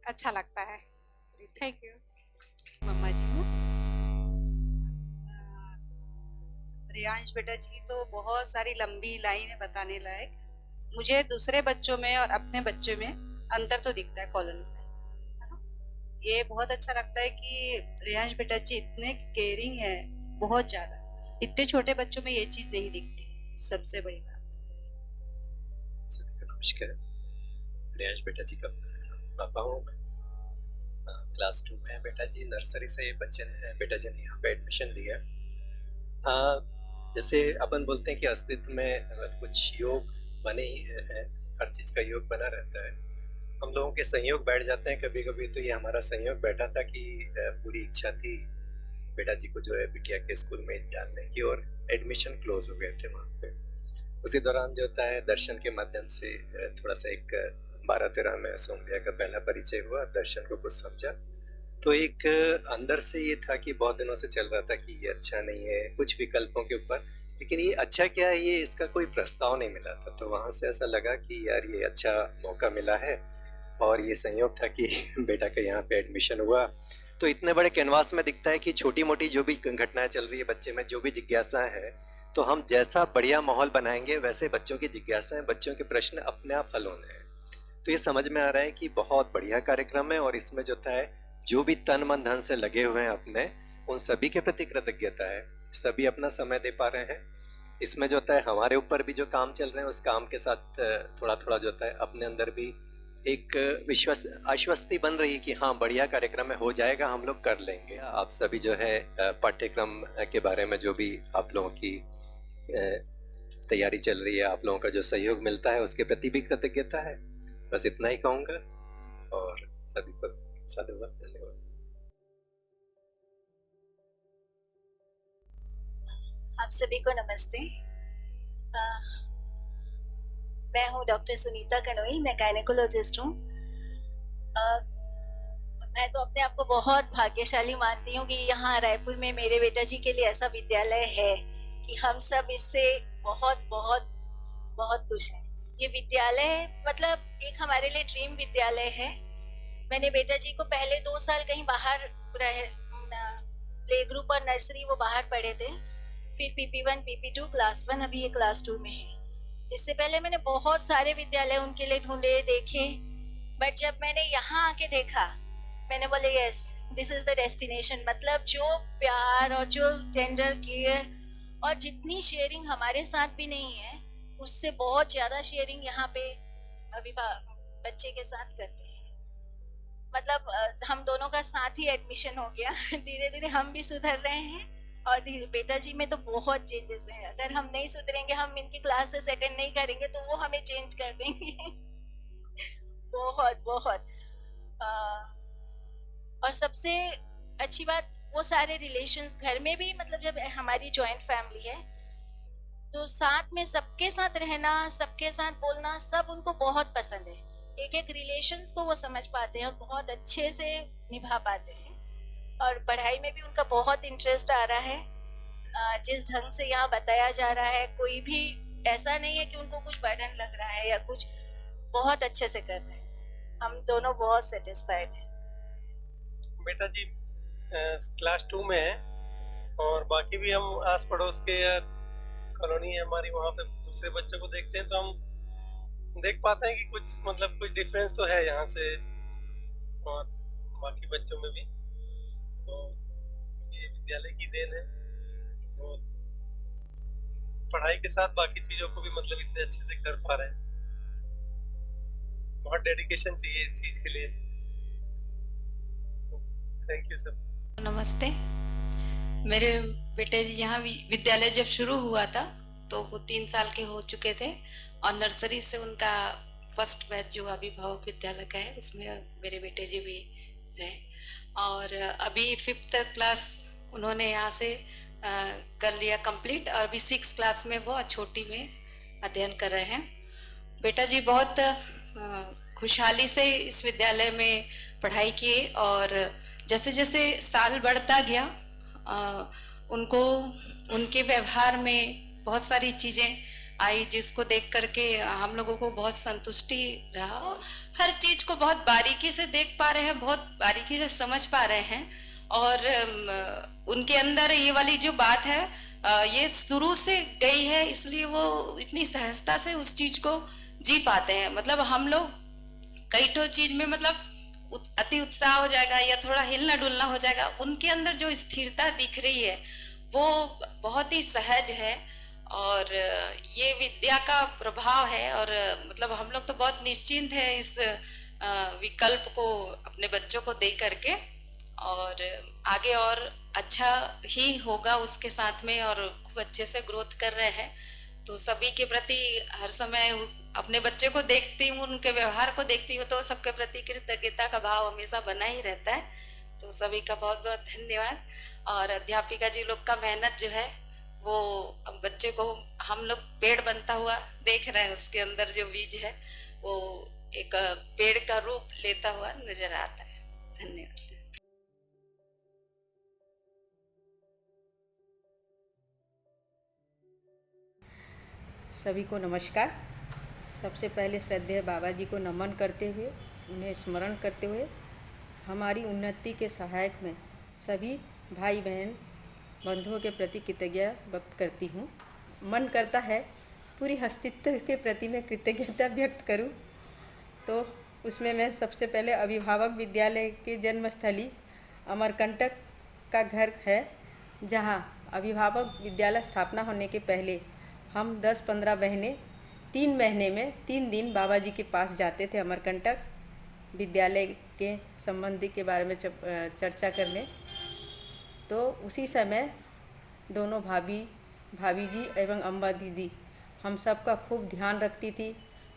अच्छा लगता है। Thank you. मम्मा जी हूँ। रियांश बेटा जी तो बहुत सारी लंबी लाइन है बताने लायक। मुझे दूसरे बच्चों में और अपने बच्चे में अंतर तो दिखता है कॉलोनी में, है ना? ये बहुत अच्छा लगता है कि रियांश बेटा जी इतने केयरिंग है, बहुत ज्यादा। इतने छोटे बच्चों में ये चीज नहीं दिखती, सबसे बड़ी बात। सबको नमस्कार। रियांश बेटा जी का पापा हूँ मैं। क्लास 2 में बेटा जी, नर्सरी से बेटा जी ने यहाँ पे एडमिशन लिया। जैसे अपन बोलते हैं कि अस्तित्व में कुछ योग बने ही हैं, हर चीज़ का योग बना रहता है। हम लोगों के संयोग बैठ जाते हैं कभी कभी, तो ये हमारा संयोग बैठा था कि पूरी इच्छा थी बेटा जी को जो है बिटिया के स्कूल में डालने की, और एडमिशन क्लोज हो गए थे वहाँ पे। उसी दौरान जो होता है दर्शन के माध्यम से थोड़ा सा एक 12-13 में सोमलिया का पहला परिचय हुआ, दर्शन को कुछ समझा। तो एक अंदर से ये था कि बहुत दिनों से चल रहा था कि ये अच्छा नहीं है कुछ विकल्पों के ऊपर, लेकिन ये अच्छा क्या है ये इसका कोई प्रस्ताव नहीं मिला था। तो वहाँ से ऐसा लगा कि यार ये अच्छा मौका मिला है, और ये संयोग था कि बेटा का यहाँ पे एडमिशन हुआ। तो इतने बड़े कैनवास में दिखता है कि छोटी मोटी जो भी घटनाएं चल रही है बच्चे में, जो भी जिज्ञासाएं हैं, तो हम जैसा बढ़िया माहौल बनाएंगे वैसे बच्चों की जिज्ञासाएं, बच्चों के प्रश्न अपने आप हल होने हैं। तो ये समझ में आ रहा है कि बहुत बढ़िया कार्यक्रम है, और इसमें जो है जो भी तन मन धन से लगे हुए हैं अपने, उन सभी के प्रति कृतज्ञता है। सभी अपना समय दे पा रहे हैं। इसमें जो है हमारे ऊपर भी जो काम चल रहे हैं उस काम के साथ थोड़ा थोड़ा जो है अपने अंदर भी एक विश्वास आश्वस्ति बन रही है कि हाँ बढ़िया कार्यक्रम है, हो जाएगा, हम लोग कर लेंगे। आप सभी जो है पाठ्यक्रम के बारे में जो भी आप लोगों की तैयारी चल रही है, आप लोगों का जो सहयोग मिलता है उसके प्रति भी कृतज्ञता है। बस इतना ही कहूँगा, और सभी को साधुवाद, धन्यवाद। आप सभी को नमस्ते। मैं हूँ डॉक्टर सुनीता कनोई, मैं गायनेकोलॉजिस्ट हूँ। मैं तो अपने आप को बहुत भाग्यशाली मानती हूँ कि यहाँ रायपुर में मेरे बेटा जी के लिए ऐसा विद्यालय है कि हम सब इससे बहुत बहुत बहुत खुश हैं। ये विद्यालय मतलब एक हमारे लिए ड्रीम विद्यालय है। मैंने बेटा जी को पहले 2 साल कहीं बाहर प्ले ग्रुप और नर्सरी वो बाहर पढ़े थे, फिर PP1 PP2 क्लास 1, अभी ये क्लास 2 में है। इससे पहले मैंने बहुत सारे विद्यालय उनके लिए ढूंढे, देखे, बट जब मैंने यहाँ आके देखा मैंने बोले yes this is the destination. मतलब जो प्यार और जो टेंडर केयर और जितनी शेयरिंग हमारे साथ भी नहीं है उससे बहुत ज्यादा शेयरिंग यहाँ पे अभी बच्चे के साथ करते हैं। मतलब हम दोनों का साथ ही एडमिशन हो गया। धीरे धीरे हम भी सुधर रहे हैं, और बेटा जी में तो बहुत चेंजेस हैं। अगर हम नहीं सुधरेंगे, हम इनकी क्लासेस अटेंड नहीं करेंगे तो वो हमें चेंज कर देंगे। बहुत बहुत और सबसे अच्छी बात वो सारे रिलेशंस घर में भी, मतलब जब हमारी जॉइंट फैमिली है तो साथ में सबके साथ रहना, सबके साथ बोलना, सब उनको बहुत पसंद है। एक एक रिलेशंस को वो समझ पाते हैं और बहुत अच्छे से निभा पाते हैं। और पढ़ाई में भी उनका बहुत इंटरेस्ट आ रहा है। जिस ढंग से यहाँ बताया जा रहा है, कोई भी ऐसा नहीं है कि उनको कुछ बर्डन लग रहा है या कुछ, बहुत अच्छे से कर रहे हैं। हम दोनों बहुत सेटिस्फाइड हैं। बेटा जी क्लास 2 में है और बाकी भी हम आस पड़ोस के या कॉलोनी है हमारी, वहाँ पे दूसरे बच्चों को देखते हैं तो हम देख पाते हैं कि कुछ मतलब कुछ डिफरेंस तो है यहाँ से और बाकी बच्चों में भी। तो ये विद्यालय की देन है और पढ़ाई के साथ बाकी चीजों को भी मतलब इतने अच्छे से कर पा रहे हैं। बहुत डेडिकेशन चाहिए इस चीज के लिए। Thank you sir. नमस्ते। मेरे बेटे जी यहाँ विद्यालय जब शुरू हुआ था तो वो 3 साल के हो चुके थे और नर्सरी से उनका फर्स्ट बैच जो अभिभावक विद्यालय का है उसमें मेरे बेटे जी भी रहे और अभी 5th क्लास उन्होंने यहाँ से कर लिया कंप्लीट और अभी 6th क्लास में वो छोटी में अध्ययन कर रहे हैं। बेटा जी बहुत खुशहाली से इस विद्यालय में पढ़ाई किए और जैसे जैसे साल बढ़ता गया उनको उनके व्यवहार में बहुत सारी चीज़ें आई जिसको देख करके हम लोगों को बहुत संतुष्टि रहा। हर चीज़ को बहुत बारीकी से देख पा रहे हैं, बहुत बारीकी से समझ पा रहे हैं और उनके अंदर ये वाली जो बात है ये शुरू से गई है, इसलिए वो इतनी सहजता से उस चीज़ को जी पाते हैं। मतलब हम लोग कई ठो चीज़ में मतलब अति उत्साह हो जाएगा या थोड़ा हिलना डुलना हो जाएगा, उनके अंदर जो स्थिरता दिख रही है वो बहुत ही सहज है और ये विद्या का प्रभाव है और मतलब हम लोग तो बहुत निश्चिंत है इस विकल्प को अपने बच्चों को दे करके और आगे और अच्छा ही होगा उसके साथ में और खूब अच्छे से ग्रोथ कर रहे हैं। तो सभी के प्रति हर समय अपने बच्चे को देखती हूँ, उनके व्यवहार को देखती हूँ तो सबके प्रति कृतज्ञता का भाव हमेशा बना ही रहता है। तो सभी का बहुत बहुत धन्यवाद। और अध्यापिका जी लोग का मेहनत जो है वो बच्चे को हम लोग पेड़ बनता हुआ देख रहे हैं, उसके अंदर जो बीज है वो एक पेड़ का रूप लेता हुआ नजर आता है। धन्यवाद। सभी को नमस्कार। सबसे पहले श्रद्धेय बाबा जी को नमन करते हुए, उन्हें स्मरण करते हुए हमारी उन्नति के सहायक में सभी भाई बहन बंधुओं के प्रति कृतज्ञता व्यक्त करती हूँ। मन करता है पूरी अस्तित्व के प्रति मैं कृतज्ञता व्यक्त करूँ, तो उसमें मैं सबसे पहले अभिभावक विद्यालय के जन्मस्थली अमरकंटक का घर है, जहाँ अभिभावक विद्यालय स्थापना होने के पहले हम 10-15 बहनें 3 महीने में 3 दिन बाबा जी के पास जाते थे अमरकंटक विद्यालय के संबंधी के बारे में चर्चा करने। तो उसी समय दोनों भाभी जी एवं अम्बा दीदी हम सब का खूब ध्यान रखती थी,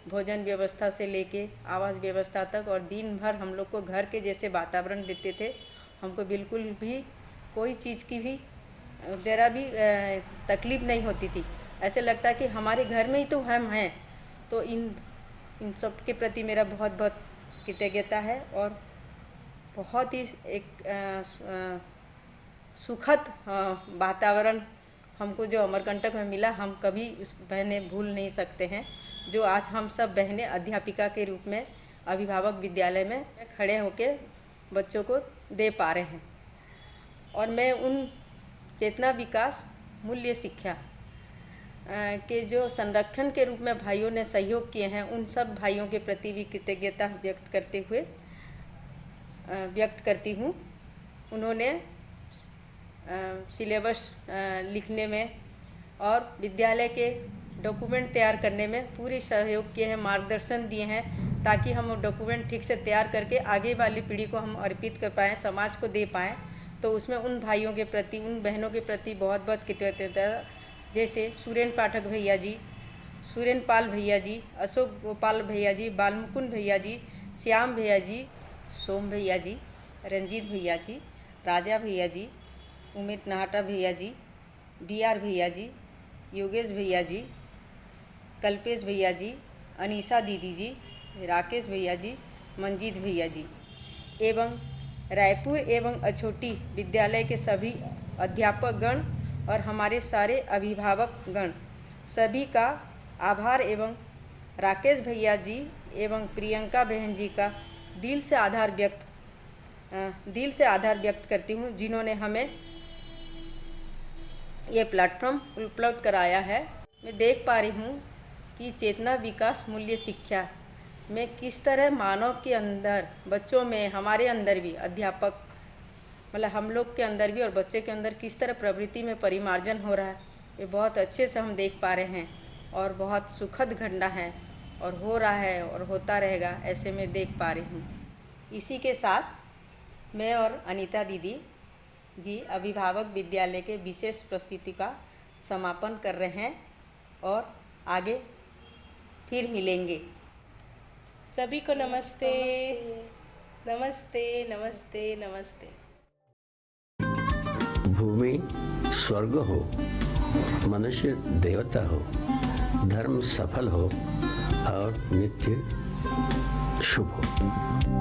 भोजन व्यवस्था से लेके आवास व्यवस्था तक, और दिन भर हम लोग को घर के जैसे वातावरण देते थे। हमको बिल्कुल भी कोई चीज़ की भी ज़रा भी तकलीफ़ नहीं होती थी, ऐसे लगता कि हमारे घर में ही तो हम हैं। तो इन सब के प्रति मेरा बहुत बहुत कृतज्ञता है और बहुत ही एक सुखद वातावरण हमको जो अमरकंटक में मिला, हम कभी उस बहनें भूल नहीं सकते हैं, जो आज हम सब बहनें अध्यापिका के रूप में अभिभावक विद्यालय में खड़े होकर बच्चों को दे पा रहे हैं। और मैं उन चेतना विकास मूल्य शिक्षा के जो संरक्षण के रूप में भाइयों ने सहयोग किए हैं, उन सब भाइयों के प्रति भी कृतज्ञता व्यक्त करती हूँ। उन्होंने सिलेबस लिखने में और विद्यालय के डॉक्यूमेंट तैयार करने में पूरी सहयोग किए हैं, मार्गदर्शन दिए हैं, ताकि हम डॉक्यूमेंट ठीक से तैयार करके आगे वाली पीढ़ी को हम अर्पित कर पाएँ, समाज को दे पाएँ। तो उसमें उन भाइयों के प्रति, उन बहनों के प्रति बहुत बहुत कृतज्ञता, जैसे सुरेन पाठक भैया जी, सुरेन पाल भैया जी, अशोक गोपाल भैया जी, बालमुकुंद भैया जी, श्याम भैया जी, सोम भैया जी, रंजीत भैया जी, राजा भैया जी, उमेश नाहटा भैया जी, BR भैया जी, योगेश भैया जी, कल्पेश भैया जी, अनीशा दीदी जी, राकेश भैया जी, मंजीत भैया जी एवं रायपुर एवं अछोटी विद्यालय के सभी अध्यापक गण और हमारे सारे अभिभावक गण सभी का आभार एवं राकेश भैया जी एवं प्रियंका बहन जी का दिल से आभार व्यक्त करती हूँ, जिन्होंने हमें ये प्लेटफॉर्म उपलब्ध कराया है। मैं देख पा रही हूँ कि चेतना विकास मूल्य शिक्षा में किस तरह मानव के अंदर, बच्चों में, हमारे अंदर भी, अध्यापक मतलब हम लोग के अंदर भी और बच्चे के अंदर किस तरह प्रवृत्ति में परिमार्जन हो रहा है, ये बहुत अच्छे से हम देख पा रहे हैं और बहुत सुखद घटना है और हो रहा है और होता रहेगा, ऐसे मैं देख पा रही हूँ। इसी के साथ मैं और अनीता दीदी जी अभिभावक विद्यालय के विशेष प्रस्तुति का समापन कर रहे हैं और आगे फिर मिलेंगे। सभी को नमस्ते नमस्ते नमस्ते नमस्ते। भूमि स्वर्ग हो, मनुष्य देवता हो, धर्म सफल हो और नित्य शुभ हो।